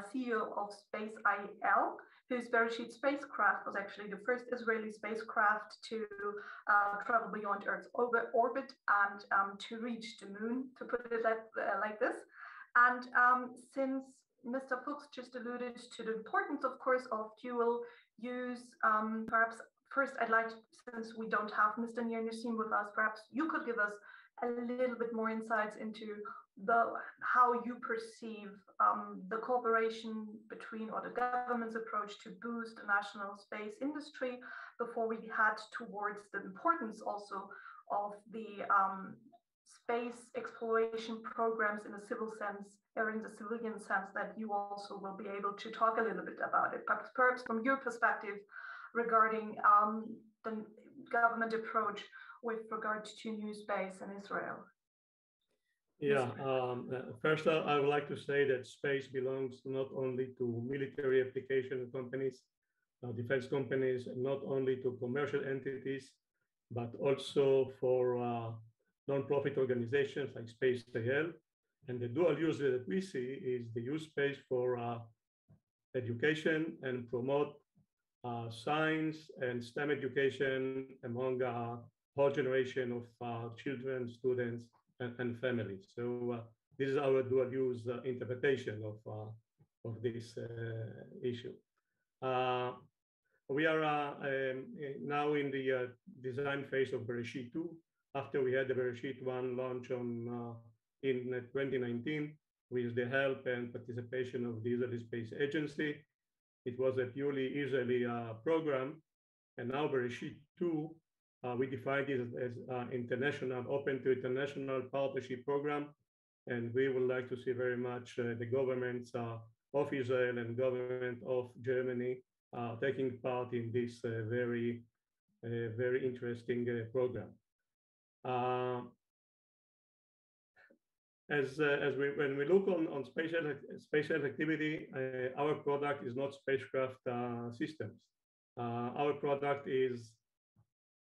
CEO of Space IL, whose Bereshit spacecraft was actually the first Israeli spacecraft to travel beyond Earth's orbit and to reach the moon, to put it like this. And since Mr. Fuchs just alluded to the importance, of course, of dual use, perhaps first I'd like, since we don't have Mr. Nienass with us, perhaps you could give us a little bit more insights into how you perceive the cooperation between, or the government's approach to boost the national space industry before we head towards the importance also of the space exploration programs in the civil sense, or in the civilian sense, that you also will be able to talk a little bit about it. Perhaps from your perspective regarding the government approach with regard to NewSpace and Israel. Yeah, first I would like to say that space belongs not only to military application companies, defense companies, and not only to commercial entities, but also for non-profit organizations like Space IL. And the dual use that we see is the use space for education and promote science and STEM education among a whole generation of children, students, and families. So this is our dual use interpretation of this issue. We are now in the design phase of Bereshit 2. After we had the Bereshit 1 launch in 2019, with the help and participation of the Israeli Space Agency. It was a purely Israeli program. And now Bereshit 2, we defined it as international, open to international partnership program. And we would like to see very much the governments of Israel and government of Germany taking part in this very interesting program. When we look on spatial activity, our product is not spacecraft systems. Our product is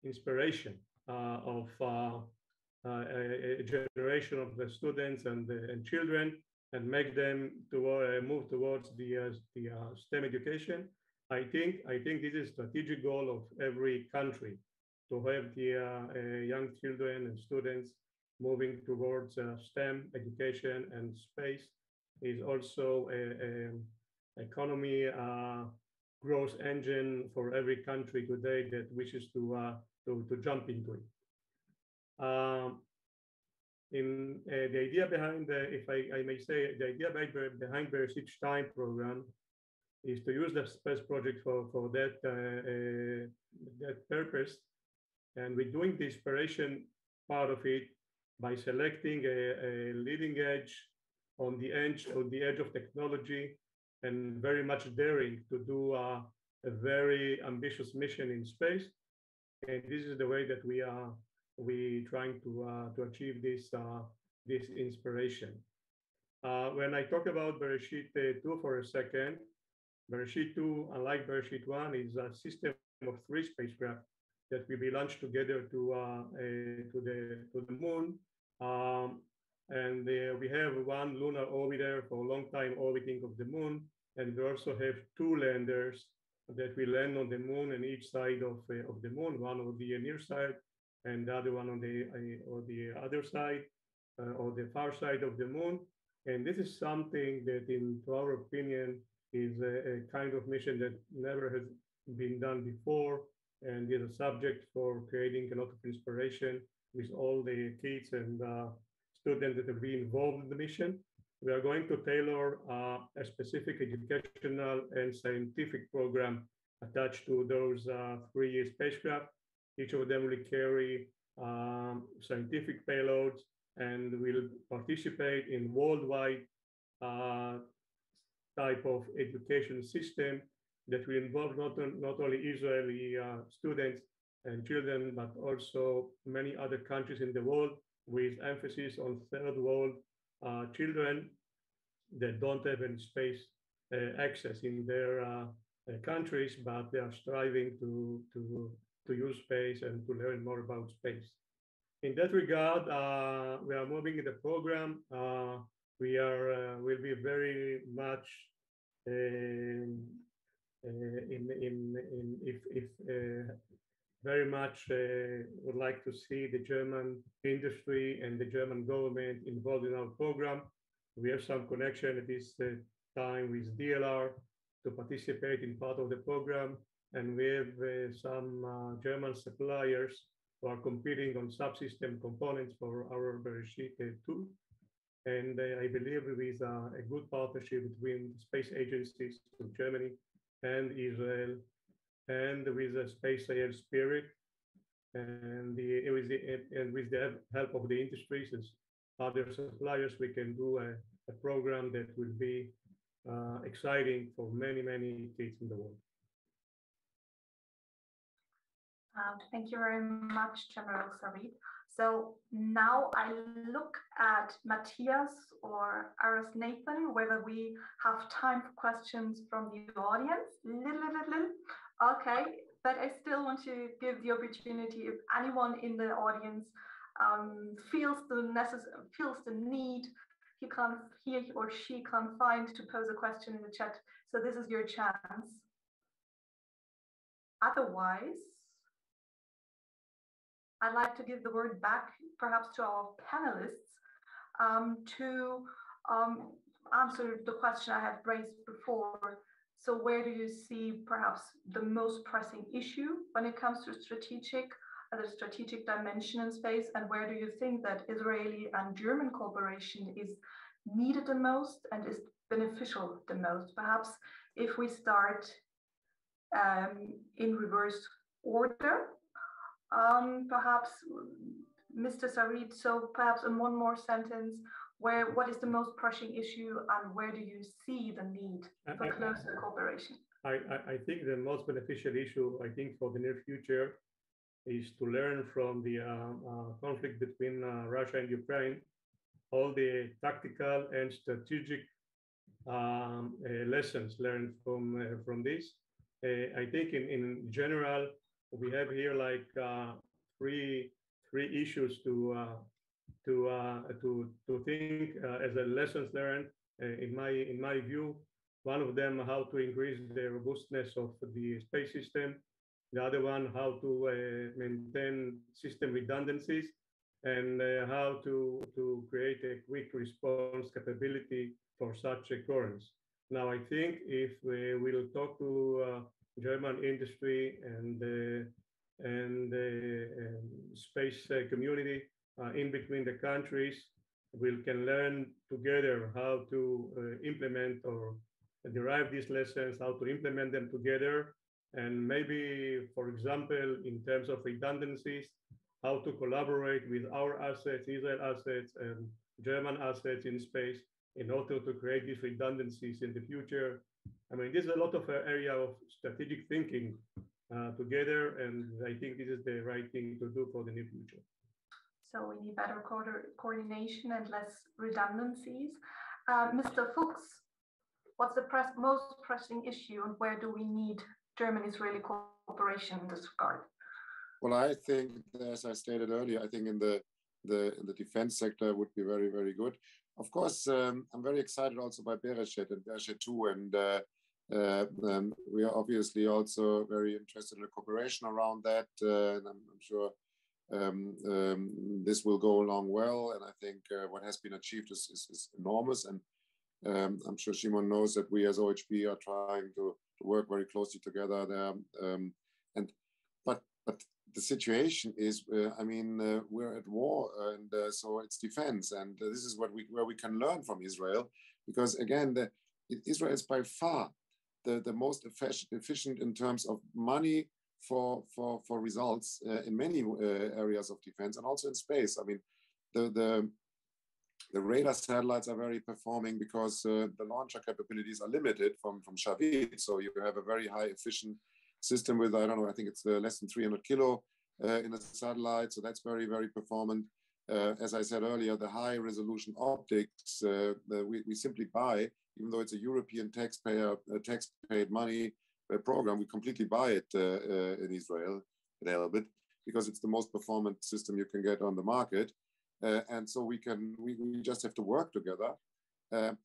inspiration of a generation of the students and children, and make them to move towards the STEM education. I think this is a strategic goal of every country, to have the young children and students moving towards STEM education, and space is also an economy growth engine for every country today that wishes to jump into it. The idea behind, if I may say, the idea behind the Bereshit 2 program is to use the space project for that purpose. And we're doing the inspiration part of it by selecting a leading edge on the edge of technology and very much daring to do a very ambitious mission in space. And this is the way that we trying to achieve this inspiration. When I talk about Bereshit 2 for a second, Bereshit 2, unlike Bereshit 1, is a system of 3 spacecraft that will be launched together to the moon. And we have 1 lunar orbiter for a long time orbiting of the moon, and we also have 2 landers that will land on the moon on each side of the moon, one on the near side and the other one on the other side or the far side of the moon. And this is something that, in our opinion, is a kind of mission that never has been done before, and is a subject for creating a lot of inspiration with all the kids and students that will be involved in the mission. We are going to tailor a specific educational and scientific program attached to those 3 spacecraft. Each of them will carry scientific payloads and will participate in worldwide type of education system that will involve not only Israeli students and children, but also many other countries in the world, with emphasis on third world children that don't have any space access in their countries, but they are striving to use space and to learn more about space. In that regard, we are moving in the program. We will be very much very much would like to see the German industry and the German government involved in our program. We have some connection at this time with DLR to participate in part of the program, and we have some German suppliers who are competing on subsystem components for our Bereshit 2. And I believe with a good partnership between space agencies of Germany and Israel, and with the Space AL Spirit, and with the help of the industries and other suppliers, we can do a program that will be exciting for many, many kids in the world. Thank you very much, General Sarit. So now I look at Matthias or Aras Nathan, whether we have time for questions from the audience. Okay, but I still want to give the opportunity, if anyone in the audience feels the need, he or she can't find to pose a question in the chat. So this is your chance. Otherwise, I'd like to give the word back perhaps to our panelists to answer the question I had raised before. So where do you see perhaps the most pressing issue when it comes to the strategic dimension in space, and where do you think that Israeli and German cooperation is needed the most and is beneficial the most? Perhaps if we start in reverse order, perhaps Mr. Sarit, so perhaps in one more sentence, what is the most pressing issue and where do you see the need for closer cooperation? I think the most beneficial issue, I think, for the near future is to learn from the conflict between Russia and Ukraine, all the tactical and strategic lessons learned from this. I think in general, we have here like three issues to think as a lessons learned. In my view, one of them, how to increase the robustness of the space system. The other one, how to maintain system redundancies, and how to create a quick response capability for such occurrence. Now, I think if we will talk to German industry and space community in between the countries, we can learn together how to implement or derive these lessons, how to implement them together. And maybe, for example, in terms of redundancies, how to collaborate with our assets, Israel assets, and German assets in space in order to create these redundancies in the future. I mean, there's a lot of area of strategic thinking together, and I think this is the right thing to do for the near future. So we need better coordination and less redundancies. Mr. Fuchs, what's the most pressing issue, and where do we need German-Israeli cooperation in this regard? Well, I think, as I stated earlier, I think in the defense sector would be very, very good. Of course, I'm very excited also by Bereshet and Bereshet 2, and we are obviously also very interested in the cooperation around that, and I'm sure this will go along well. And I think what has been achieved is enormous, and I'm sure Shimon knows that we as OHB are trying to work very closely together there. But the situation is, I mean, we're at war, and so it's defense, and this is where we can learn from Israel, because again, Israel is by far the most efficient in terms of money for results in many areas of defense and also in space. I mean, the radar satellites are very performing because the launcher capabilities are limited from Shavit, so you have a very high efficient system with, I don't know, I think it's less than 300 kilo in a satellite, so that's very, very performant. As I said earlier, the high resolution optics we simply buy, even though it's a European tax-paid money program, we completely buy it in Israel a little bit because it's the most performant system you can get on the market, and so we just have to work together.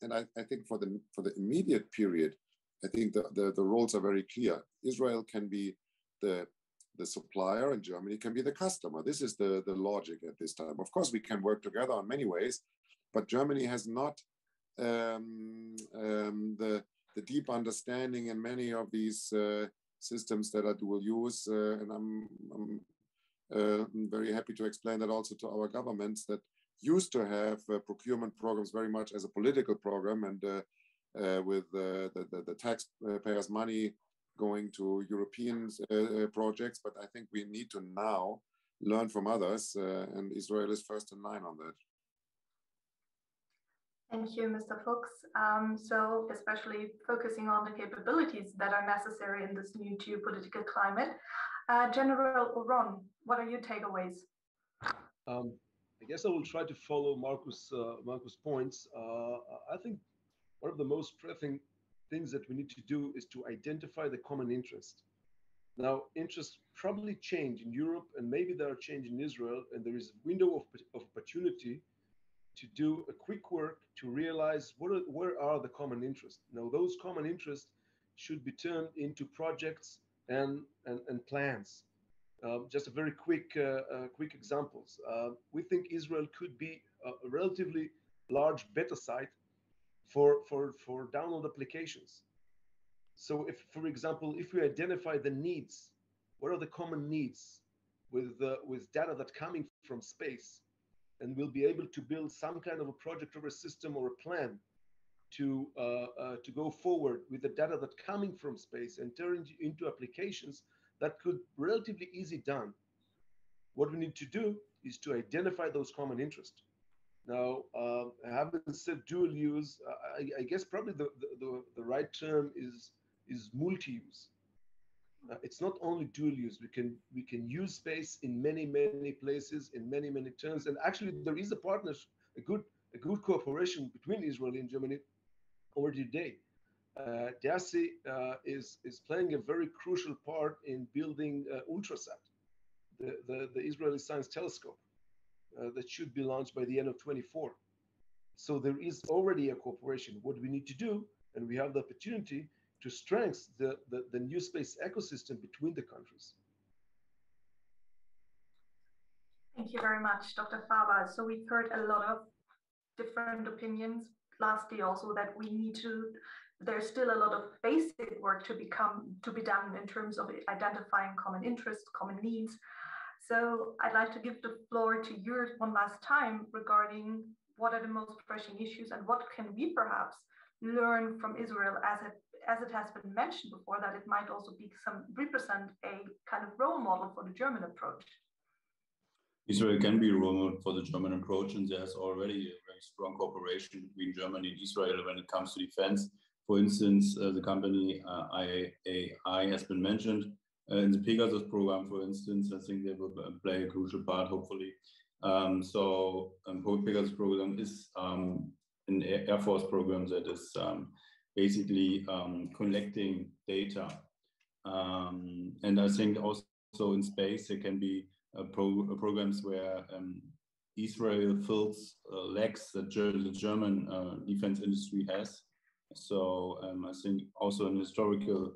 And I think for the immediate period, I think the roles are very clear. Israel can be the supplier and Germany can be the customer. This is the logic at this time. Of course, we can work together in many ways, but Germany has not the deep understanding in many of these systems that are dual use. And I'm very happy to explain that also to our governments that used to have procurement programs very much as a political program, and with the taxpayers' money going to European projects. But I think we need to now learn from others, and Israel is first in line on that. Thank you, Mr. Fuchs. So especially focusing on the capabilities that are necessary in this new geopolitical climate. General Ron, what are your takeaways? I guess I will try to follow Marcus' points. I think one of the most pressing things that we need to do is to identify the common interest. Now, interests probably change in Europe, and maybe they are changing in Israel, and there is a window of opportunity to do a quick work to realize where are the common interests. Now, those common interests should be turned into projects and plans. Just a very quick examples. We think Israel could be a relatively large beta site for download applications. So if, for example, if we identify the needs, what are the common needs with data that's coming from space, and we'll be able to build some kind of a project or a system or a plan to go forward with the data that's coming from space and turn into applications that could relatively easy done. What we need to do is to identify those common interests. Now, I haven't said dual use. I guess probably the right term is multi-use. It's not only dual use. We can use space in many places, in many terms. And actually, there is a partnership, a good cooperation between Israel and Germany already today. DASI is playing a very crucial part in building Ultrasat, the Israeli Science Telescope. That should be launched by the end of 2024. So there is already a cooperation. What we need to do, and we have the opportunity to strengthen the NewSpace ecosystem between the countries. Thank you very much, Dr. Faber. So we've heard a lot of different opinions. Lastly, also that there's still a lot of basic work to be done in terms of identifying common interests, common needs. So I'd like to give the floor to you one last time regarding what are the most pressing issues and what can we perhaps learn from Israel, as it has been mentioned before, that it might also represent a kind of role model for the German approach. Israel can be a role model for the German approach, and there's already a very strong cooperation between Germany and Israel when it comes to defense. For instance, the company IAI has been mentioned in the Pegasus program, for instance. I think they will play a crucial part, hopefully. Pegasus program is an Air Force program that is basically collecting data. And I think also in space, there can be programs where Israel fills lacks that the German defense industry has. So I think also an historical,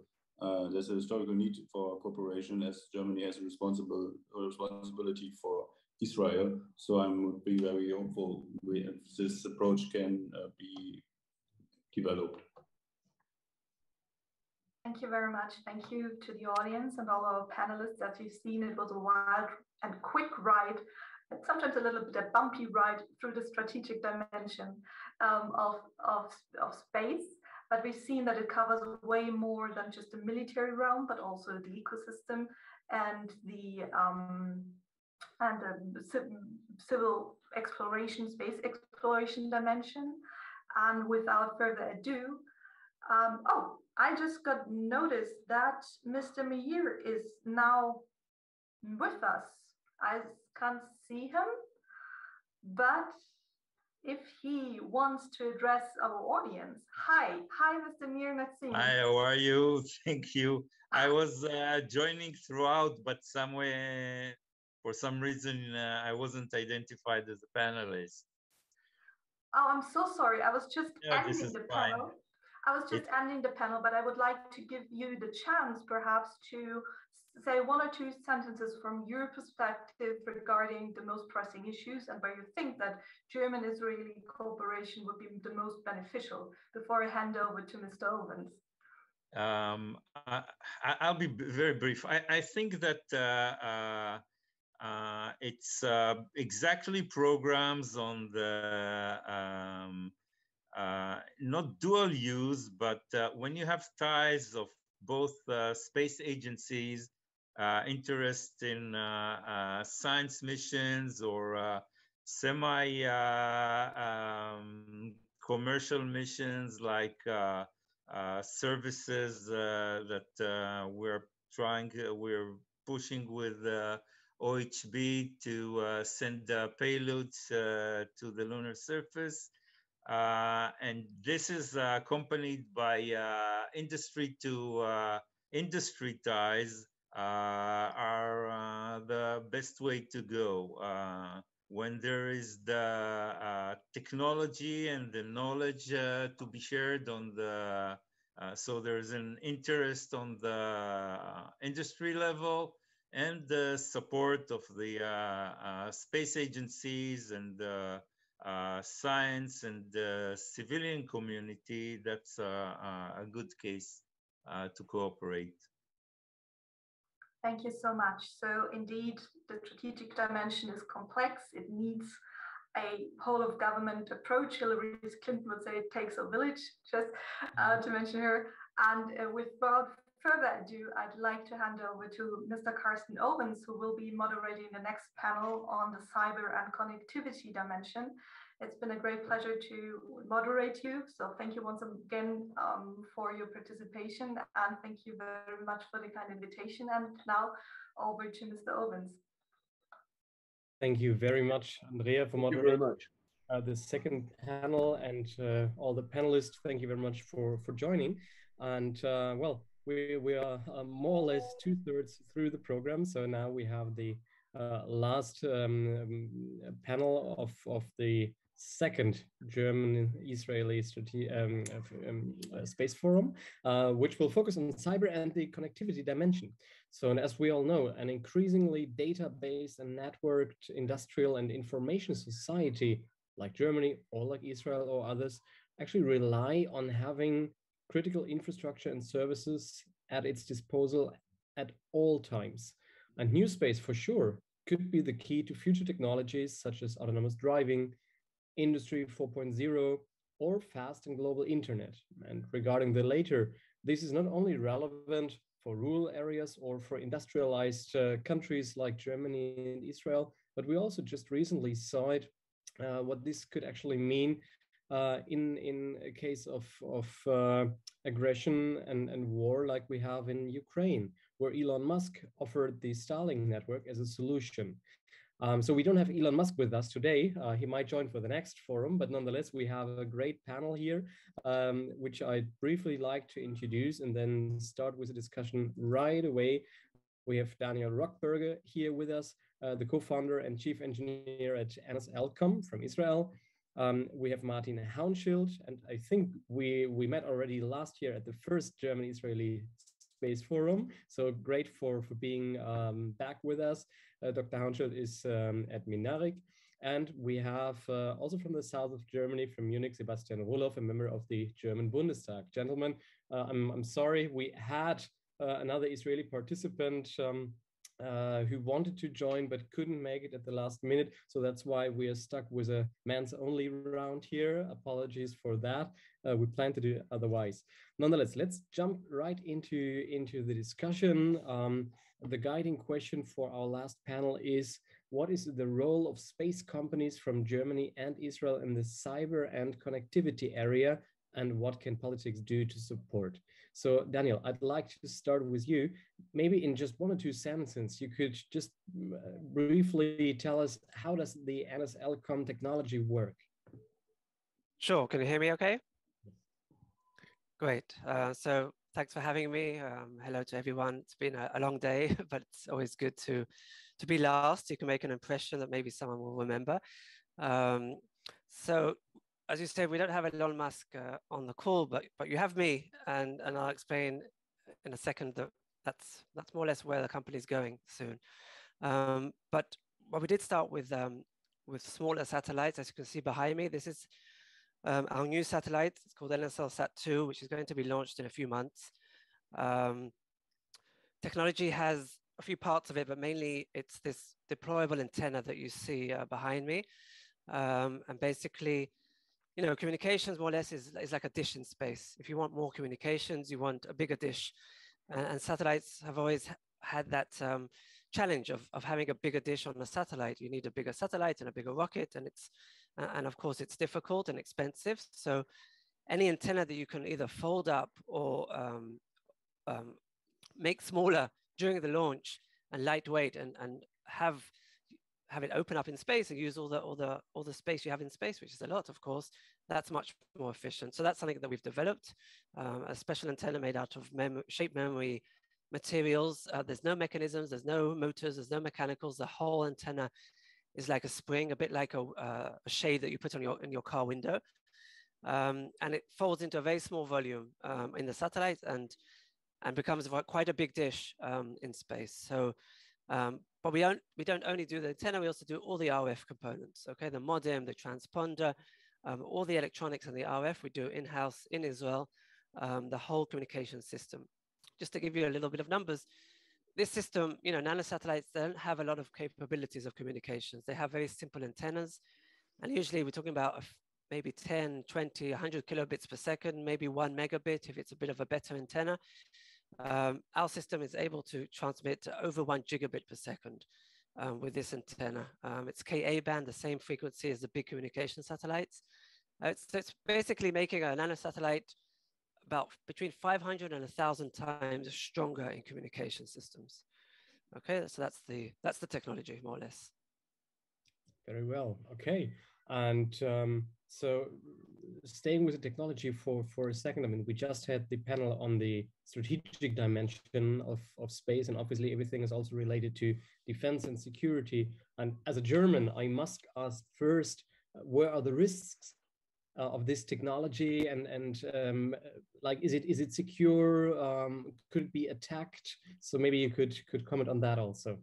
there's a historical need for cooperation, as Germany has a responsibility for Israel. So I would be very hopeful if this approach can be developed. Thank you very much. Thank you to the audience and all our panelists. As you've seen, it was a wild and quick ride, and sometimes a little bit a bumpy ride through the strategic dimension of space. But we've seen that it covers way more than just the military realm, but also the ecosystem and the civil exploration, space exploration dimension. And without further ado, I just got noticed that Mr. Meir is now with us. I can't see him, but if he wants to address our audience. Hi, Mr. Meir Nassim. Hi, how are you? Thank you. I was joining throughout, but somewhere, for some reason, I wasn't identified as a panelist. Oh, I'm so sorry. I was just ending the panel. Ending the panel, but I would like to give you the chance perhaps to say one or two sentences from your perspective regarding the most pressing issues and where you think that German-Israeli cooperation would be the most beneficial before I hand over to Mr. Owens. I'll be very brief. I think that it's exactly programs on the not dual use, but when you have ties of both space agencies, interest in science missions or semi-commercial missions like services that we're pushing with OHB to send payloads to the lunar surface. And this is accompanied by industry to industry ties are the best way to go. When there is the technology and the knowledge to be shared on the, so there's an interest on the industry level and the support of the space agencies and science and the civilian community, that's a good case to cooperate. Thank you so much. So indeed, the strategic dimension is complex. It needs a whole of government approach. Hillary Clinton would say it takes a village, just to mention her. And without further ado, I'd like to hand over to Mr. Carsten Owens, who will be moderating the next panel on the cyber and connectivity dimension. It's been a great pleasure to moderate you. So thank you once again for your participation, and thank you very much for the kind invitation. And now over to Mr. Owens. Thank you very much, Andrea, for moderating the second panel, and all the panelists. Thank you very much for joining. And well, we are more or less 2/3 through the program. So now we have the last panel of the second German-Israeli Space Forum, which will focus on cyber and the connectivity dimension. So, and as we all know, an increasingly data-based and networked industrial and information society like Germany or like Israel or others actually rely on having critical infrastructure and services at its disposal at all times. And NewSpace, for sure, could be the key to future technologies such as autonomous driving, Industry 4.0, or fast and global internet. And regarding the later, this is not only relevant for rural areas or for industrialized countries like Germany and Israel, but we also just recently saw it, what this could actually mean in a case of aggression and war like we have in Ukraine, where Elon Musk offered the Starlink network as a solution. So we don't have Elon Musk with us today. He might join for the next forum, but nonetheless, we have a great panel here, which I'd briefly like to introduce and then start with a discussion right away. We have Daniel Rockberger here with us, the co-founder and chief engineer at NSLCom from Israel. We have Martin Haunschild, and I think we met already last year at the first German-Israeli Space Forum. So great for being back with us. Dr. Haunschild is at Minarik. And we have also from the south of Germany, from Munich, Sebastian Roloff, a member of the German Bundestag. Gentlemen, I'm sorry, we had another Israeli participant who wanted to join but couldn't make it at the last minute. So that's why we are stuck with a men's only round here. Apologies for that. We plan to do otherwise. Nonetheless, let's jump right into the discussion. The guiding question for our last panel is, what is the role of space companies from Germany and Israel in the cyber and connectivity area, and what can politics do to support? So Daniel, I'd like to start with you. Maybe in just 1 or 2 sentences, you could just briefly tell us, how does the NSLCom technology work? Sure, can you hear me okay? Great, so thanks for having me. Hello to everyone. It's been a long day, but it's always good to be last. You can make an impression that maybe someone will remember. So as you said, we don't have Elon Musk on the call, but you have me, and I'll explain in a second that that's more or less where the company is going soon. But we did start with smaller satellites, as you can see behind me. This is our new satellite. It's called NSLSat-2, which is going to be launched in a few months. Technology has a few parts of it, but mainly it's this deployable antenna that you see behind me. And basically, you know, communications more or less is like a dish in space. If you want more communications, you want a bigger dish. And satellites have always had that challenge of having a bigger dish on a satellite. You need a bigger satellite and a bigger rocket, and of course it's difficult and expensive. So any antenna that you can either fold up or make smaller during the launch and lightweight and have it open up in space and use all the space you have in space, which is a lot, of course, that's much more efficient. So that's something that we've developed, a special antenna made out of shape memory materials. There's no mechanisms, there's no motors, there's no mechanicals. The whole antenna is like a spring, a bit like a shade that you put on your car window. And it folds into a very small volume in the satellite and becomes quite a big dish in space. So, but we don't only do the antenna, we also do all the RF components, okay? The modem, the transponder, all the electronics and the RF we do in-house in Israel, the whole communication system. Just to give you a little bit of numbers, this system, you know, nanosatellites, they don't have a lot of capabilities of communications. They have very simple antennas. And usually we're talking about maybe 10, 20, 100 kilobits per second, maybe 1 megabit if it's a bit of a better antenna. Our system is able to transmit over 1 gigabit per second with this antenna. It's Ka band, the same frequency as the big communication satellites. It's basically making a nanosatellite about between 500 and 1,000 times stronger in communication systems. Okay, so that's the technology, more or less. Very well. Okay, and so staying with the technology for a second, I mean, we just had the panel on the strategic dimension of space, and obviously everything is also related to defense and security. And as a German, I must ask first, where are the risks of this technology, and like, is it secure? Could it be attacked? So maybe you could comment on that also.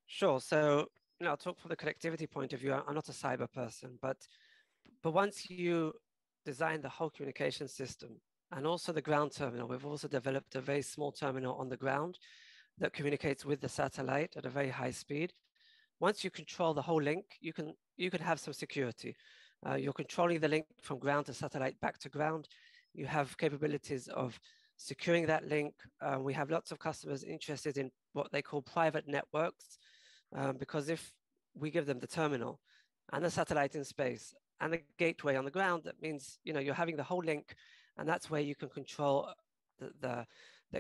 Sure. So, you know, I'll talk from the connectivity point of view. I'm not a cyber person, but once you design the whole communication system and also the ground terminal, we've also developed a very small terminal on the ground that communicates with the satellite at a very high speed. Once you control the whole link, you can have some security. You're controlling the link from ground to satellite back to ground. You have capabilities of securing that link. We have lots of customers interested in what they call private networks, because if we give them the terminal and the satellite in space and the gateway on the ground. That means, you know, you're having the whole link, and that's where you can control the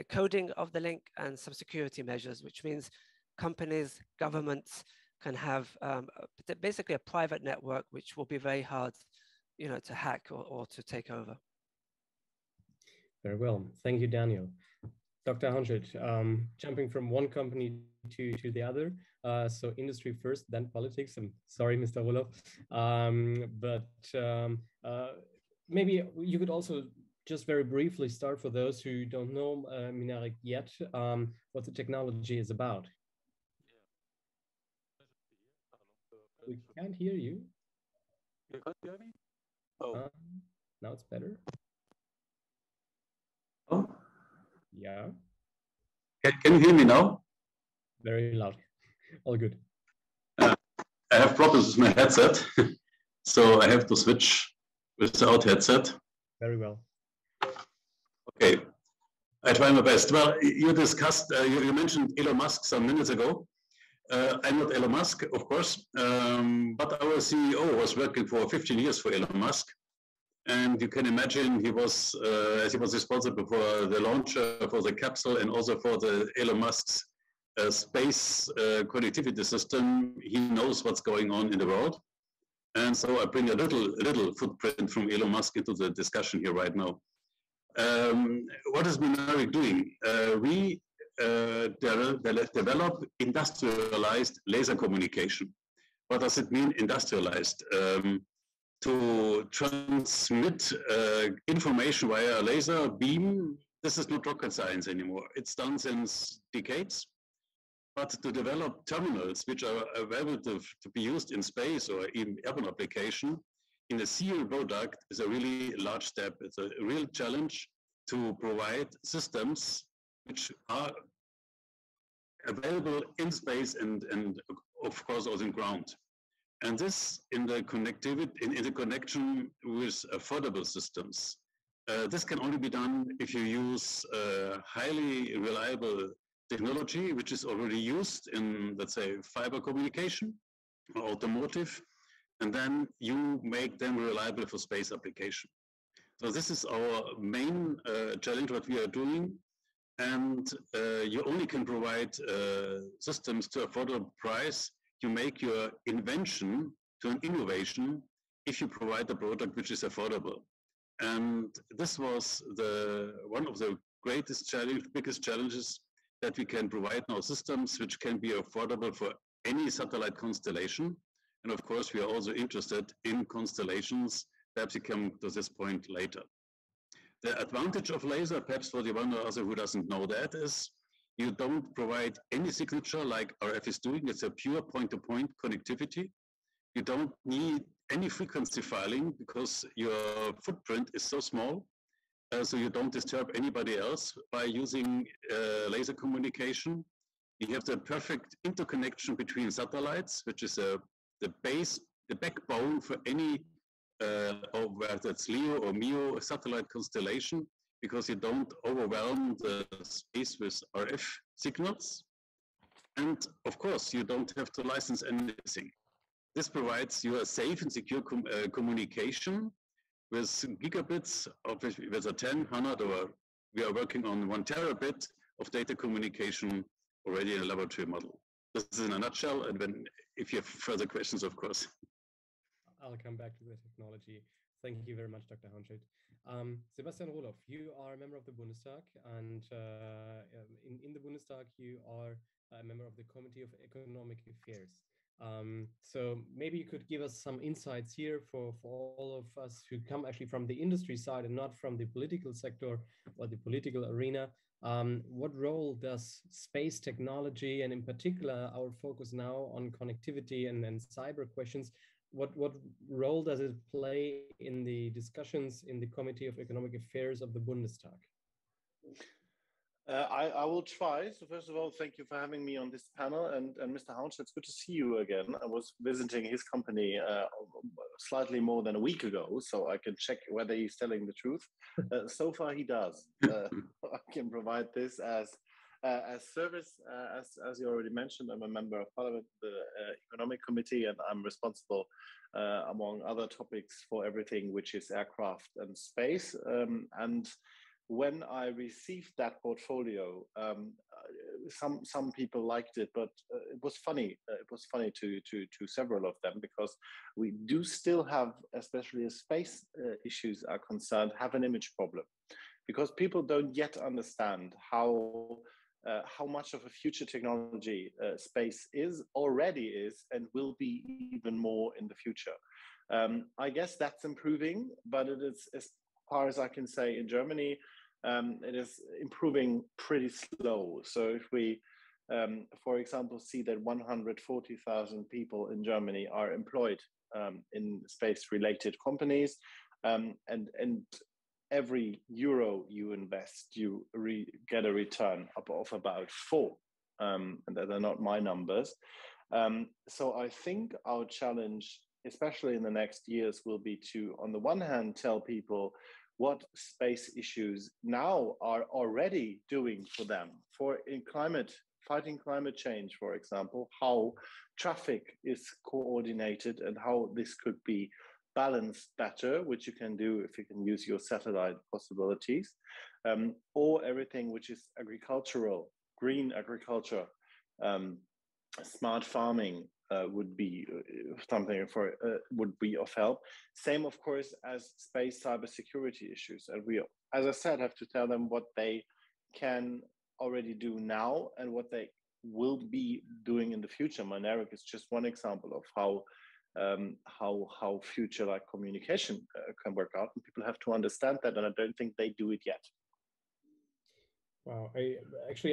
coding of the link and some security measures, which means companies, governments can have basically a private network, which will be very hard, you know, to hack or to take over. Very well. Thank you, Daniel. Dr. Hanschild, jumping from one company to the other. So industry first, then politics. I'm sorry, Mr. Roloff. Maybe you could also just very briefly start, for those who don't know Mynaric yet, what the technology is about. We can't hear you. You can't hear me? Oh. Now it's better. Oh. Yeah. Can you hear me now? Very loud. All good. I have problems with my headset, so I have to switch without headset. Very well. Okay. I try my best. Well, you discussed, you mentioned Elon Musk some minutes ago. I'm not Elon Musk, of course, but our CEO was working for 15 years for Elon Musk. And you can imagine he was, as he was responsible for the launcher, for the capsule, and also for the Elon Musk's space connectivity system. He knows what's going on in the world. And so I bring a little footprint from Elon Musk into the discussion here right now. What is Mynaric doing? We develop industrialized laser communication. What does it mean, industrialized? To transmit information via a laser beam, this is not rocket science anymore. It's done since decades. But to develop terminals which are available to be used in space or in urban application in a serial product is a really large step. It's a real challenge to provide systems which are available in space and of course also in ground. And this in the connectivity, in the connection with affordable systems. This can only be done if you use highly reliable technology, which is already used in, let's say, fiber communication or automotive, and then you make them reliable for space application. So this is our main challenge, what we are doing. And you only can provide systems to affordable price. You make your invention to an innovation if you provide a product which is affordable. And this was one of the biggest challenges, that we can provide now systems which can be affordable for any satellite constellation. And of course, we are also interested in constellations. Perhaps we come to this point later. The advantage of laser, perhaps for the one or other who doesn't know that, is you don't provide any signature like RF is doing. It's a pure point-to-point connectivity. You don't need any frequency filing because your footprint is so small, so you don't disturb anybody else by using laser communication. You have the perfect interconnection between satellites, which is the backbone for any, whether it's LEO or MEO satellite constellation, because you don't overwhelm the space with RF signals. And of course, you don't have to license anything. This provides you a safe and secure communication with gigabits, with a 10, 100, or we are working on 1 terabit of data communication already in a laboratory model. This is in a nutshell, and if you have further questions, of course. I'll come back to the technology. Thank you very much, Dr. Hanschild. Sebastian Roloff, you are a member of the Bundestag, and in the Bundestag, you are a member of the Committee of Economic Affairs. So maybe you could give us some insights here for all of us who come actually from the industry side and not from the political sector or the political arena. What role does space technology, and in particular our focus now on connectivity and cyber questions, what role does it play in the discussions in the Committee of Economic Affairs of the Bundestag? I will try. So first of all, thank you for having me on this panel. And Mr. Hanschild, it's good to see you again. I was visiting his company slightly more than a week ago, so I can check whether he's telling the truth. So far, he does. I can provide this as as service, as you already mentioned, I'm a member of Parliament, the Economic Committee, and I'm responsible, among other topics, for everything which is aircraft and space. And when I received that portfolio, some people liked it, but it was funny. It was funny to several of them, because we do still have, especially as space issues are concerned, have an image problem, because people don't yet understand how much of a future technology space already is, and will be even more in the future. I guess that's improving, but it is, as far as I can say, in Germany, it is improving pretty slow. So if we, for example, see that 140,000 people in Germany are employed in space-related companies, and every euro you invest, you get a return of about 4, and that are not my numbers. So I think our challenge, especially in the next years, will be to, on the one hand, tell people what space issues now are already doing for them, fighting climate change, for example, how traffic is coordinated and how this could be balanced better, which you can do if you can use your satellite possibilities, or everything which is agricultural, green agriculture, smart farming would be something would be of help. Same, of course, as space cybersecurity issues. And we, as I said, have to tell them what they can already do now and what they will be doing in the future. Mynaric is just one example of how future-like communication can work out, and people have to understand that, and I don't think they do it yet. Wow, I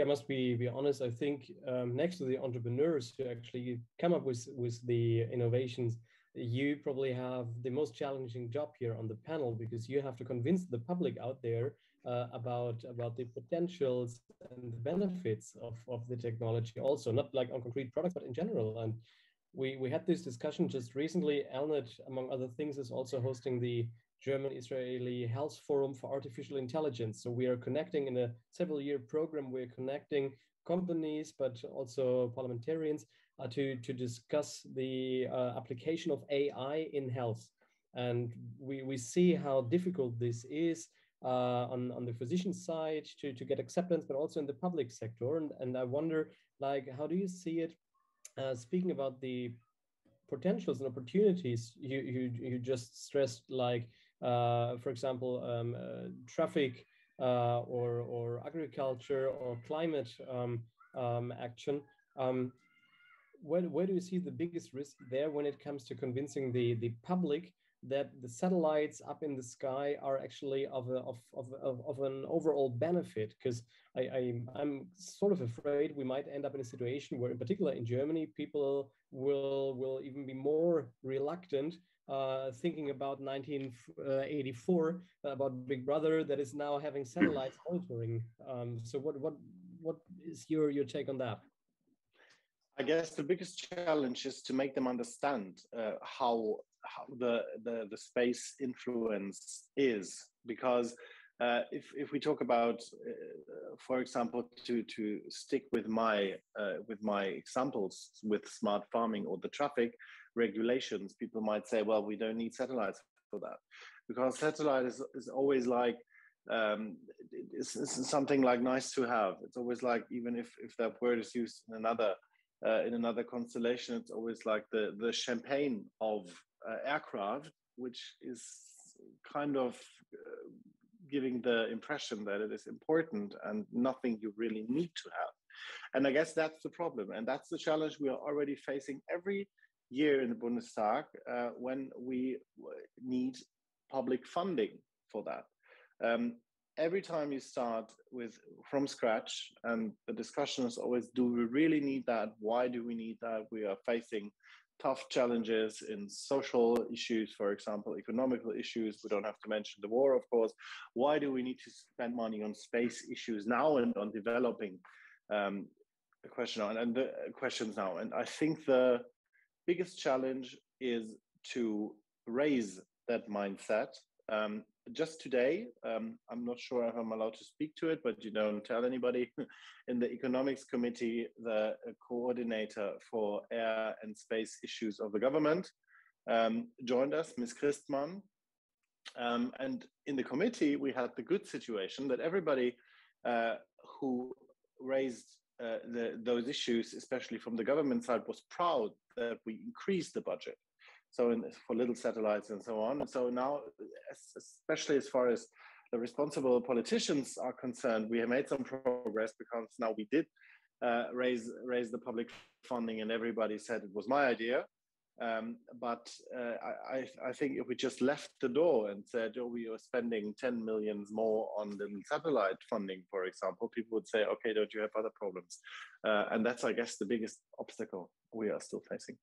must be honest. I think next to the entrepreneurs who actually come up with the innovations, you probably have the most challenging job here on the panel, because you have to convince the public out there about the potentials and the benefits of the technology. Also, not like on concrete products, but in general. And we had this discussion just recently. ELNET, among other things, is also hosting the German-Israeli Health Forum for Artificial Intelligence. So we are connecting in a several-year program. We're connecting companies, but also parliamentarians to discuss the application of AI in health. And we see how difficult this is on the physician side to get acceptance, but also in the public sector. And I wonder, like, how do you see it? Speaking about the potentials and opportunities you just stressed, like for example, traffic or agriculture or climate action. Where do you see the biggest risk there when it comes to convincing the public that the satellites up in the sky are actually of an overall benefit? Because I'm sort of afraid we might end up in a situation where, in particular in Germany, people will even be more reluctant thinking about 1984, about Big Brother that is now having satellites monitoring. So what is your take on that? I guess the biggest challenge is to make them understand how the space influence is, because if we talk about, for example, to stick with my examples with smart farming or the traffic regulations, people might say, well, we don't need satellites for that, because satellite is always like it's something like nice to have. It's always like, even if that word is used in another constellation, it's always like the champagne of aircraft, which is kind of giving the impression that it is important and nothing you really need to have. And I guess that's the problem, and that's the challenge we are already facing every year in the Bundestag when we need public funding for that. Every time you start from scratch, and the discussion is always, do we really need that? Why do we need that? We are facing tough challenges in social issues, for example, economical issues. We don't have to mention the war, of course. Why do we need to spend money on space issues now and on developing the questions now? And I think the biggest challenge is to raise that mindset Just today, I'm not sure if I'm allowed to speak to it, but you don't tell anybody. In the economics committee, the coordinator for air and space issues of the government joined us, Ms. Christmann. And in the committee, we had the good situation that everybody who raised those issues, especially from the government side, was proud that we increased the budget. So for little satellites and so on. And so now, especially as far as the responsible politicians are concerned, we have made some progress because now we did raise the public funding, and everybody said it was my idea. But I think if we just left the door and said, oh, we are spending 10 million more on the satellite funding, for example, people would say, okay, don't you have other problems? And that's, I guess, the biggest obstacle we are still facing.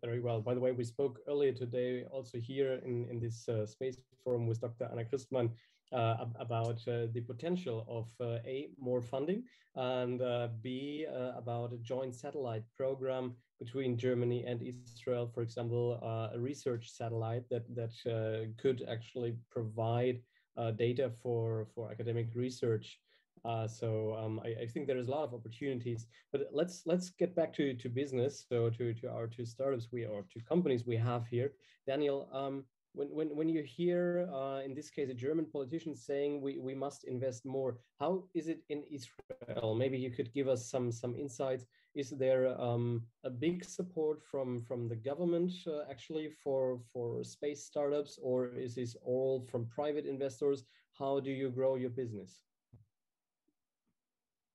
Very well. By the way, we spoke earlier today also here in this space forum with Dr. Anna Christmann about the potential of A, more funding, and B, about a joint satellite program between Germany and Israel, for example, a research satellite that could actually provide data for academic research. I think there is a lot of opportunities, but let's get back to business. So to our two startups or two companies we have here. Daniel, when you hear in this case a German politician saying we must invest more, how is it in Israel? Maybe you could give us some insights. Is there a big support from the government actually for space startups, or is this all from private investors? How do you grow your business?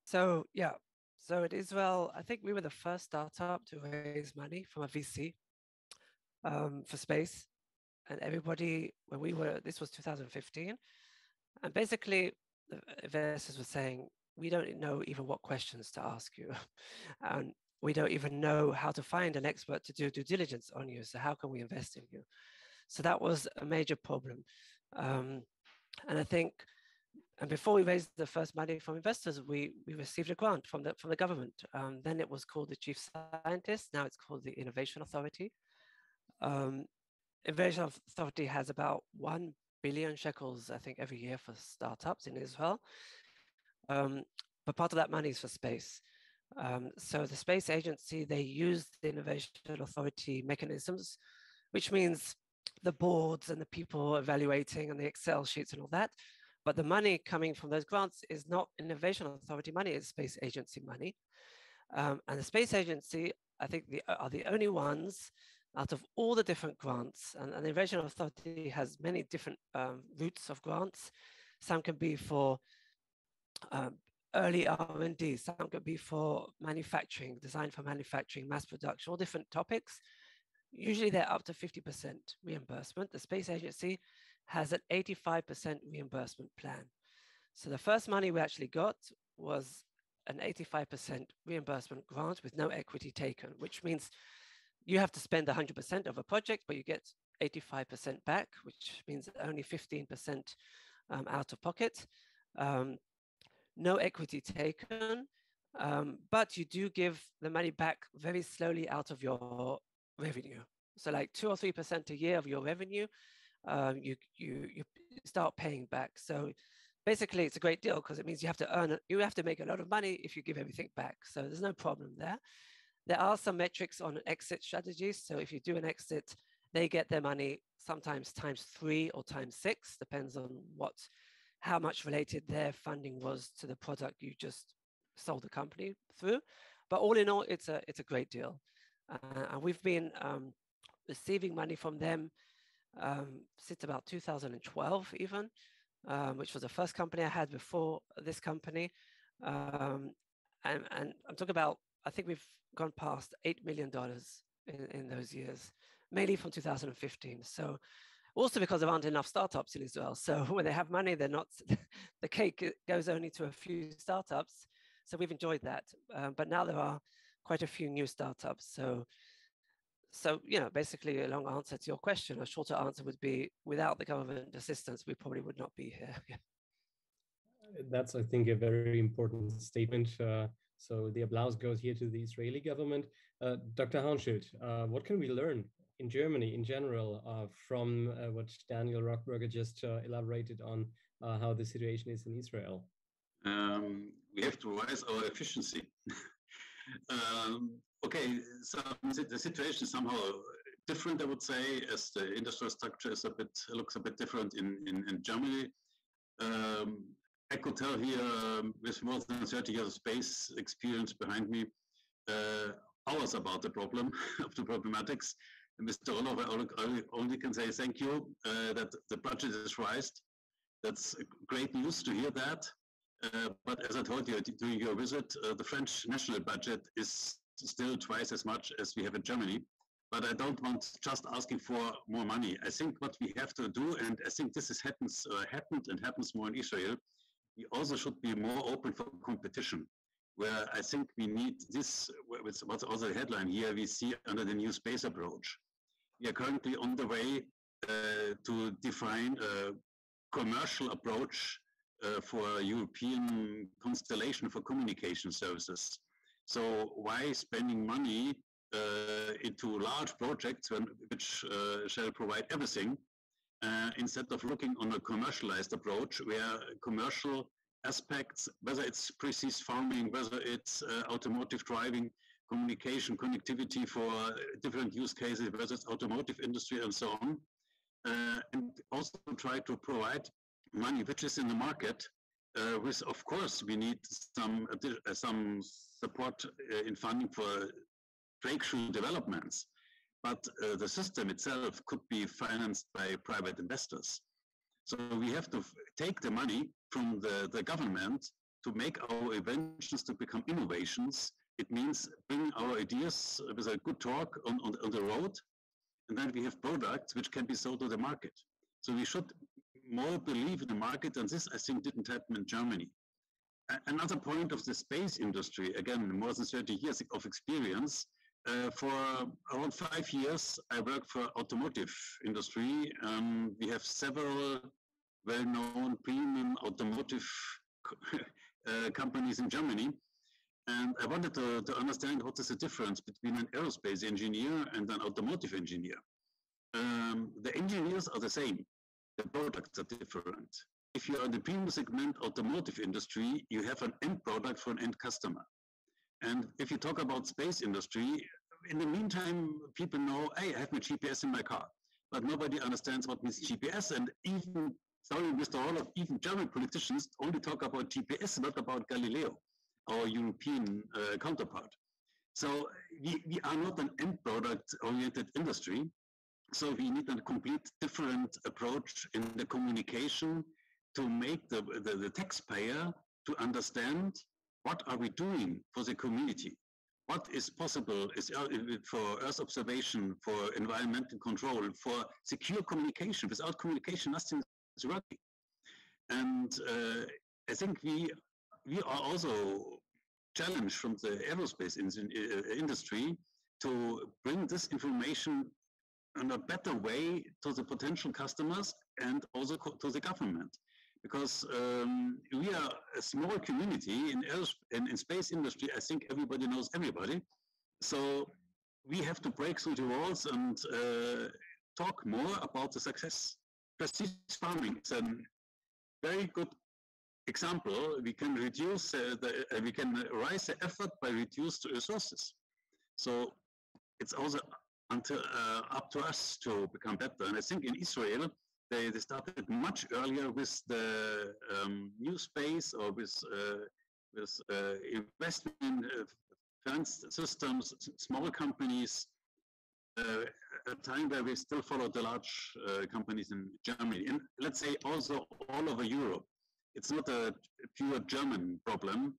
So in Israel, I think we were the first startup to raise money from a VC for space. And everybody, this was 2015, and basically the investors were saying, we don't know even what questions to ask you. And we don't even know how to find an expert to do due diligence on you. So how can we invest in you? So that was a major problem. And I think, and before we raised the first money from investors, we received a grant from the government. Then it was called the Chief Scientist. Now it's called the Innovation Authority. Innovation Authority has about 1 billion shekels, I think, every year for startups in Israel. But part of that money is for space. So the space agency, they use the Innovation Authority mechanisms, which means the boards and the people evaluating and the Excel sheets and all that. But the money coming from those grants is not Innovation Authority money, it's space agency money. And the space agency, I think, are the only ones out of all the different grants, and the Innovation Authority has many different routes of grants. Some can be for early R&D, some could be for manufacturing, design for manufacturing, mass production, all different topics. Usually they're up to 50% reimbursement. The space agency has an 85% reimbursement plan. So the first money we actually got was an 85% reimbursement grant with no equity taken, which means you have to spend 100% of a project, but you get 85% back, which means only 15% out of pocket. No equity taken, but you do give the money back very slowly out of your revenue. So like 2 or 3% a year of your revenue, you start paying back. So basically it's a great deal because it means you have to make a lot of money if you give everything back. So there's no problem there. There are some metrics on exit strategies. So if you do an exit, they get their money sometimes ×3 or ×6, depends on how much related their funding was to the product you just sold the company through. But all in all, it's a great deal. And we've been receiving money from them since about 2012 even, which was the first company I had before this company. And I'm talking about, I think we've gone past $8 million in those years, mainly from 2015. So also because there aren't enough startups in Israel. So when they have money, they're not, the cake goes only to a few startups. So we've enjoyed that. But now there are quite a few new startups. So basically a long answer to your question, a shorter answer would be without the government assistance, we probably would not be here. That's, I think, a very important statement. So the applause goes here to the Israeli government. Dr. Haunschild, what can we learn in Germany in general, from what Daniel Rockberger just elaborated on, how the situation is in Israel? We have to raise our efficiency. Okay, so the situation is somehow different, I would say, as the industrial structure is looks a bit different in Germany. I could tell here, with more than 30 years of space experience behind me, hours about the problem of the problematics. And Mr. Oliver, I only can say thank you that the budget is raised. That's great news to hear that. But as I told you during your visit, the French national budget is still twice as much as we have in Germany. But I don't want just asking for more money. I think what we have to do, and I think this happened and happens more in Israel, we also should be more open for competition, where I think we need this, what's also the headline here, we see under the new space approach. We are currently on the way to define a commercial approach for a European constellation for communication services. So why spending money into large projects which shall provide everything instead of looking on a commercialized approach where commercial aspects, whether it's precise farming, whether it's automotive driving, communication, connectivity for different use cases, whether it's automotive industry and so on, and also try to provide money which is in the market, with, of course, we need some support in funding for breakthrough developments, but the system itself could be financed by private investors. So we have to take the money from the government to make our inventions to become innovations. It means bring our ideas with a good talk on the road, and then we have products which can be sold to the market. So we should more believe in the market, and this, I think, didn't happen in Germany. Another point of the space industry, again, more than 30 years of experience, for around 5 years, I worked for automotive industry. We have several well-known premium automotive companies in Germany. And I wanted to understand what is the difference between an aerospace engineer and an automotive engineer. The engineers are the same. The products are different. If you are in the premium segment automotive industry, you have an end product for an end customer. And if you talk about space industry, in the meantime, people know, hey, I have my GPS in my car, but nobody understands what means GPS. And even, sorry, Mr. Orloff, even German politicians only talk about GPS, not about Galileo, our European counterpart. So we are not an end product oriented industry. So we need a complete different approach in the communication to make the taxpayer to understand what are we doing for the community? What is possible for Earth observation, for environmental control, for secure communication? Without communication, nothing is working. And I think we are also challenged from the aerospace industry to bring this information in a better way to the potential customers and also to the government. Because we are a small community in space industry. I think everybody knows everybody. So we have to break through the walls and talk more about the success. Prestige farming is a very good example. We can reduce we can raise the effort by reduced resources. So it's also up to us to become better. And I think in Israel, they started much earlier with the NewSpace or with investment finance systems, small companies, a time where we still follow the large companies in Germany. And let's say also all over Europe. It's not a pure German problem.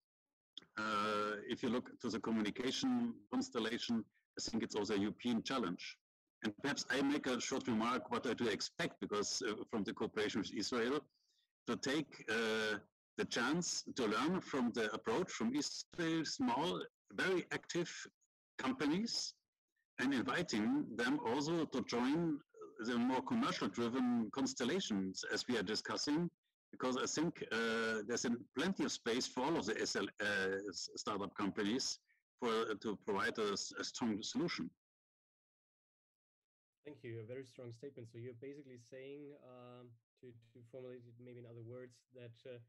If you look to the communication constellation, I think it's also a European challenge. And perhaps I make a short remark what I do expect, because from the cooperation with Israel, to take the chance to learn from the approach from Israel's small, very active companies, and inviting them also to join the more commercial-driven constellations as we are discussing, because I think there's plenty of space for all of the startup companies to provide a strong solution. Thank you. A very strong statement. So you're basically saying, to formulate it maybe in other words, that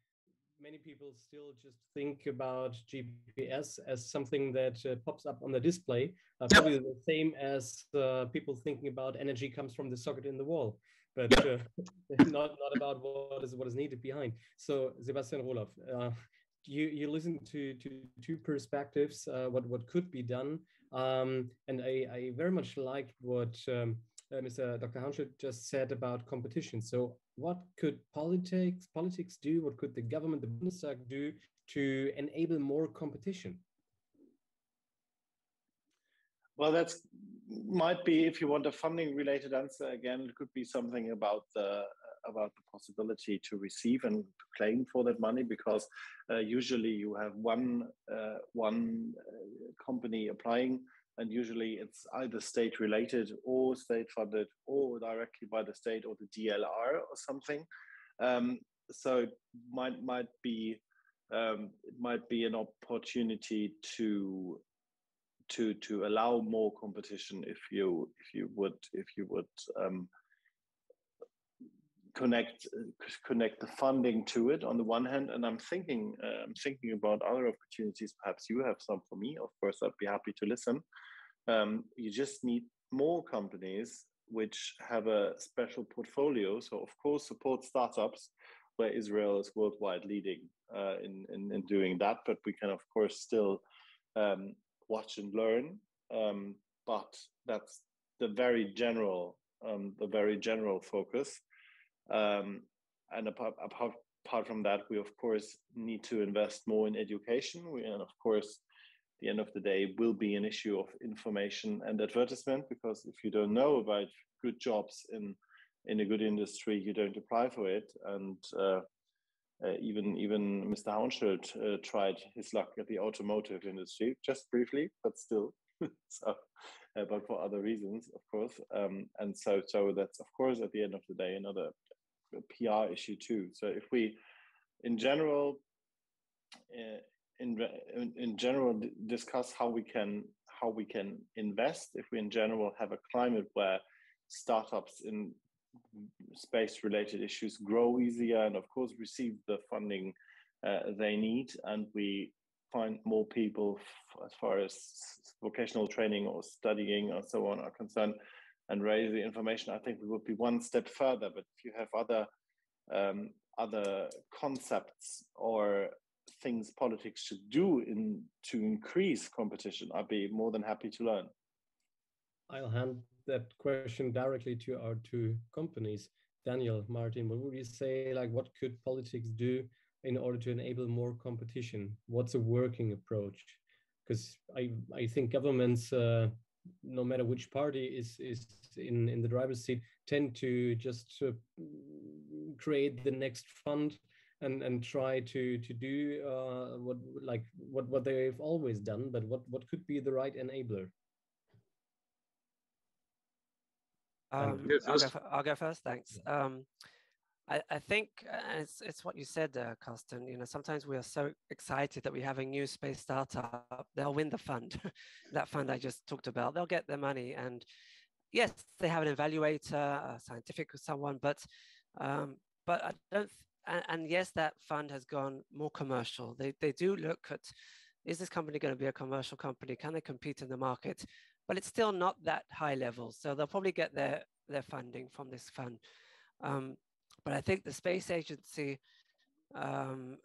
many people still just think about GPS as something that pops up on the display, probably the same as people thinking about energy comes from the socket in the wall, but not about what is needed behind. So Sebastian Roloff, you listen to two perspectives, what could be done, and I very much like what Mr. Dr. Haunschel just said about competition. So what could politics do? What could the government, the Bundestag, do to enable more competition? Well, that's might be, if you want a funding related answer, again, it could be something about the possibility to receive and to claim for that money, because usually you have one company applying, and usually it's either state related or state funded or directly by the state or the DLR or something. So it might be an opportunity to allow more competition if you would connect the funding to it on the one hand. And I'm thinking about other opportunities. Perhaps you have some for me. Of course, I'd be happy to listen. You just need more companies which have a special portfolio. So of course, support startups, where Israel is worldwide leading in doing that. But we can of course still watch and learn. But that's the very general focus. And apart from that, we of course need to invest more in education. And of course, at the end of the day, will be an issue of information and advertisement, because if you don't know about good jobs in a good industry, you don't apply for it. And even Mr. Haunschel tried his luck at the automotive industry, just briefly, but still. So, but for other reasons, of course. And so that's of course at the end of the day another PR issue too. So if we, in general, discuss how we can invest, if we in general have a climate where startups in space-related issues grow easier and of course receive the funding they need, and we find more people as far as vocational training or studying or so on are concerned, and raise the information, I think we would be one step further. But if you have other concepts or things politics should do to increase competition, I'd be more than happy to learn. I'll hand that question directly to our two companies. Daniel, Martin, what would you say, like what could politics do in order to enable more competition? What's a working approach? Because I think governments, no matter which party is in the driver's seat, tend to just create the next fund and try to do what they've always done. But what could be the right enabler? I'll go first. Thanks. I think it's what you said, Carsten. You know, sometimes we are so excited that we have a new space startup. They'll win the fund, that fund I just talked about. They'll get their money, and yes, they have an evaluator, a scientific or someone, but I don't. And yes, that fund has gone more commercial. They do look at, is this company going to be a commercial company? Can they compete in the market? But it's still not that high level. So they'll probably get their funding from this fund. But I think the space agency, and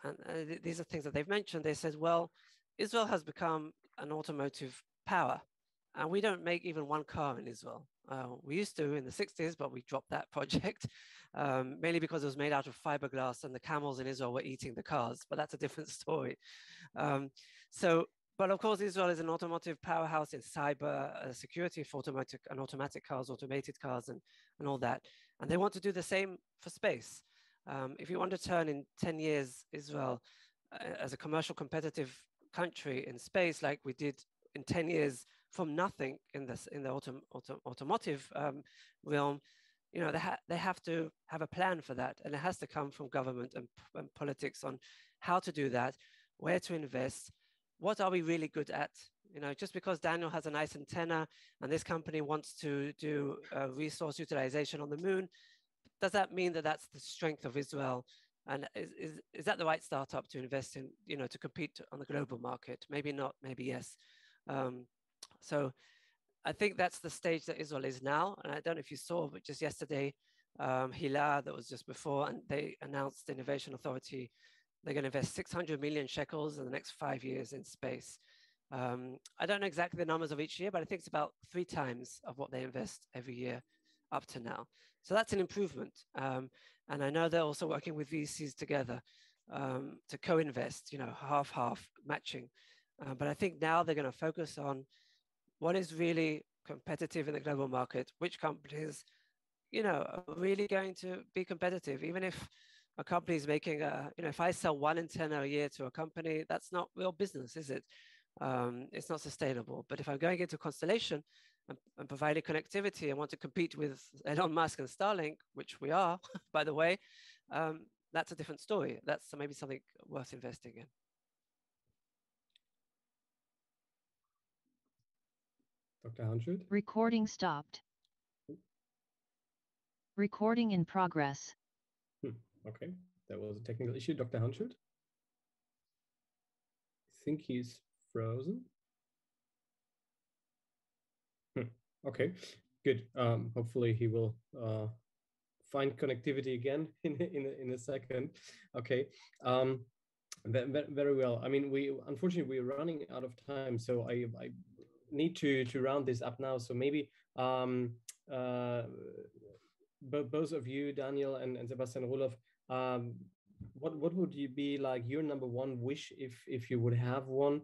these are things that they've mentioned. They said, well, Israel has become an automotive power, and we don't make even one car in Israel. We used to in the 60s, but we dropped that project, mainly because it was made out of fiberglass and the camels in Israel were eating the cars, but that's a different story. But of course, Israel is an automotive powerhouse in cyber security for automatic cars, automated cars, and all that. And they want to do the same for space. If you want to turn in 10 years Israel as a commercial competitive country in space, like we did in 10 years from nothing in the automotive realm, you know, they have to have a plan for that, and it has to come from government and politics on how to do that, where to invest. What are we really good at? You know, just because Daniel has a nice antenna and this company wants to do resource utilization on the moon, does that mean that that's the strength of Israel? And is that the right startup to invest in, you know, to compete on the global market? Maybe not, maybe yes. So I think that's the stage that Israel is now. And I don't know if you saw, but just yesterday, Hilla, that was just before, and they announced the Innovation Authority, they're going to invest 600 million shekels in the next 5 years in space. I don't know exactly the numbers of each year, but I think it's about 3 times of what they invest every year up to now. So that's an improvement. And I know they're also working with VCs together to co-invest, you know, half-half matching. But I think now they're going to focus on what is really competitive in the global market, which companies, you know, are really going to be competitive. Even if a company is making you know, if I sell 1 antenna a year to a company, that's not real business, is it? It's not sustainable. But if I'm going into constellation and providing connectivity and want to compete with Elon Musk and Starlink, which we are, by the way, that's a different story. That's maybe something worth investing in. Dr. Hanschuld? Recording stopped. Recording in progress. Okay, that was a technical issue. Dr. Hanschuld? I think he's frozen. Okay, good. Hopefully he will find connectivity again in a second. Okay, very well. I mean, unfortunately we're running out of time, so I need to round this up now. So maybe both of you, Daniel and Sebastian Roloff, what would you be like your #1 wish if you would have one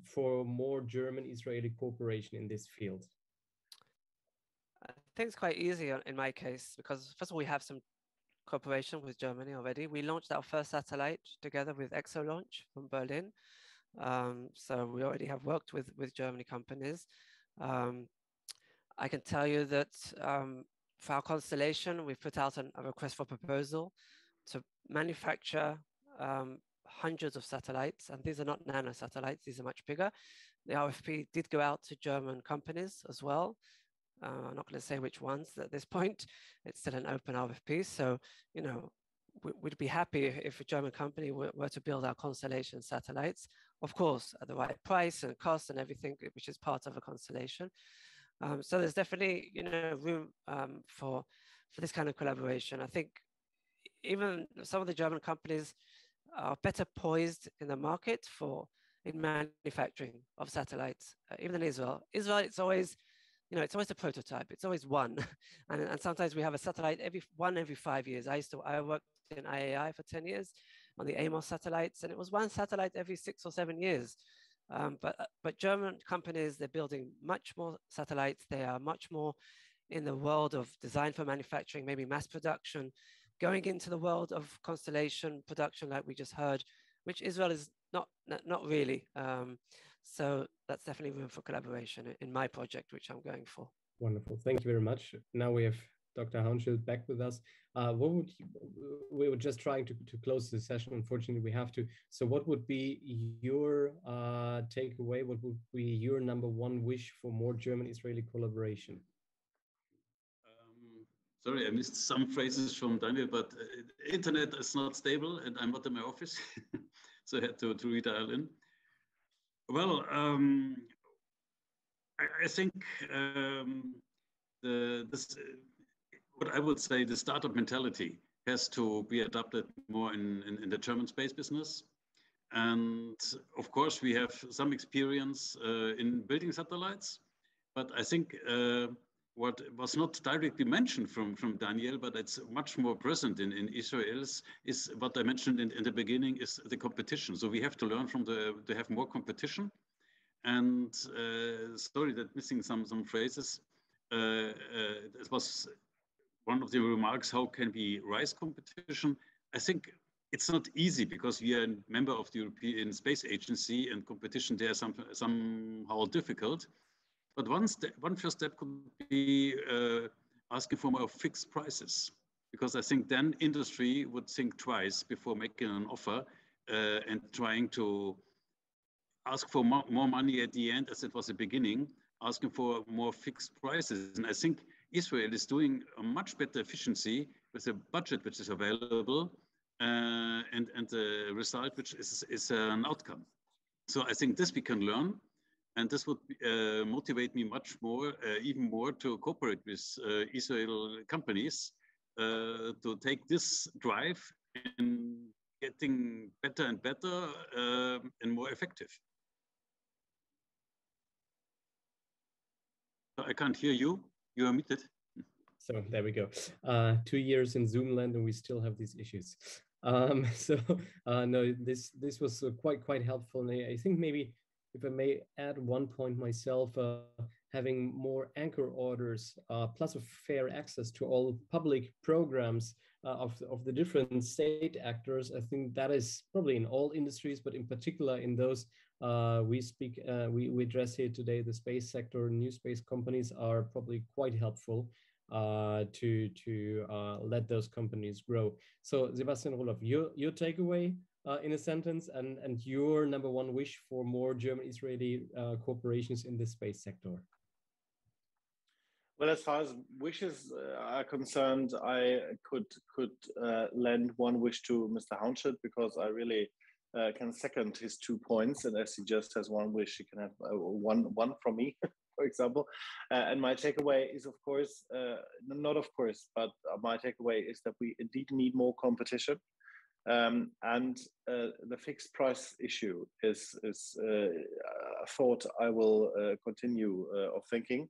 for more German-Israeli cooperation in this field? I think it's quite easy in my case, because first of all, we have some cooperation with Germany already. We launched our first satellite together with ExoLaunch from Berlin. So we already have worked with Germany companies. I can tell you that for our constellation, we've put out a request for proposal to manufacture hundreds of satellites, and these are not nano satellites, these are much bigger. The RFP did go out to German companies as well. I'm not going to say which ones at this point. It's still an open RFP. So, you know, we'd be happy if a German company were to build our constellation satellites, of course, at the right price and cost and everything, which is part of a constellation. So there's definitely, you know, room for this kind of collaboration. I think even some of the German companies are better poised in the market in manufacturing of satellites, even in Israel. Israel, it's always, you know, it's always a prototype. It's always one, and sometimes we have a satellite every 5 years. I worked in IAI for 10 years on the Amos satellites, and it was one satellite every 6 or 7 years. But German companies, they're building much more satellites. They are much more in the world of design for manufacturing, maybe mass production, going into the world of constellation production, like we just heard, which Israel is not really. So that's definitely room for collaboration in my project, which I'm going for. Wonderful. Thank you very much. Now we have Dr. Hanschuld back with us. We were just trying to close the session. Unfortunately, we have to. So what would be your takeaway? What would be your #1 wish for more German-Israeli collaboration? Sorry, I missed some phrases from Daniel, but internet is not stable and I'm not in my office. So I had to redial in. Well, I think what I would say, the startup mentality has to be adopted more in the German space business. And of course, we have some experience in building satellites, but I think what was not directly mentioned from Daniel, but it's much more present in Israel is what I mentioned in the beginning, is the competition. So we have to learn to have more competition. And sorry that missing some phrases. It was one of the remarks, how can we rise competition? I think it's not easy because we are a member of the European Space Agency and competition there is somehow difficult. But one first step could be asking for more fixed prices, because I think then industry would think twice before making an offer and trying to ask for more money at the end, as it was the beginning, asking for more fixed prices. And I think Israel is doing a much better efficiency with the budget which is available and the result which is an outcome. So I think this we can learn, and this would motivate me much more, even more, to cooperate with Israel companies to take this drive in getting better and better and more effective. I can't hear you. You are muted. So there we go. 2 years in Zoom land and we still have these issues. No, this was quite helpful. And I think maybe if I may add one point myself, having more anchor orders plus a fair access to all public programs of the different state actors, I think that is probably in all industries, but in particular in those we address here today, the space sector, new space companies are probably quite helpful to let those companies grow. So Sebastian Roloff, your takeaway in a sentence and your number one wish for more German-Israeli corporations in the space sector. Well, as far as wishes are concerned, I could lend one wish to Mr. Haunstedt, because I really can second his 2 points. And as he just has one wish, he can have one from me, for example. And my takeaway is, of course, not of course, but my takeaway is that we indeed need more competition. And the fixed price issue is a thought I will continue of thinking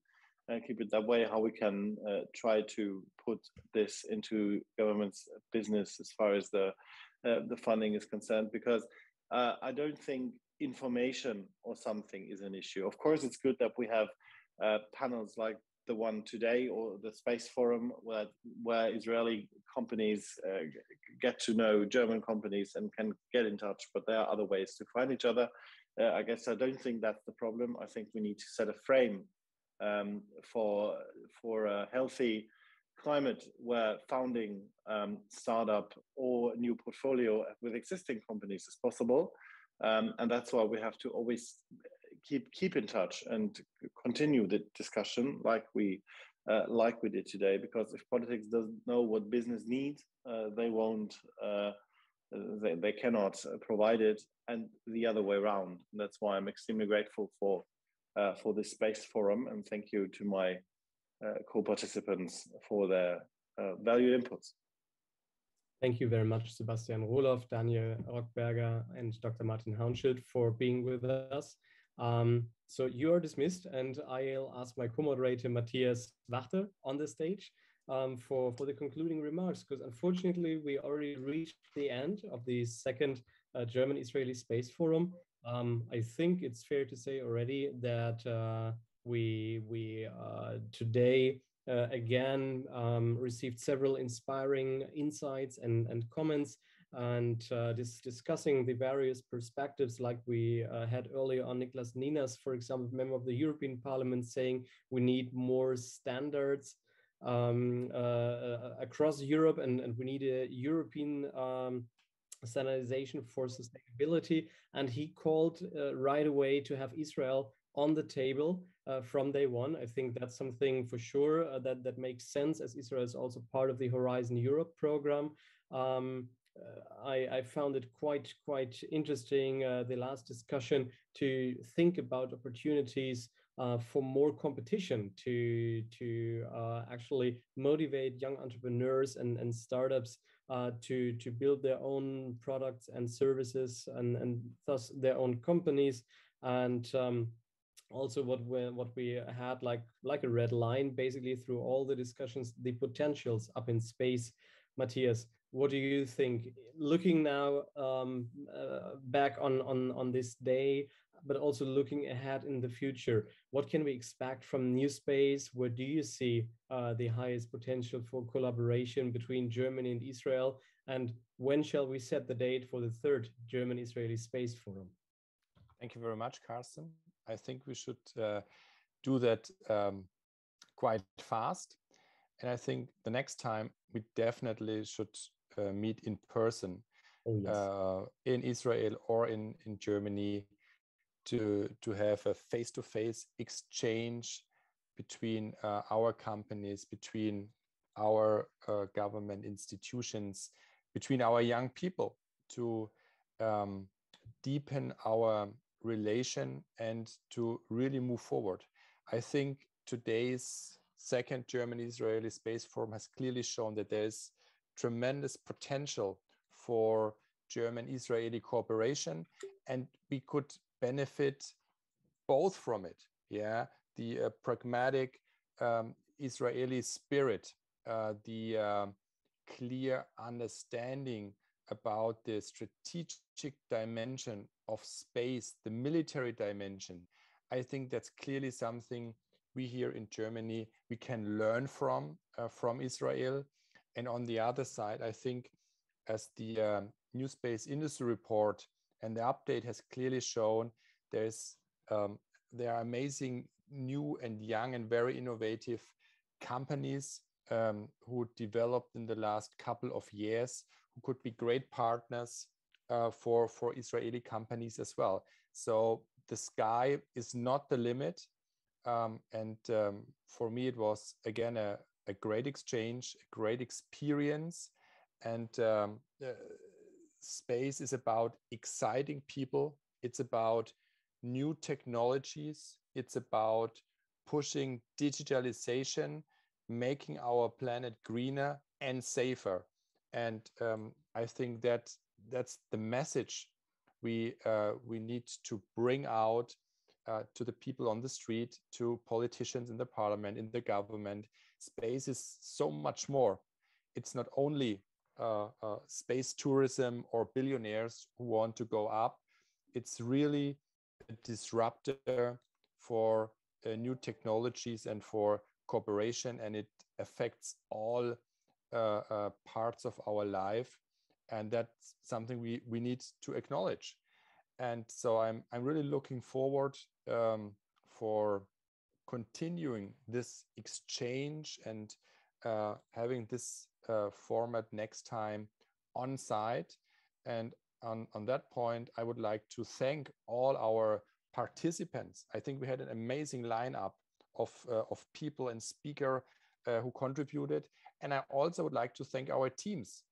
and keep it that way, how we can try to put this into government's business as far as the funding is concerned, because I don't think information or something is an issue. Of course, it's good that we have panels like the one today or the Space Forum where Israeli companies get to know German companies and can get in touch, but there are other ways to find each other. I guess I don't think that's the problem. I think we need to set a frame for a healthy climate where founding startup or new portfolio with existing companies is possible. And that's why we have to always keep in touch and continue the discussion like we did today, because if politics doesn't know what business needs, they won't, they cannot provide it, and the other way around. And that's why I'm extremely grateful for this Space Forum, and thank you to my co-participants for their valued inputs. Thank you very much, Sebastian Roloff, Daniel Rockberger, and Dr. Martin Haunstedt for being with us. So you are dismissed, and I'll ask my co-moderator, Matthias Wachter, on the stage for the concluding remarks, because unfortunately we already reached the end of the second German-Israeli Space Forum. I think it's fair to say already that we today again received several inspiring insights and comments, and discussing the various perspectives, like we had earlier on Niklas Nienass, for example, member of the European Parliament, saying we need more standards across Europe, and we need a European standardization for sustainability. And he called right away to have Israel on the table from day one. I think that's something for sure that makes sense, as Israel is also part of the Horizon Europe program. I found it quite interesting, the last discussion, to think about opportunities for more competition to actually motivate young entrepreneurs and startups to build their own products and services, and thus their own companies. And also what we had like a red line basically through all the discussions, the potentials up in space. Matthias, what do you think, looking now back on this day, but also looking ahead in the future? What can we expect from NewSpace? Where do you see the highest potential for collaboration between Germany and Israel? And when shall we set the date for the third German-Israeli Space Forum? Thank you very much, Carsten. I think we should do that quite fast. And I think the next time we definitely should meet in person. Oh, yes. In Israel or in Germany, to have a face-to-face exchange between our companies, between our government institutions, between our young people, to deepen our relation and to really move forward. I think today's second German-Israeli Space Forum has clearly shown that there's tremendous potential for German-Israeli cooperation, and we could benefit both from it. Yeah, the pragmatic Israeli spirit, the clear understanding about the strategic dimension of space, the military dimension. I think that's clearly something we here in Germany, we can learn from Israel. And on the other side, I think as the NewSpace industry report and the update has clearly shown, there are amazing new and young and very innovative companies who developed in the last couple of years, who could be great partners for Israeli companies as well. So the sky is not the limit. For me, it was, again, a great exchange, a great experience. And space is about exciting people. It's about new technologies. It's about pushing digitalization, making our planet greener and safer. And I think that's the message we need to bring out to the people on the street, to politicians in the parliament, in the government. Space is so much more. It's not only space tourism or billionaires who want to go up. It's really a disruptor for new technologies and for cooperation, and it affects all parts of our life, and that's something we need to acknowledge. And so I'm really looking forward for continuing this exchange and having this format next time on site. And on that point, I would like to thank all our participants. I think we had an amazing lineup of people and speaker who contributed. And I also would like to thank our teams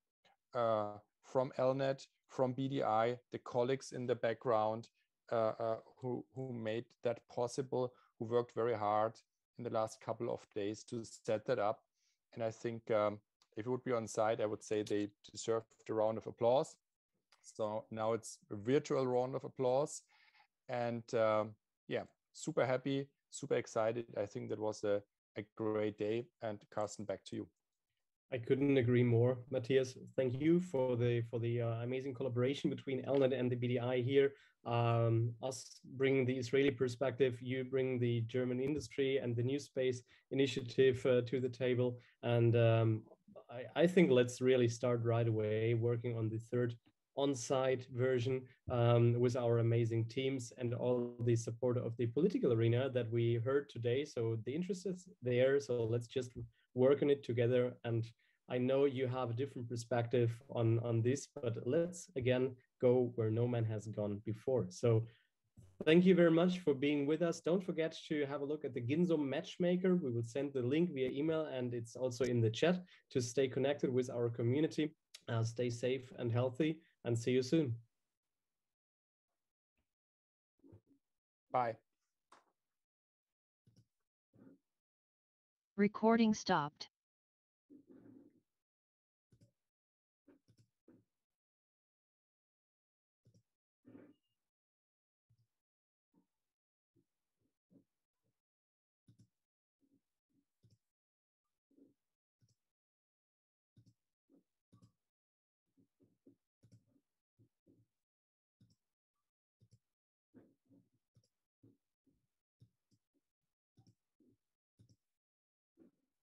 from ELNET, from BDI, the colleagues in the background who made that possible, who worked very hard in the last couple of days to set that up. And I think if it would be on site, I would say they deserved a round of applause. So now it's a virtual round of applause. And yeah, super happy, super excited. I think that was a great day. And Carsten, back to you. I couldn't agree more, Matthias. Thank you for the amazing collaboration between ELNET and the BDI here. Us bringing the Israeli perspective, you bring the German industry and the NewSpace initiative to the table. And I think let's really start right away working on the third on-site version with our amazing teams and all the support of the political arena that we heard today. So the interest is there. So let's just work on it together. And I know you have a different perspective on this, but let's again go where no man has gone before. So thank you very much for being with us. Don't forget to have a look at the Ginzo Matchmaker. We will send the link via email, and it's also in the chat to stay connected with our community. Stay safe and healthy, and see you soon. Bye. Recording stopped.